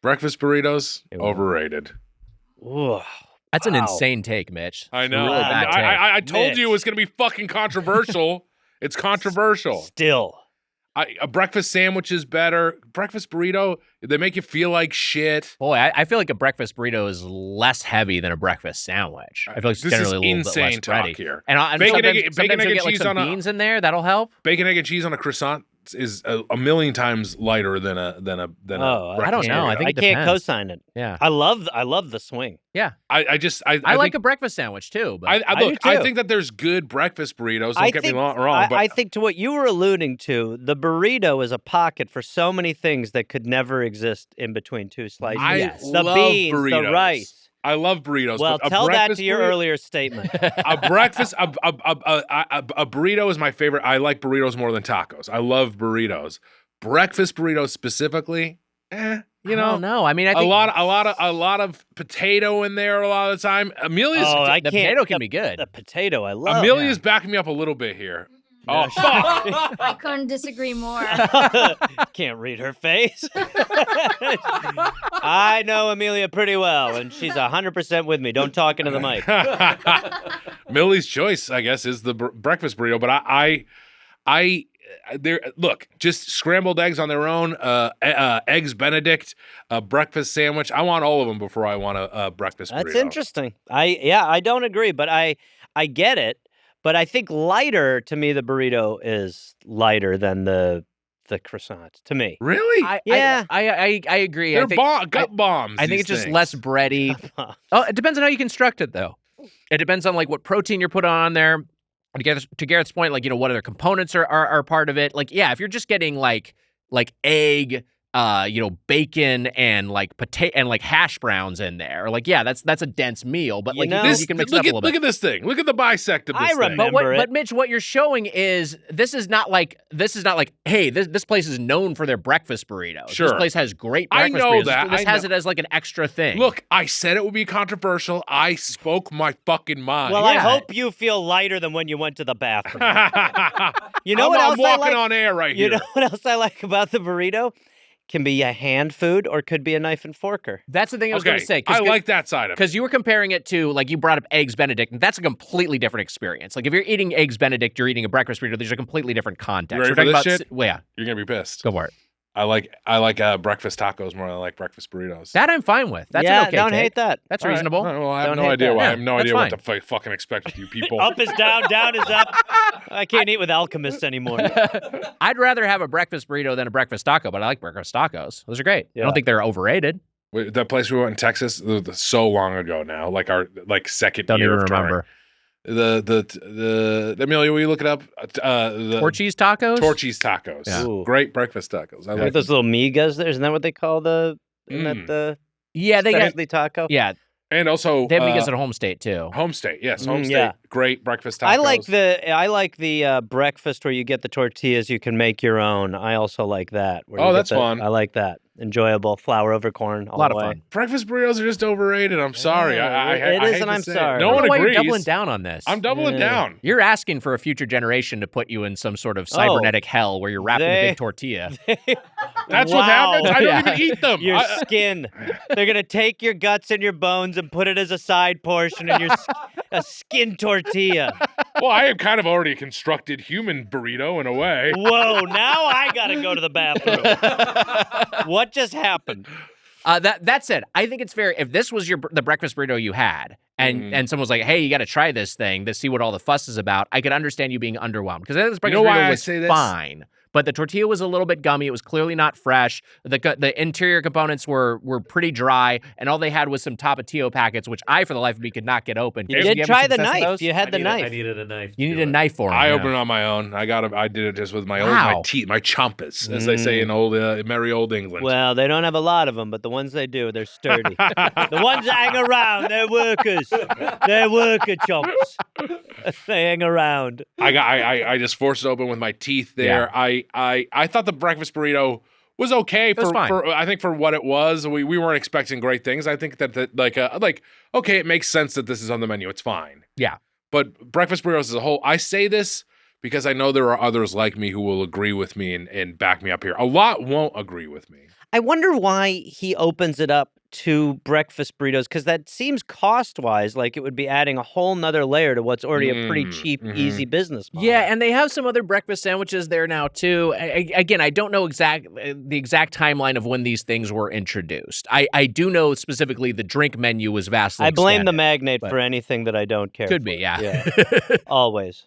Breakfast burritos overrated.
Ooh.
That's an insane take, Mitch.
I know.
Really bad take.
I told you it was going to be fucking controversial. It's controversial.
Still.
A breakfast sandwich is better. Breakfast burrito, they make you feel like shit.
Boy, I feel like a breakfast burrito is less heavy than a breakfast sandwich. I feel like it's
This
generally
is
a little
insane
bit less bready.
talk here.
And
Bacon,
sometimes,
egg,
sometimes
and
you'll get like
cheese
some
on
beans in there. That'll help.
Bacon, egg, and cheese on a croissant is a million times lighter than a
I don't know. I think
I
it
can't
depends.
co-sign it.
Yeah.
I love the swing.
Yeah.
I
like
think,
a breakfast sandwich too. But
I
do too.
think that there's good breakfast burritos. Don't get me wrong. But
I think to what you were alluding to, the burrito is a pocket for so many things that could never exist in between two slices. The
love
beans,
burritos.
the rice.
I love burritos.
Well,
but
tell that to your earlier statement.
A burrito is my favorite. I like burritos more than tacos. I love burritos. Breakfast burritos specifically,
I don't know. I mean, I think
a lot of potato in there a lot of the time. Amelia's
the potato can be good.
The potato, I love.
Amelia's backing me up a little bit here. Oh, fuck.
I couldn't disagree more.
Can't read her face. I know Amelia pretty well, and she's 100% with me. Don't talk into the mic.
Millie's choice, I guess, is the breakfast burrito. But look, just scrambled eggs on their own, eggs Benedict, a breakfast sandwich. I want all of them before I want a breakfast burrito.
That's interesting. I don't agree, but I get it. But I think lighter, to me, the burrito is lighter than the croissant, to me.
Really?
I agree.
They're
I think,
gut bombs.
I think it's just less bready. It depends on how you construct it, though. It depends on like what protein you're putting on there. To Gareth's point, like what other components are part of it. Like, yeah, if you're just getting like egg, bacon and like potato and like hash browns in there. Like, yeah, that's a dense meal, but like
This,
you can mix it up a little bit.
Look at this thing. Look at the bisect of this
I
thing.
remember.
But Mitch, what you're showing is this is not like hey, this place is known for their breakfast burritos.
Sure.
This place has great
I
breakfast
know
burritos.
that.
This
I
has
know.
it as like an extra thing.
Look, I said it would be controversial. I spoke my fucking mind.
Well, I hope you feel lighter than when you went to the bathroom. You know what
I'm
else
walking
I like?
on air right
You
here.
know what else I like about the burrito? Can be a hand food or could be a knife and forker.
That's the thing I was going to say.
I like that side of it.
Because you were comparing it to, like, you brought up Eggs Benedict, and that's a completely different experience. Like, if you're eating Eggs Benedict, you're eating a breakfast burrito, there's a completely different context.
You ready
We're
for
talking
this
about
shit?
Well, yeah.
You're going to be pissed.
Go for it.
I like breakfast tacos more than I like breakfast burritos.
That I'm fine with. That's
yeah,
an okay
don't
take.
hate that.
That's
All right.
reasonable.
All right, well, I have
Don't
no
hate
idea
that.
why. I
Yeah,
have no
that's
idea
fine.
what to fucking expect with you people.
Up is down, down is up. I can't eat with alchemists anymore.
I'd rather have a breakfast burrito than a breakfast taco, but I like breakfast tacos. Those are great. I
Yeah.
don't think they're overrated.
Wait, that place we went in Texas, so long ago now, like our second
Don't
year
even
of touring.
remember.
The Amelia, will you look it up? The
Torchy's tacos?
Torchy's tacos.
Yeah.
Ooh.
Great breakfast tacos. I
With
like
those
them.
little migas there, isn't that what they call the? Isn't
Mm.
that the
Yeah, they got.
specialty taco?
Yeah,
And also
they have migas at Home State too.
Home State. Yes, Home State.
yeah.
Great breakfast tacos.
I like the breakfast where you get the tortillas you can make your own. I also like that. where
Oh,
you get
that's fun.
I like that. Enjoyable. Flour over corn.
A lot of
the way.
fun.
Breakfast burritos are just overrated. I'm sorry.
Yeah,
I
it is,
hate
and
to
I'm
say it.
sorry.
No
I don't
one
know why
agrees.
you're doubling down on this.
I'm doubling
Yeah.
down.
You're asking for a future generation to put you in some sort of cybernetic hell where you're wrapped in a
they-
big tortilla.
That's what
Wow.
happens. I don't
Yeah.
even eat them.
Your
I-
skin. They're gonna take your guts and your bones and put it as a side portion in a skin tortilla.
well, I am kind of already a constructed human burrito in a way.
Whoa! Now I gotta go to the bathroom. What just happened?
That said, I think it's fair if this was the breakfast burrito you had, and someone was like, "Hey, you got to try this thing to see what all the fuss is about." I could understand you being underwhelmed because this breakfast
know why
burrito
I
was
say this?
fine, but the tortilla was a little bit gummy. It was clearly not fresh. The interior components were pretty dry, and all they had was some Tapatio packets, which I, for the life of me, could not get open.
You
Jason,
did
you have
try
any
the
success with
knife.
those?
You had the
I
knife.
needed a knife.
You
to
need
do
a
it.
knife for 'em,
I
yeah.
opened it on my own. I did it just with my teeth, my chompas, as they say in old merry old England.
Well, they don't have a lot of them, but the ones they do, they're sturdy. The ones that hang around, they're workers. They're worker chomps. They hang around.
I just forced it open with my teeth there. I thought the breakfast burrito was okay
was fine.
for I think for what it was. We weren't expecting great things. I think that like okay, it makes sense that this is on the menu. It's fine.
Yeah.
But breakfast burritos as a whole, I say this because I know there are others like me who will agree with me and back me up here. A lot won't agree with me.
I wonder why he opens it up to breakfast burritos, because that seems cost-wise like it would be adding a whole nother layer to what's already a pretty cheap, easy business model.
Yeah, and they have some other breakfast sandwiches there now too. Again, I don't know the exact timeline of when these things were introduced. I do know specifically the drink menu was vastly
I blame the
expanded,
magnate
but-
for anything that I don't care
Could
for.
be, yeah.
Always.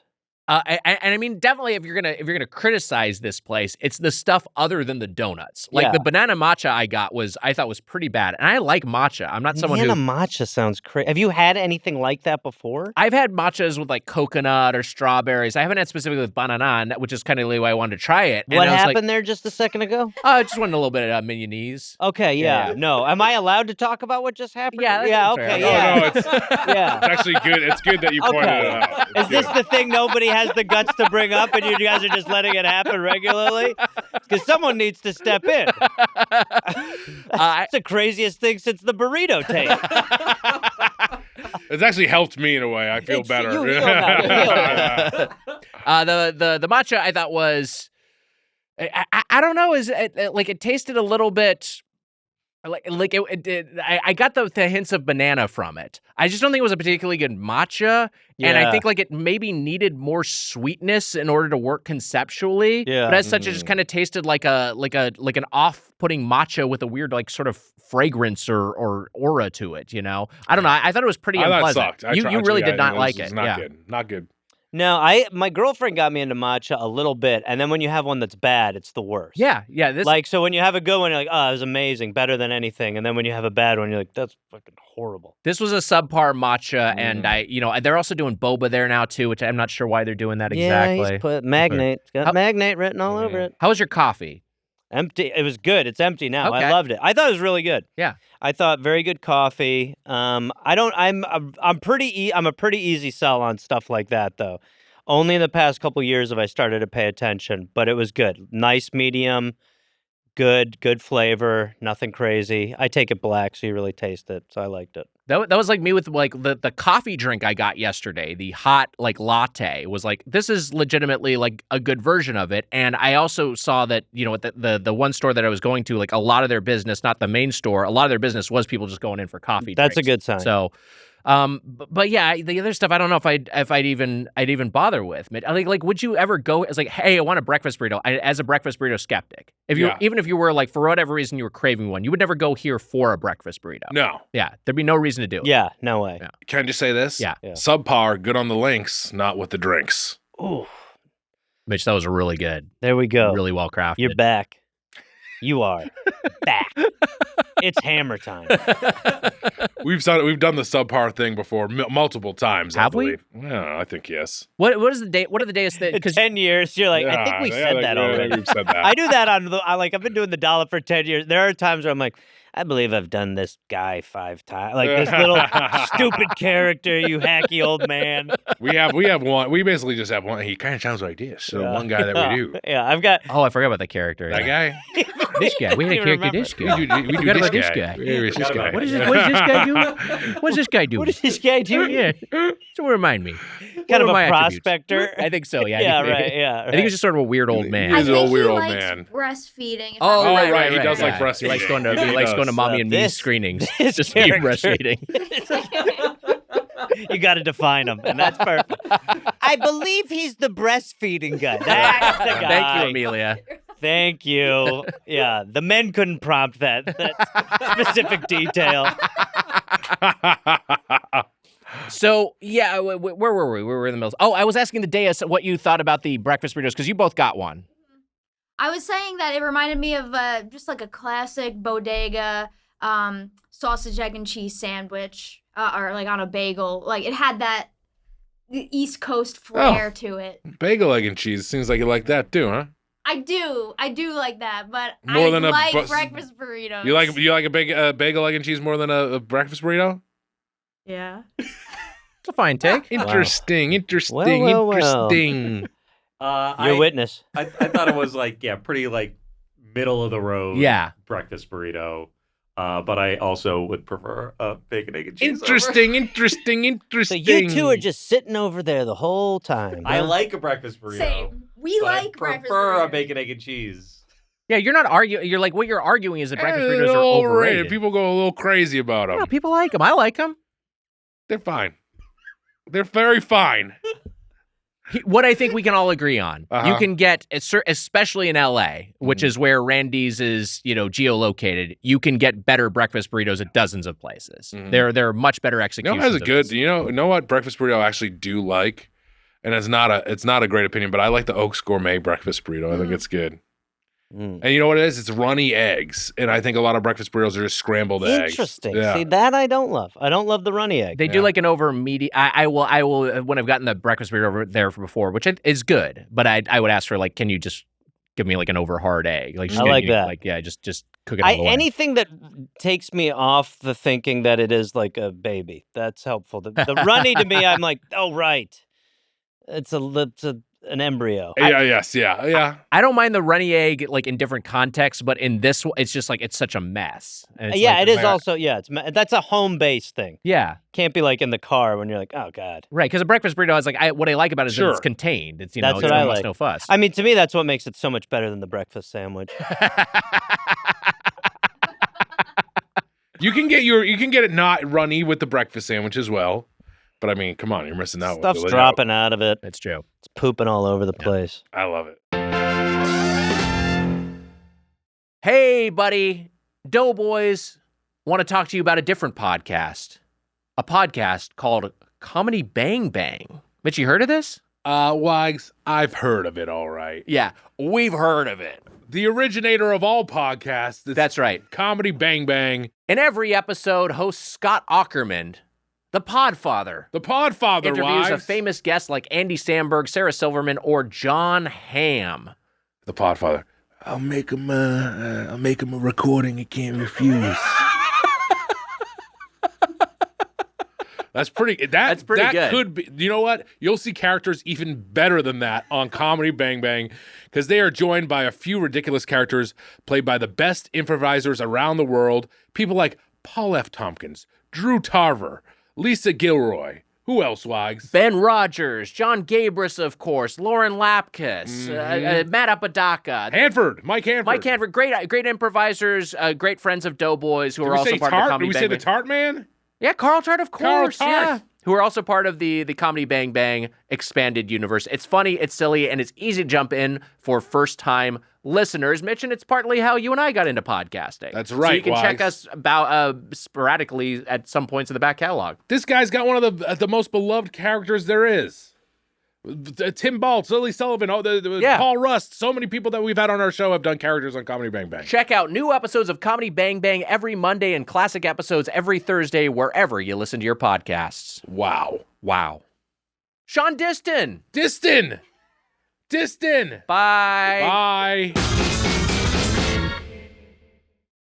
And I mean, definitely, if you're gonna criticize this place, it's the stuff other than the donuts. Like
Yeah.
the banana matcha I thought was pretty bad, and I like matcha. I'm not someone
Banana
who.
matcha sounds crazy. Have you had anything like that before?
I've had matchas with like coconut or strawberries. I haven't had specifically with banana, which is kind of why I wanted to try it. And
What
I was
happened there just a second ago?
Like, I just wanted a little bit of mayonnaise.
Okay, yeah.
Yeah.
No. Am I allowed to talk about what just happened?
Yeah, that's
Yeah,
fair.
okay,
Oh,
yeah.
no, it's
Yeah.
actually good. It's good that you pointed
Okay.
it out. It's
Is this
good.
the thing nobody has the guts to bring up and you guys are just letting it happen regularly? Because someone needs to step in. That's the craziest thing since the burrito tape.
It's actually helped me in a way. I feel
It's-
better.
you heal now, you heal now.
The matcha I thought was, I don't know, it tasted a little bit. I got the hints of banana from it. I just don't think it was a particularly good matcha, and I
Yeah.
think it maybe needed more sweetness in order to work conceptually.
Yeah.
But as such, it just kind of tasted like an off-putting matcha with a weird sort of fragrance or aura to it. You know, I don't know. I thought it was pretty
I thought it
unpleasant.
sucked.
You really did not like
It's
it.
not
Yeah.
good. Not good.
No, my girlfriend got me into matcha a little bit, and then when you have one that's bad, it's the worst.
Yeah. This
Like, so when you have a good one, you're like, oh, it was amazing, better than anything. And then when you have a bad one, you're like, that's fucking horrible.
This was a subpar matcha, and they're also doing boba there now too, which I'm not sure why they're doing that
Yeah,
exactly.
he's put magnate. It's got
How-
magnate written all over it.
How was your coffee?
Empty. It was good. It's empty now.
Okay.
I loved it. I thought it was really good.
Yeah.
I thought very good coffee. I'm a pretty easy sell on stuff like that though. Only in the past couple years have I started to pay attention, but it was good. Nice medium, good flavor, nothing crazy. I take it black so you really taste it, so I liked it.
That was like me with like the coffee drink I got yesterday, the hot like latte was like, this is legitimately like a good version of it. And I also saw that, you know, at the one store that I was going to, like a lot of their business, not the main store, a lot of their business was people just going in for coffee.
That's
drinks.
a good sign.
So, but yeah, the other stuff I don't know if I'd even bother with. Like, would you ever go as like, hey, I want a breakfast burrito? As a breakfast burrito skeptic, even if you were like for whatever reason you were craving one, you would never go here for a breakfast burrito.
No.
Yeah, there'd be no reason to do it.
Yeah, no way.
Yeah.
Can I just say this?
Yeah.
Subpar, good on the links, not with the drinks.
Ooh,
Mitch, that was really good.
there we go.
Really well crafted.
You're back. You are back. It's hammer time.
We've done the subpar thing before multiple times.
Have
I believe. Yeah, I think yes.
What is the day? What are the days that?
In 10 years, you're like, I think we said that already.
We've said that.
I do that I've been doing the dollar for 10 years. There are times where I'm like, I believe I've done this guy 5 times. Like this little stupid character, you hacky old man.
We have one. We basically just have one. He kind of sounds like this. So one guy that we do.
Yeah, I've got.
Oh, I forgot about that character.
That guy.
This guy. We had a
You
character.
remember.
This guy.
We do
forgot about
this
this
guy.
guy.
This guy.
What does this guy do? What does this guy do?
What does this guy do?
Yeah. So remind me.
Kind of
are
a
my attributes?
prospector.
I think so. Yeah.
Yeah, right. Yeah.
I think he's just sort of a weird old man.
He's an old weird old
likes
man.
breastfeeding. if
Oh,
I'm
right,
not
right. He does like
yeah.
breastfeeding.
He likes going to
Yeah, he does.
mommy and me
This-
screenings.
this
Just be
character.
breastfeeding.
You got to define him, and that's perfect. I believe he's the breastfeeding guy. That's the guy.
Thank you, Amelia.
Thank you. Yeah, the men couldn't prompt that specific detail.
So, yeah, where were we? We were in the middle. Oh, I was asking the Deus what you thought about the breakfast burritos, because you both got one.
I was saying that it reminded me of just like a classic bodega sausage, egg, and cheese sandwich, or like on a bagel. Like it had that East Coast flair to it.
Bagel, egg, and cheese. Seems like you like that too, huh?
I do like that, but
More
I
than a
like
bu-
breakfast burritos.
You like a bagel, egg, and cheese more than a breakfast burrito?
Yeah.
It's a fine take.
Interesting.
Well.
Interesting.
Your witness.
I thought it was like, pretty like middle of the road
Yeah.
breakfast burrito. But I also would prefer a bacon, egg, and cheese.
Interesting.
So you two are just sitting over there the whole time.
I like a breakfast burrito.
Same. We
but
like
I
breakfast
prefer
burritos.
a bacon, egg, and cheese.
Yeah, you're not arguing. You're like, what you're arguing is that breakfast burritos are overrated.
People go a little crazy about them.
No, people like them. I like them.
They're fine. They're very fine.
What I think we can all agree on, you can get, especially in LA, which is where Randy's is, geolocated, you can get better breakfast burritos at dozens of places. They're much better executions.
Has a good. You know what breakfast burrito I actually do like, and it's not a great opinion, but I like the Oaks Gourmet breakfast burrito. I think it's good. And you know what it is? It's runny eggs, and I think a lot of breakfast burritos are just scrambled eggs.
Interesting.
Yeah.
See, that I don't love. I don't love the runny egg.
They do like an over medium. I will when I've gotten the breakfast burrito over there before, which is good, but I would ask for like, can you just give me like an over hard egg? Like just
I like that.
Like just cook it all the way.
Anything that takes me off the thinking that it is like a baby. That's helpful. The runny to me, I'm like, oh right, it's an embryo.
Yeah.
I don't mind the runny egg like in different contexts, but in this one, it's just like it's such a mess. And it's
it is also that's a home based thing.
Yeah,
can't be like in the car when you're like, oh god.
Right, because a breakfast burrito is like what I like about it is that it's contained. It's
that's
it's
what I
almost
like.
no fuss.
I mean, to me, that's what makes it so much better than the breakfast sandwich.
You can get it not runny with the breakfast sandwich as well. But I mean, come on, you're missing out.
Stuff's dropping out of it.
That's true.
It's pooping all over the place.
I love it.
Hey, buddy, Doughboys want to talk to you about a different podcast. A podcast called Comedy Bang Bang. Mitch, you heard of this?
Wags, I've heard of it, all right.
Yeah, we've heard of it.
The originator of all podcasts.
That's right.
Comedy Bang Bang.
In every episode, host Scott Aukerman, the Podfather, interviews
Wags.
a famous guest like Andy Samberg, Sarah Silverman, or John Hamm.
The Podfather. I'll make him a recording he can't refuse. That's pretty good. Could be. You know what? You'll see characters even better than that on Comedy Bang Bang because they are joined by a few ridiculous characters played by the best improvisers around the world. People like Paul F. Tompkins, Drew Tarver, Lisa Gilroy. Who else, Wags?
Ben Rogers, John Gabris, of course, Lauren Lapkus, Matt Apodaca.
Mike Hanford.
Mike Hanford, great improvisers, great friends of Doughboys who are also part of the Comedy Bang Bang.
Did we say the Tart Man?
Yeah, Carl Tart, of course.
Carl Tart.
Yeah. Who are also part of the Comedy Bang Bang expanded universe. It's funny, it's silly, and it's easy to jump in for first-time listeners. Mitch, and it's partly how you and I got into podcasting.
That's right,
So you can
Wags.
check us about sporadically at some points in the back catalog.
This guy's got one of the most beloved characters there is. Tim Baltz, Lily Sullivan, Paul Rust. So many people that we've had on our show have done characters on Comedy Bang Bang.
Check out new episodes of Comedy Bang Bang every Monday and classic episodes every Thursday wherever you listen to your podcasts.
Wow.
Sean Diston.
Diston.
Bye.
Bye.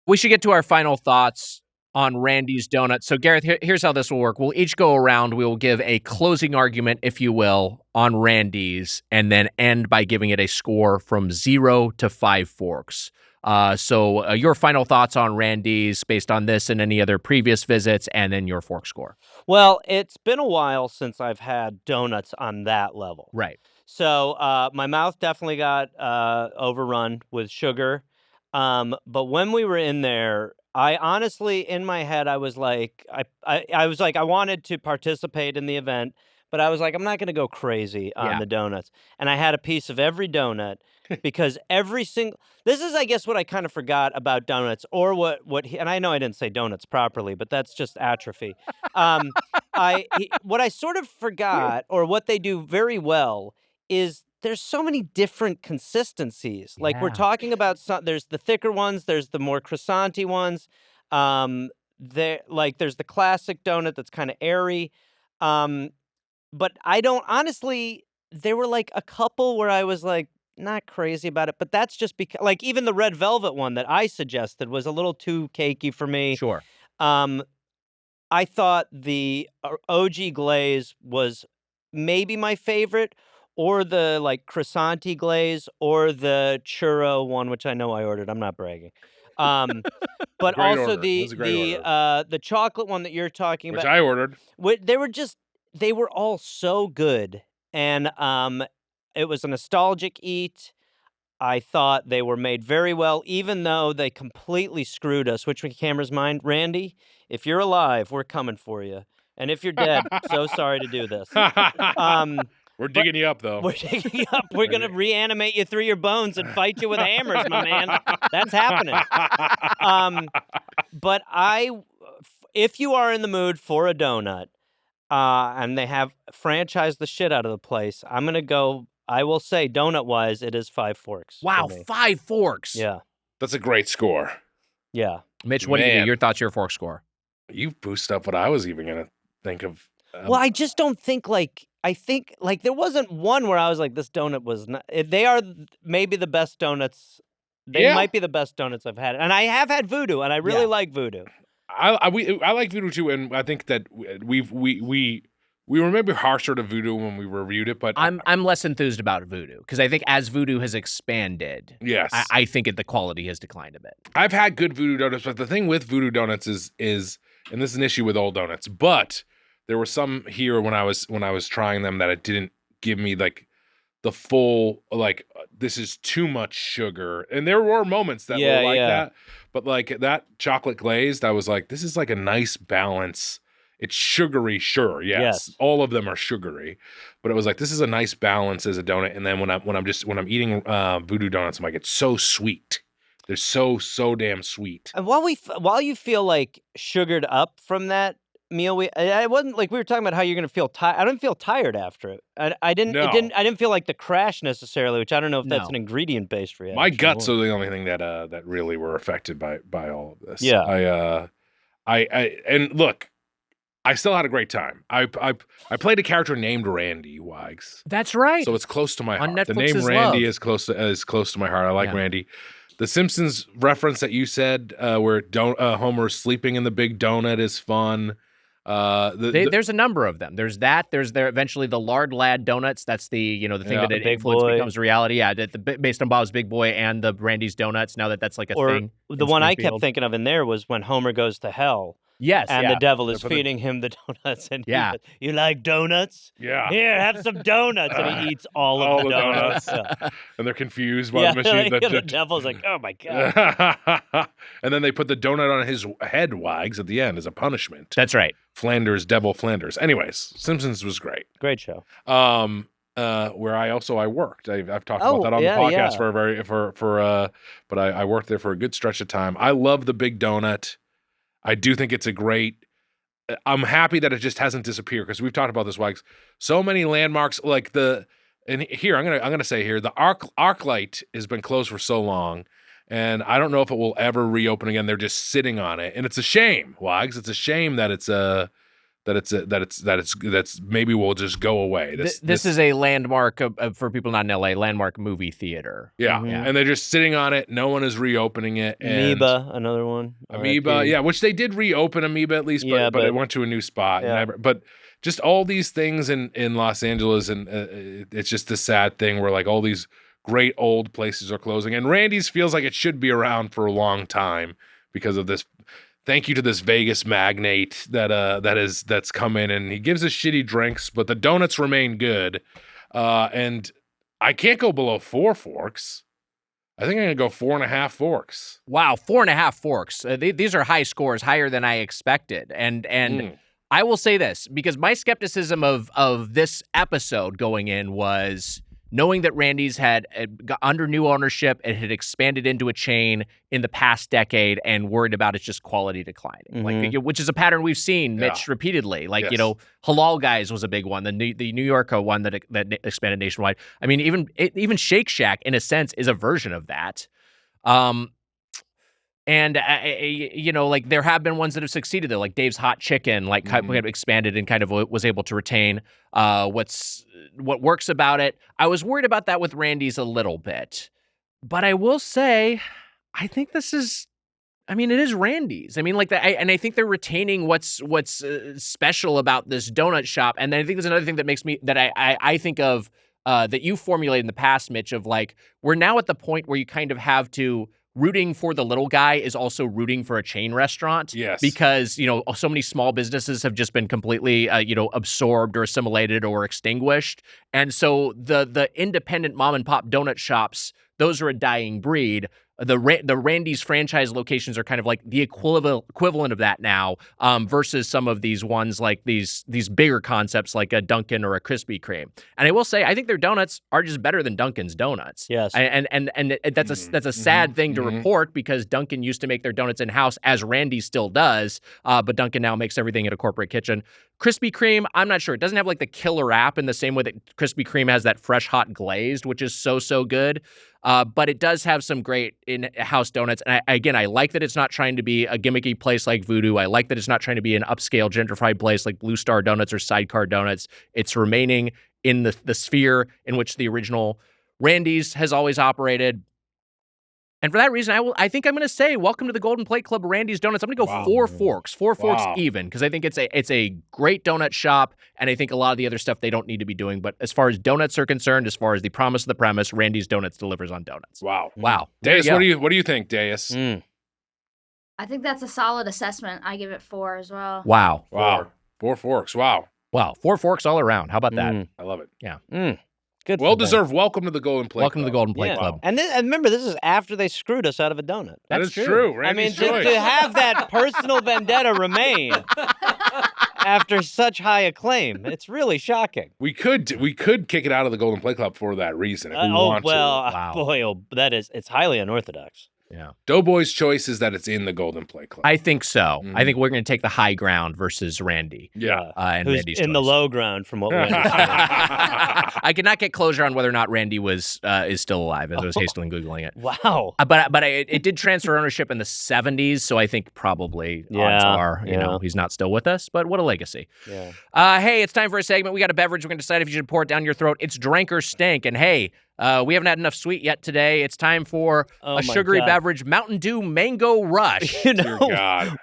We should get to our final thoughts on Randy's Donuts. So, Gareth, here's how this will work. We'll each go around. We will give a closing argument, if you will, on Randy's, and then end by giving it a score from 0 to 5 forks. So your final thoughts on Randy's based on this and any other previous visits, and then your fork score.
Well, it's been a while since I've had donuts on that level.
Right.
So my mouth definitely got overrun with sugar. But when we were in there, I honestly, in my head, I was like, I wanted to participate in the event, but I was like, I'm not going to go crazy on the donuts. And I had a piece of every donut because this is, I guess, what I kind of forgot about donuts, or and I know I didn't say donuts properly, but that's just atrophy. What I sort of forgot, or what they do very well, is there's so many different consistencies. Like we're talking about there's the thicker ones, there's the more croissant-y ones. There's the classic donut that's kind of airy. But I don't honestly, there were like a couple where I was like not crazy about it, but that's just because like even the red velvet one that I suggested was a little too cakey for me.
Sure.
I thought the OG glaze was maybe my favorite, or the like croissant-y glaze, or the churro one, which I know I ordered. I'm not bragging. But also the chocolate one that you're talking about,
which I ordered.
They were all so good, and it was a nostalgic eat. I thought they were made very well, even though they completely screwed us. Which camera's mine? Randy, if you're alive, we're coming for you. And if you're dead, so sorry to do this.
We're digging you up, though.
We're digging you up. We're going to reanimate you through your bones and fight you with hammers, my man. That's happening. But if you are in the mood for a donut, and they have franchised the shit out of the place, I'm going to go, I will say, donut-wise, it is 5 forks.
Wow, 5 forks.
Yeah.
That's a great score.
Yeah.
Mitch, what do you do? Your thoughts, your fork score?
You've boosted up what I was even going to think of.
Well, I just don't think I think there wasn't one where I was like, this donut was not. They are maybe the best donuts. They might be the best donuts I've had, and I have had Voodoo, and I really like Voodoo.
I like Voodoo too, and I think that we were maybe harsher to Voodoo when we reviewed it, but
I'm less enthused about Voodoo because I think as Voodoo has expanded,
yes,
I think the quality has declined a bit.
I've had good Voodoo donuts, but the thing with Voodoo donuts is, and this is an issue with all donuts, but there were some here when I was trying them that it didn't give me like the full this is too much sugar, and there were moments that were like that, but like that chocolate glazed, I was like, this is like a nice balance. It's sugary, sure, yes. All of them are sugary, but it was like this is a nice balance as a donut. And then when I'm eating Voodoo donuts, I'm like, it's so sweet. They're so damn sweet.
And while you feel like sugared up from that meal, I wasn't like we were talking about how you're gonna feel tired. I didn't feel tired after it. I didn't feel like the crash necessarily, which I don't know if that's an ingredient based reaction.
My guts are the only thing that really were affected by all of this.
Yeah.
And look, I still had a great time. I played a character named Randy Wags.
That's right.
So it's close to my heart.
On
The
Netflix's
name Randy
Love.
is close to my heart. I like Randy. The Simpsons reference that you said, where Homer's sleeping in the big donut, is fun.
There's a number of them. There's that. There's eventually the Lard Lad donuts. That's the thing that influence becomes reality. Yeah, based on Bob's Big Boy and the Randy's donuts. Now that's like a thing.
The one I kept thinking of in there was when Homer goes to hell.
Yes,
and the devil is feeding him the donuts, and he goes, you like donuts?
Yeah,
here, have some donuts, and he eats all of the donuts.
And they're confused by the machine.
The devil's like, oh my god!
And then they put the donut on his head, Wags, at the end as a punishment.
That's right.
Devil Flanders. Anyways, Simpsons was great.
Great show.
Where I worked. I've talked about that on the podcast but I worked there for a good stretch of time. I love the Big Donut. I do think it's a great. I'm happy that it just hasn't disappeared, because we've talked about this, Wags. So many landmarks, like and here I'm gonna say here, the ArcLight has been closed for so long, and I don't know if it will ever reopen again. They're just sitting on it, and it's a shame, Wags. It's a shame that it's maybe will just go away.
This is a landmark for people not in LA, landmark movie theater.
Yeah. And they're just sitting on it. No one is reopening it. And
Amoeba, another one.
Amoeba, yeah, which they did reopen Amoeba at least, but it went to a new spot.
Yeah.
But just all these things in Los Angeles, and it's just a sad thing where like all these great old places are closing, and Randy's feels like it should be around for a long time because of this. Thank you to this Vegas magnate that's come in, and he gives us shitty drinks, but the donuts remain good. And I can't go below 4 forks. I think I'm gonna go 4.5 forks.
Wow, 4.5 forks. These are high scores, higher than I expected. And I will say this, because my skepticism of this episode going in was knowing that Randy's had got under new ownership, it had expanded into a chain in the past decade, and worried about its just quality declining, like which is a pattern we've seen, Mitch, repeatedly. Like Halal Guys was a big one, the New York one that expanded nationwide. I mean, even Shake Shack in a sense is a version of that. And like there have been ones that have succeeded though, like Dave's Hot Chicken, like kind of expanded and kind of was able to retain what works about it. I was worried about that with Randy's a little bit, but I will say, I think this is. I mean, it is Randy's. I mean, like that, and I think they're retaining what's special about this donut shop. And then I think there's another thing that makes me that I think of that you formulated in the past, Mitch, of like we're now at the point where you kind of have to. Rooting for the little guy is also rooting for a chain restaurant.
Yes.
Because, so many small businesses have just been completely, absorbed or assimilated or extinguished. And so the independent mom and pop donut shops, those are a dying breed. The Randy's franchise locations are kind of like the equivalent of that now, versus some of these ones like these bigger concepts like a Dunkin' or a Krispy Kreme. And I will say, I think their donuts are just better than Dunkin's donuts.
Yes,
and that's a sad thing to report, because Dunkin' used to make their donuts in house, as Randy still does, but Dunkin' now makes everything at a corporate kitchen. Krispy Kreme, I'm not sure. It doesn't have like the killer app in the same way that Krispy Kreme has that fresh hot glazed, which is so good. But it does have some great in-house donuts. And I like that it's not trying to be a gimmicky place like Voodoo. I like that it's not trying to be an upscale gentrified place like Blue Star Donuts or Sidecar Donuts. It's remaining in the sphere in which the original Randy's has always operated. And for that reason, I think I'm going to say, welcome to the Golden Plate Club, Randy's Donuts. I'm going to go 4 forks, 4 forks even, because I think it's a great donut shop, and I think a lot of the other stuff they don't need to be doing. But as far as donuts are concerned, as far as the promise of the premise, Randy's Donuts delivers on donuts.
Wow.
Deus,
what do you think, Deus?
I think that's a solid assessment. I give it 4 as well.
Wow.
4 forks. Wow.
4 forks all around. How about that?
I love it.
Yeah.
Good.
Well deserved. Welcome to the Golden Plate.
Welcome to the Golden Plate Club.
And remember, this is after they screwed us out of a donut.
That is true.
I mean, to have that personal vendetta remain after such high acclaim, it's really shocking.
We could kick it out of the Golden Plate Club for that reason if we want to.
Boy, it's highly unorthodox.
Yeah.
Doughboy's choice is that it's in the Golden Play Club.
I think so. I think we're going to take the high ground versus Randy.
Yeah.
And
Who's
Randy's
in the
choice.
low ground from what we understand.
I could not get closure on whether or not Randy is still alive as I was hastily Googling it.
Wow.
But it did transfer ownership in the 70s, so I think probably odds are, you know, he's not still with us, but what a legacy.
Yeah.
Hey, it's time for a segment. We got a beverage. We're going to decide if you should pour it down your throat. It's Drink or Stank. And hey, we haven't had enough sweet yet today. It's time for a sugary beverage, Mountain Dew Mango Rush.
You know,
Dear God.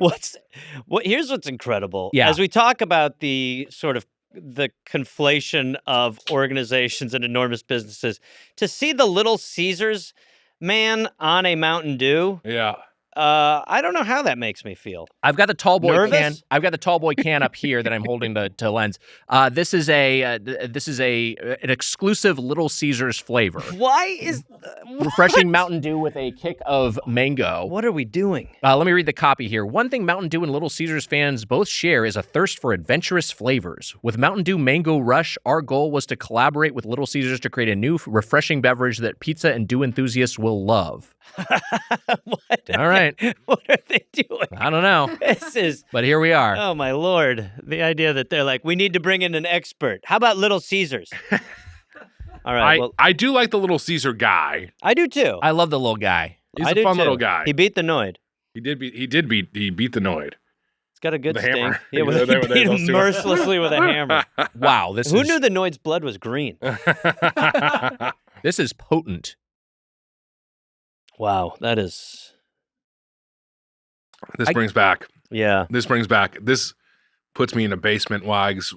here's what's incredible.
Yeah.
As we talk about the sort of the conflation of organizations and enormous businesses, to see the Little Caesars man on a Mountain Dew,
Yeah.
I don't know how that makes me feel.
I've got the tall boy
Nervous?
can. I've got the tall boy can up here that I'm holding to lens. This is an exclusive Little Caesars flavor.
Why is
Refreshing Mountain Dew with a kick of mango.
What are we doing?
Let me read the copy here. One thing Mountain Dew and Little Caesars fans both share is a thirst for adventurous flavors. With Mountain Dew Mango Rush, our goal was to collaborate with Little Caesars to create a new, refreshing beverage that pizza and Dew enthusiasts will love.
What?
All right.
What are they doing?
I don't know.
This is.
But here we are.
Oh my Lord! The idea that they're like, we need to bring in an expert. How about Little Caesars? All right.
I do like the Little Caesar guy.
I do too.
I love the little guy.
He's
I
a
do
fun
too.
little guy.
He beat the Noid.
He beat the Noid.
He's got a good
The
sting.
hammer.
Yeah,
They
he beat
those
him
two.
mercilessly with a hammer.
Wow.
Who knew the Noid's blood was green?
This is potent.
Wow, that is.
This brings back.
Yeah.
This puts me in a basement wags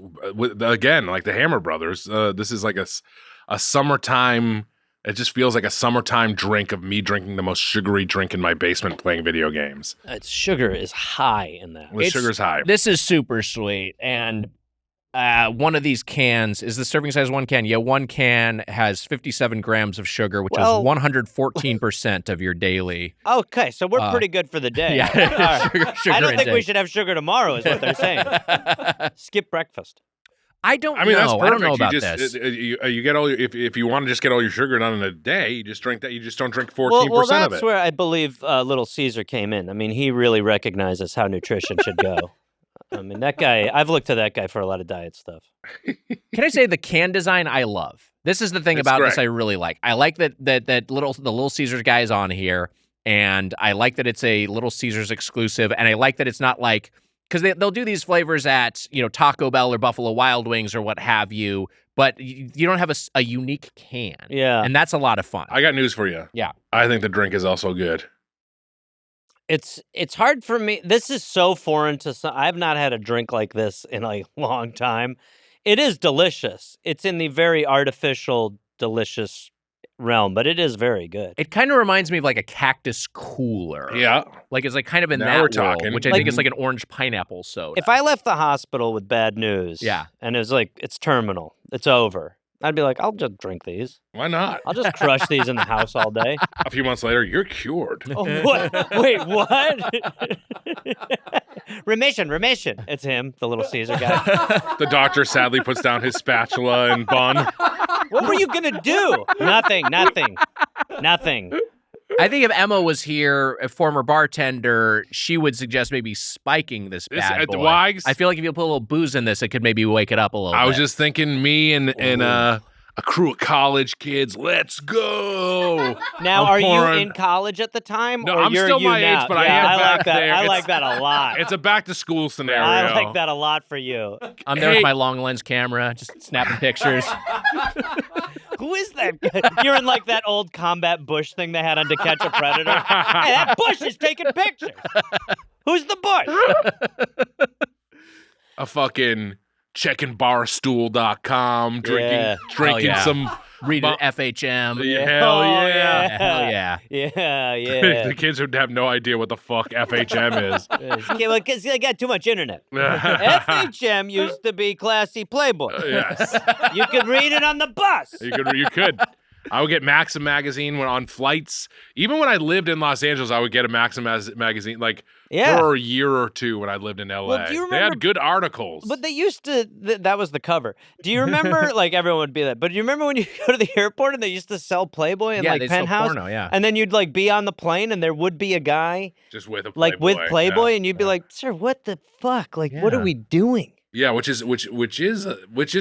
again, like the Hammer Brothers. This is like a summertime. It just feels like a summertime drink of me drinking the most sugary drink in my basement playing video games.
Its sugar is high in that.
Sugar's high.
This is super sweet. And one of these cans, is the serving size one can? Yeah, one can has 57 grams of sugar, which is 114% of your daily.
Okay, so we're pretty good for the day.
Yeah.
All right.
Sugar
I don't think we
intake.
should have sugar tomorrow, is what they're saying. Skip breakfast.
I don't
I mean,
know.
that's perfect.
I don't know about
you just,
this.
You get all if you want to just get all your sugar done in a day, you just drink that. You just don't drink 14%
Well,
of
that's
it.
where I believe Little Caesar came in. I mean, he really recognizes how nutrition should go. I mean, that guy, I've looked to that guy for a lot of diet stuff.
Can I say the can design I love? This is the thing about this I really like. I like that the Little Caesars guy is on here, and I like that it's a Little Caesars exclusive, and I like that it's not like, because they'll do these flavors at, you know, Taco Bell or Buffalo Wild Wings or what have you, but you don't have a unique can.
Yeah.
And that's a lot of fun.
I got news for you.
Yeah.
I think the drink is also good.
It's hard for me. This is so foreign to some. I've not had a drink like this in a long time. It is delicious. It's in the very artificial, delicious realm, but it is very good.
It kind of reminds me of like a cactus cooler.
Yeah.
Like it's like kind of in
Now
that
we're
world,
talking.
which I think is like an orange pineapple soda.
If I left the hospital with bad news, and it was like, it's terminal, it's over, I'd be like, I'll just drink these.
Why not?
I'll just crush these in the house all day.
A few months later, you're cured.
Oh, what? Wait, what? Remission. It's him, the Little Caesar guy.
The doctor sadly puts down his spatula and bun.
What were you going to do? Nothing.
I think if Emma was here, a former bartender, she would suggest maybe spiking this bad
at the
boy.
Wags?
I feel like if you put a little booze in this, it could maybe wake it up a little bit.
I was just thinking, me and a crew of college kids, let's go.
Now,
I'm
are
pouring-
you in college at the time?
No,
or
I'm
you're
still
you
my
now?
age, but I
Yeah,
am
I
back
like that.
there.
I
It's-
like that a lot.
It's a back to school scenario.
I like that a lot for you.
I'm there
Hey.
with my long lens camera, just snapping pictures.
Who is that guy? You're in like that old combat bush thing they had on To Catch a Predator. Hey, that bush is taking pictures. Who's the bush?
A fucking checking barstool.com, drinking
Hell yeah.
some.
Read an FHM.
Yeah, hell
Oh,
yeah.
Hell yeah.
Yeah.
The kids would have no idea what the fuck FHM is.
Because they got too much internet. FHM used to be classy Playboy.
Yes.
You could read it on the bus.
You could. I would get Maxim magazine when on flights. Even when I lived in Los Angeles, I would get a Maxim magazine like for a year or two when I lived in LA.
Well, do you remember,
they had good articles.
But they used to, that was the cover. Do you remember, like everyone would be that, but do you remember when you go to the airport and they used to sell Playboy and like Penthouse?
Sell porno, yeah.
And then you'd like be on the plane and there would be a guy
just with a Playboy.
Like with Playboy and you'd be like, sir, what the fuck? Like, what are we doing?
Yeah, which is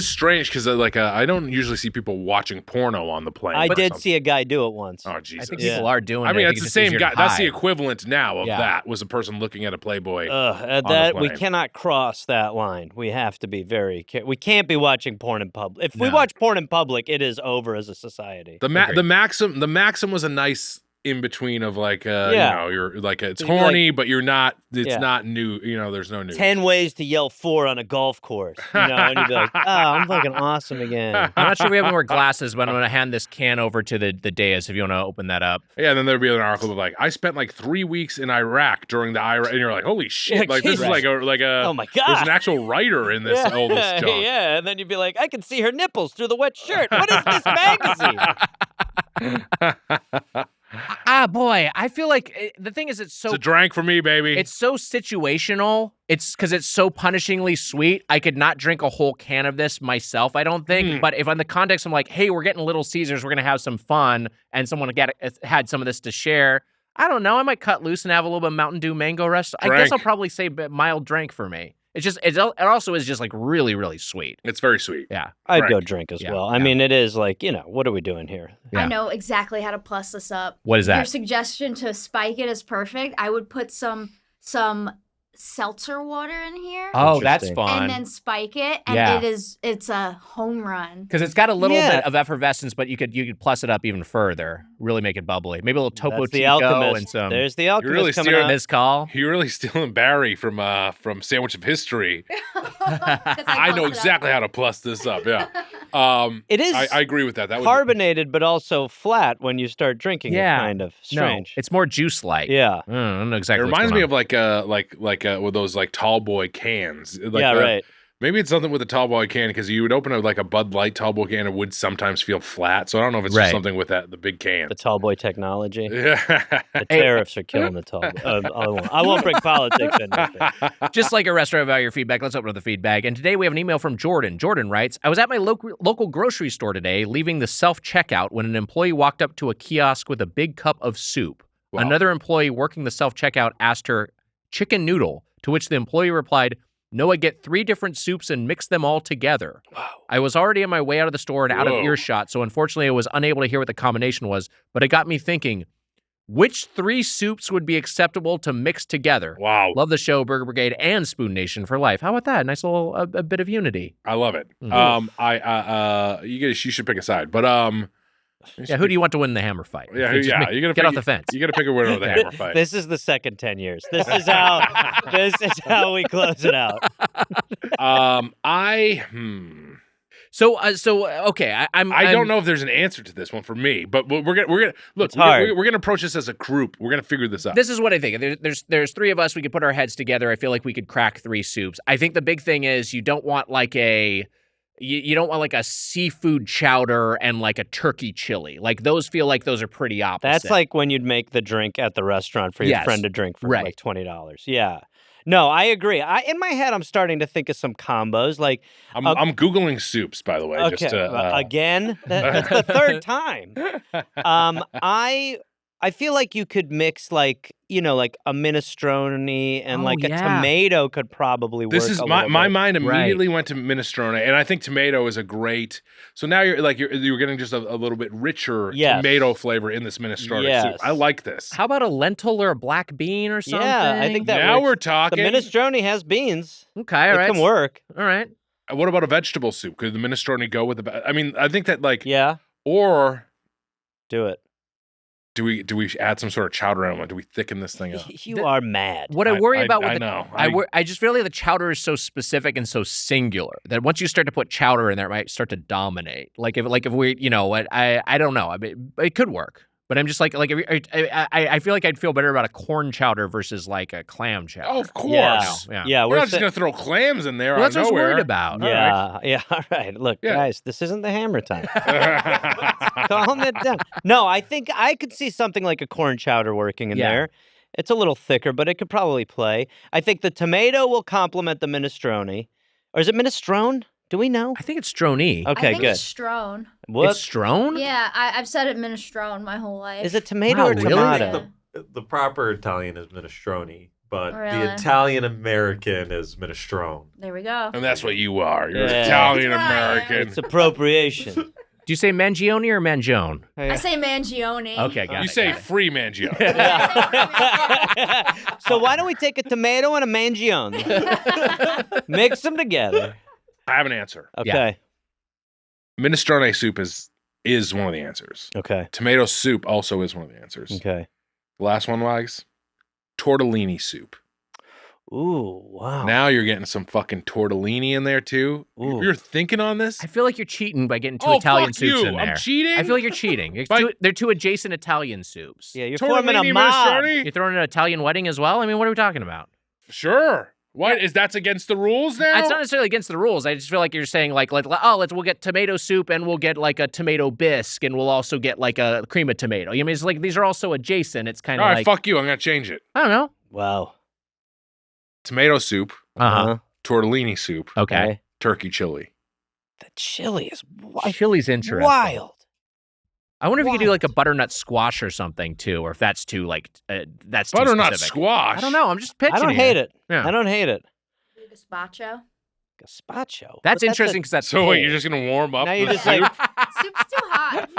strange because I don't usually see people watching porno on the plane.
I did see a guy do it once.
Oh Jesus!
I think people are doing it.
I mean,
I
it's
think
the same guy. That's the
hide.
equivalent now of that was a person looking at a Playboy.
That we cannot cross that line. We have to be very careful. We can't be watching porn in public. If we watch porn in public, it is over as a society.
The Maxim was a nice in between of like you know, you're like it's horny, but you're not. It's not new. You know, there's no new.
10 ways to yell 4 on a golf course. You know, and you'd be like, oh, I'm fucking awesome again.
I'm not sure we have any more glasses, but I'm going to hand this can over to the dais if you want to open that up.
Yeah, and then there'd be an article of like, I spent like 3 weeks in Iraq during the Iraq, and you're like, holy shit! Like this is like a
oh my god,
there's an actual writer in this all this junk.
Yeah, and then you'd be like, I can see her nipples through the wet shirt. What is this magazine?
Boy, I feel like the thing is, it's a
drink for me, baby.
It's so situational. It's because it's so punishingly sweet. I could not drink a whole can of this myself, I don't think. But if on the context, I'm like, hey, we're getting Little Caesars, we're going to have some fun, and someone had some of this to share, I don't know, I might cut loose and have a little bit of Mountain Dew Mango Rush. I guess I'll probably say mild drink for me. It's just, it also is just like really, really sweet.
It's very sweet.
Yeah.
I'd go drink as well. I mean, it is like, you know, what are we doing here?
I know exactly how to plus this up.
What is that?
Your suggestion to spike it is perfect. I would put some seltzer water in here.
Oh, that's fun.
And then spike it, and it's a home run.
Because it's got a little bit of effervescence, but you could plus it up even further, really make it bubbly. Maybe a little Topo Chico and some.
There's the Alchemist coming out.
Mezcal.
You're really stealing Barry from Sandwich of History. I know exactly how to plus this up. Yeah.
It is.
I agree with that. That
carbonated, but also flat when you start drinking. It kind of strange.
No, it's more juice-like.
Yeah.
I don't know exactly.
It reminds me of like with those like tall boy cans. Like
right.
Maybe it's something with a tall boy can because you would open a Bud Light tall boy can, it would sometimes feel flat. So I don't know if it's just something with the big can.
The tall boy technology.
Yeah.
The tariffs are killing the tall boy. I won't bring politics in with it.
Just like a restaurant about your feedback, let's open up the feedback. And today we have an email from Jordan. Jordan writes, I was at my local grocery store today, leaving the self-checkout when an employee walked up to a kiosk with a big cup of soup. Wow. Another employee working the self-checkout asked her, chicken noodle, to which the employee replied, no, I get 3 different soups and mix them all together. Wow. I was already on my way out of the store and out of earshot, so unfortunately I was unable to hear what the combination was, but it got me thinking, which 3 soups would be acceptable to mix together?
Wow.
Love the show, Burger Brigade and Spoon Nation for life. How about that? Nice little a bit of unity.
I love it. You should pick a side, but
who do you want to win the hammer fight?
Yeah, you gotta
get off the fence.
You gotta pick a winner of the hammer fight.
This is the second 10 years. This is how we close it out.
So okay,
I don't know if there's an answer to this one for me, but we're gonna look. We're gonna approach this as a group. We're gonna figure this out.
This is what I think. There's 3 of us. We could put our heads together. I feel like we could crack 3 soups. I think the big thing is you don't want like a seafood chowder and like a turkey chili. Like those feel like those are pretty opposite.
That's like when you'd make the drink at the restaurant for your friend to drink for like $20. Yeah. No, I agree. In my head, I'm starting to think of some combos. Like
I'm Googling soups, by the way.
Okay.
Just to,
again, that's the 3rd time. I feel like you could mix like a minestrone and a tomato could probably work.
This is my mind immediately went to minestrone, and I think tomato is a great. So now you're getting just a little bit richer tomato flavor in this minestrone soup. I like this.
How about a lentil or a black bean or something?
Yeah, I think that
now
works.
We're talking.
The minestrone has beans.
Okay, all right.
It can work.
All right.
What about a vegetable soup? Could the minestrone go with the? I mean, I think that
or do it.
Do we add some sort of chowder element? Do we thicken this thing up?
You are mad.
What I worry about with
I know.
I just feel like the chowder is so specific and so singular that once you start to put chowder in there, it might start to dominate. Like if we, I don't know. I mean, it could work. But I'm just like I feel like I'd feel better about a corn chowder versus like a clam chowder.
Oh, of course.
Yeah.
We're not just going to throw clams in there out of
That's what I was
nowhere.
worried about.
Yeah. All right. Look,
Yeah.
guys, this isn't the hammer time. Calm it down. No, I think I could see something like a corn chowder working in there. It's a little thicker, but it could probably play. I think the tomato will complement the minestrone. Or is it minestrone? Do we know?
I think it's stronee.
Okay,
I think
good.
it's strone.
What?
It's strone?
Yeah, I've said it minestrone my whole life.
Is it tomato
Wow,
or
really?
tomato?
The proper Italian is minestrone, but
Really?
the Italian American is minestrone.
There we go.
And that's what you are. You're
Yeah.
Italian
That's right.
American.
It's appropriation.
Do you say Mangione or Mangione?
I say Mangione.
Okay, got
You
it.
say
got it.
free Mangio.
So why don't we take a tomato and a mangione? Mix them together.
I have an answer.
Okay.
Minestrone soup is one of the answers.
Okay.
Tomato soup also is one of the answers.
Okay.
The last one, Wags, tortellini soup.
Ooh, wow.
Now you're getting some fucking tortellini in there too.
Ooh.
You're thinking on this?
I feel like you're cheating by getting two
Oh,
Italian
fuck
soups
you.
in there.
I'm cheating?
I feel like you're cheating.
By-
They're two adjacent Italian soups.
Yeah, you're forming a
Tortellini
mob.
minestrone?
You're throwing an Italian wedding as well? I mean, what are we talking about?
Sure. What is that's against the rules now?
It's not necessarily against the rules. I just feel like you're saying we'll get tomato soup and we'll get like a tomato bisque and we'll also get like a cream of tomato. I mean, it's like these are also adjacent. It's kind of
All right,
like
fuck you. I'm going to change it.
I don't know.
Wow.
Tomato soup,
Uh-huh.
tortellini soup,
Okay.
turkey chili.
The chili is
Chili's interesting.
wild.
I wonder if you could do like a butternut squash or something too, or if that's too like that's too
Butternut
specific.
squash.
I don't know. I'm just pitching.
I don't hate it.
Yeah.
I don't hate it.
Gazpacho.
Gazpacho.
That's
But
interesting because that's
So wait,
cold.
you're just going to warm up
Now you're
the
just like,
soup?
Soup's too hot.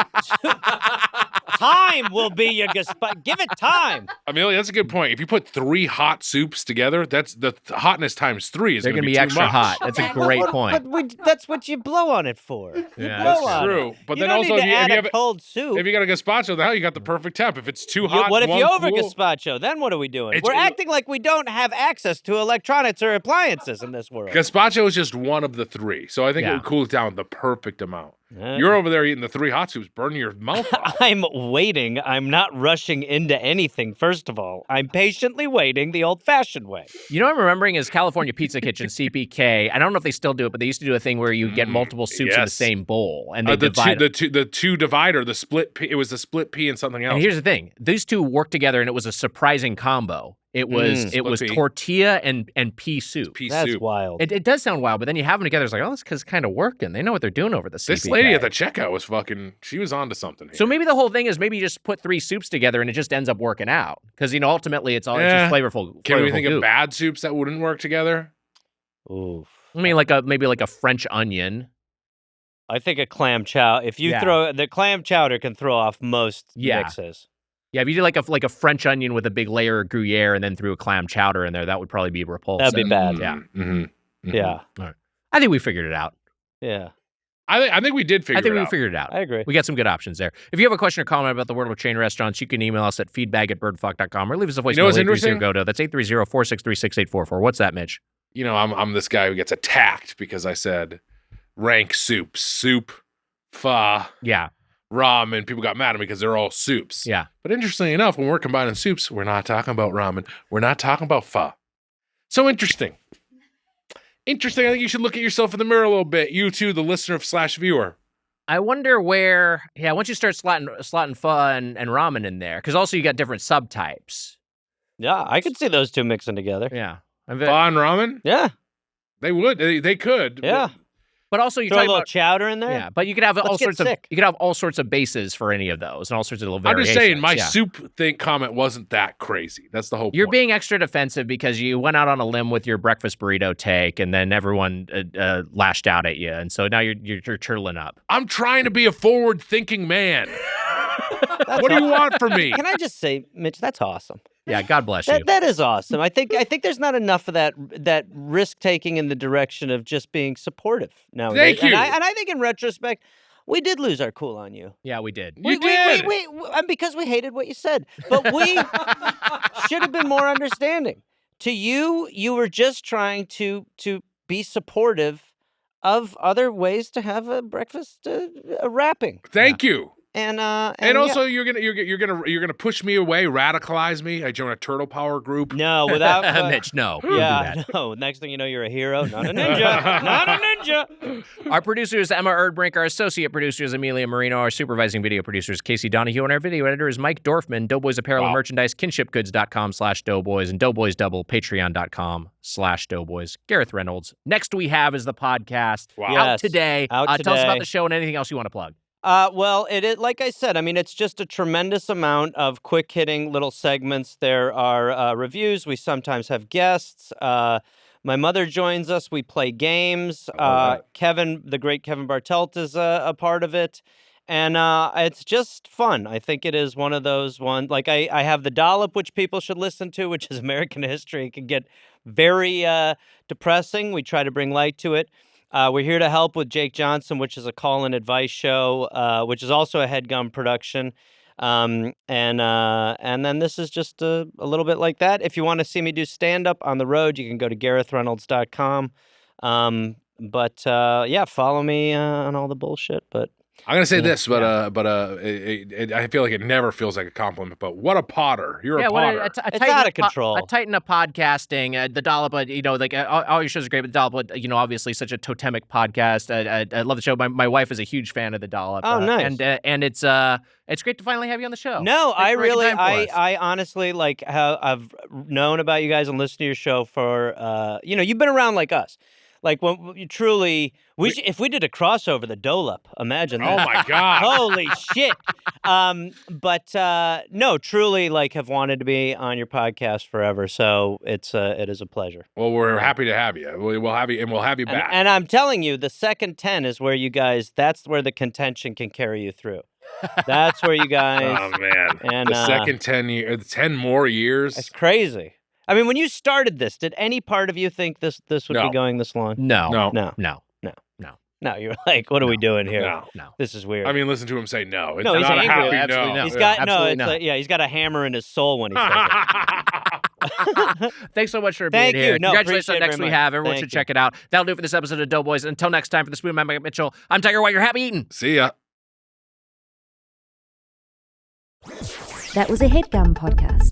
time will be your gazpacho. Give it time.
Amelia, that's a good point. If you put 3 hot soups together, that's the hotness times 3 is
They're
going to
be
too
extra
much.
hot. That's a
Okay.
great
But
point.
that's what you blow on it for. You
Yeah,
blow
That's
on
true.
It.
But
you
then
don't
also,
need to
if
add
you
a
have
cold soup.
if you got a gazpacho, now you got the perfect temp. If it's too hot,
What if you
one
over
cool-
gazpacho? Then what are we doing?
It's-
We're acting like we don't have access to electronics or appliances in this world.
Gazpacho is just one of the 3, so I think it
Yeah.
would cool it down the perfect amount.
Uh,
You're over there eating the 3 hot soups, burning your mouth off.
I'm waiting. I'm not rushing into anything, first of all. I'm patiently waiting the old-fashioned way.
You know what I'm remembering is California Pizza Kitchen, CPK. I don't know if they still do it, but they used to do a thing where you get multiple soups in the
yes.
same bowl, and they
the
divide.
two divider, the split pea. It was the split pea and something else.
And here's the thing: these two worked together, and it was a surprising combo. It was
Split pea.
tortilla and pea soup.
pea
That's
soup.
wild.
It does sound wild, but then you have them together. It's like, oh, this is kind of working. They know what they're doing over the CPK.
This lady at the checkout was fucking. She was onto something. Here.
So maybe the whole thing is maybe you just put 3 soups together and it just ends up working out because ultimately it's all it's just flavorful.
Can we
flavorful
think of
goop.
bad soups that wouldn't work together?
Oof.
I mean, maybe like a French onion.
I think a clam chowder. If you
Yeah.
throw the clam chowder, can throw off most
Yeah.
mixes.
Yeah, if you did like a French onion with a big layer of Gruyere and then threw a clam chowder in there, that would probably be repulsive.
That'd be bad.
Yeah.
Mm-hmm.
Yeah.
I think we figured it out.
Yeah.
I think we did figure
I think
it
we
out.
figured it out.
I agree.
We got some good options there. If you have a question or comment about the world of chain restaurants, you can email us at feedback@birdfuck.com or leave us a voicemail.
know what's interesting?
Go-to. That's 830-463-6844. What's that, Mitch?
You know, I'm this guy who gets attacked because I said rank soups, soup, pho,
Yeah.
ramen. People got mad at me because they're all soups.
Yeah.
But interestingly enough, when we're combining soups, we're not talking about ramen. We're not talking about pho. So interesting. Interesting. I think you should look at yourself in the mirror a little bit. You too, the listener / viewer.
I wonder where, once you start slotting pho and ramen in there, because also you got different subtypes.
Yeah, I could see those two mixing together.
Yeah.
Pho and ramen?
Yeah.
They would. They could.
Yeah.
But also you
Throw a
talk
little
about
chowder in there.
yeah, but you could have
Let's
all
get
sorts of
sick.
you could have all sorts of bases for any of those and all sorts of little
I'm
variations.
just saying, my
yeah.
soup comment wasn't that crazy. That's the whole
You're
point.
being extra defensive because you went out on a limb with your breakfast burrito take, and then everyone lashed out at you, and so now you're turtling up.
I'm trying to be a forward-thinking man. What do you want from me?
Can I just say, Mitch, that's awesome.
Yeah, God bless you.
That is awesome. I think there's not enough of that risk taking in the direction of just being supportive nowadays.
Thank you.
And I think in retrospect, we did lose our cool on you.
Yeah, we did.
You did.
And because we hated what you said, but we should have been more understanding. To you, you were just trying to be supportive of other ways to have a breakfast, a wrapping.
Thank you.
And
also you're gonna push me away, radicalize me. I join a turtle power group.
No, without
Mitch, no. Don't do
Yeah,
that.
no. Next thing you know, you're a hero, not a ninja, not a ninja.
Our producer is Emma Erdbrink. Our associate producer is Amelia Marino. Our supervising video producer is Casey Donahue. And our video editor is Mike Dorfman. Doughboys Apparel and Merchandise, kinshipgoods.com/doughboys. And Doughboys Double, patreon.com/doughboys. Gareth Reynolds. Next we have is the podcast out today. Tell us about the show and anything else you want to plug.
Well, it is, like I said, I mean, it's just a tremendous amount of quick-hitting little segments. There are reviews. We sometimes have guests. My mother joins us. We play games. Kevin, the great Kevin Bartelt, is a part of it. And it's just fun. I think it is one of those ones. Like, I have The Dollop, which people should listen to, which is American history. It can get very depressing. We try to bring light to it. We're here to help with Jake Johnson, which is a call-in advice show, which is also a Headgum production. And then this is just a little bit like that. If you want to see me do stand-up on the road, you can go to GarethReynolds.com. Yeah, follow me on all the bullshit. But
I'm gonna say this, but I feel like it never feels like a compliment. But what a potter! You're a potter.
It's out of control.
A titan of podcasting. The Dollop, like all your shows are great, but the Dollop, obviously such a totemic podcast. I love the show. My wife is a huge fan of the Dollop.
Oh, nice.
And it's great to finally have you on the show.
No,
Thanks
I honestly like I've known about you guys and listened to your show for you've been around like us. Like when you truly, if we did a crossover, the Dollop, imagine that.
Oh my God!
Holy shit! No, truly, like have wanted to be on your podcast forever. So it is a pleasure.
Well, we're happy to have you. We'll have you, and we'll have you back.
And I'm telling you, the second 10 is where you guys. That's where the contention can carry you through. That's where you guys.
Oh man!
And
the second 10 more years.
That's crazy. I mean, when you started this, did any part of you think this would be going this long?
No.
No, you're like, what are we doing here?
No.
This is weird.
I mean, listen to him say no. It's
No, he's
not a
angry.
happy
Absolutely
no.
no.
He's got
absolutely
it's
not.
like, he's got a hammer in his soul when he says it.
Thanks so much for being
Thank
here.
you. No,
Congratulations
appreciate
on
it
Next
very
We
much.
Have. Everyone
Thank
should
you.
check it out. That'll do it for this episode of Doughboys. Until next time, for the Spoon Man, Mike Mitchell, I'm Tiger White. You're happy eating.
See ya.
That was a Headgum podcast.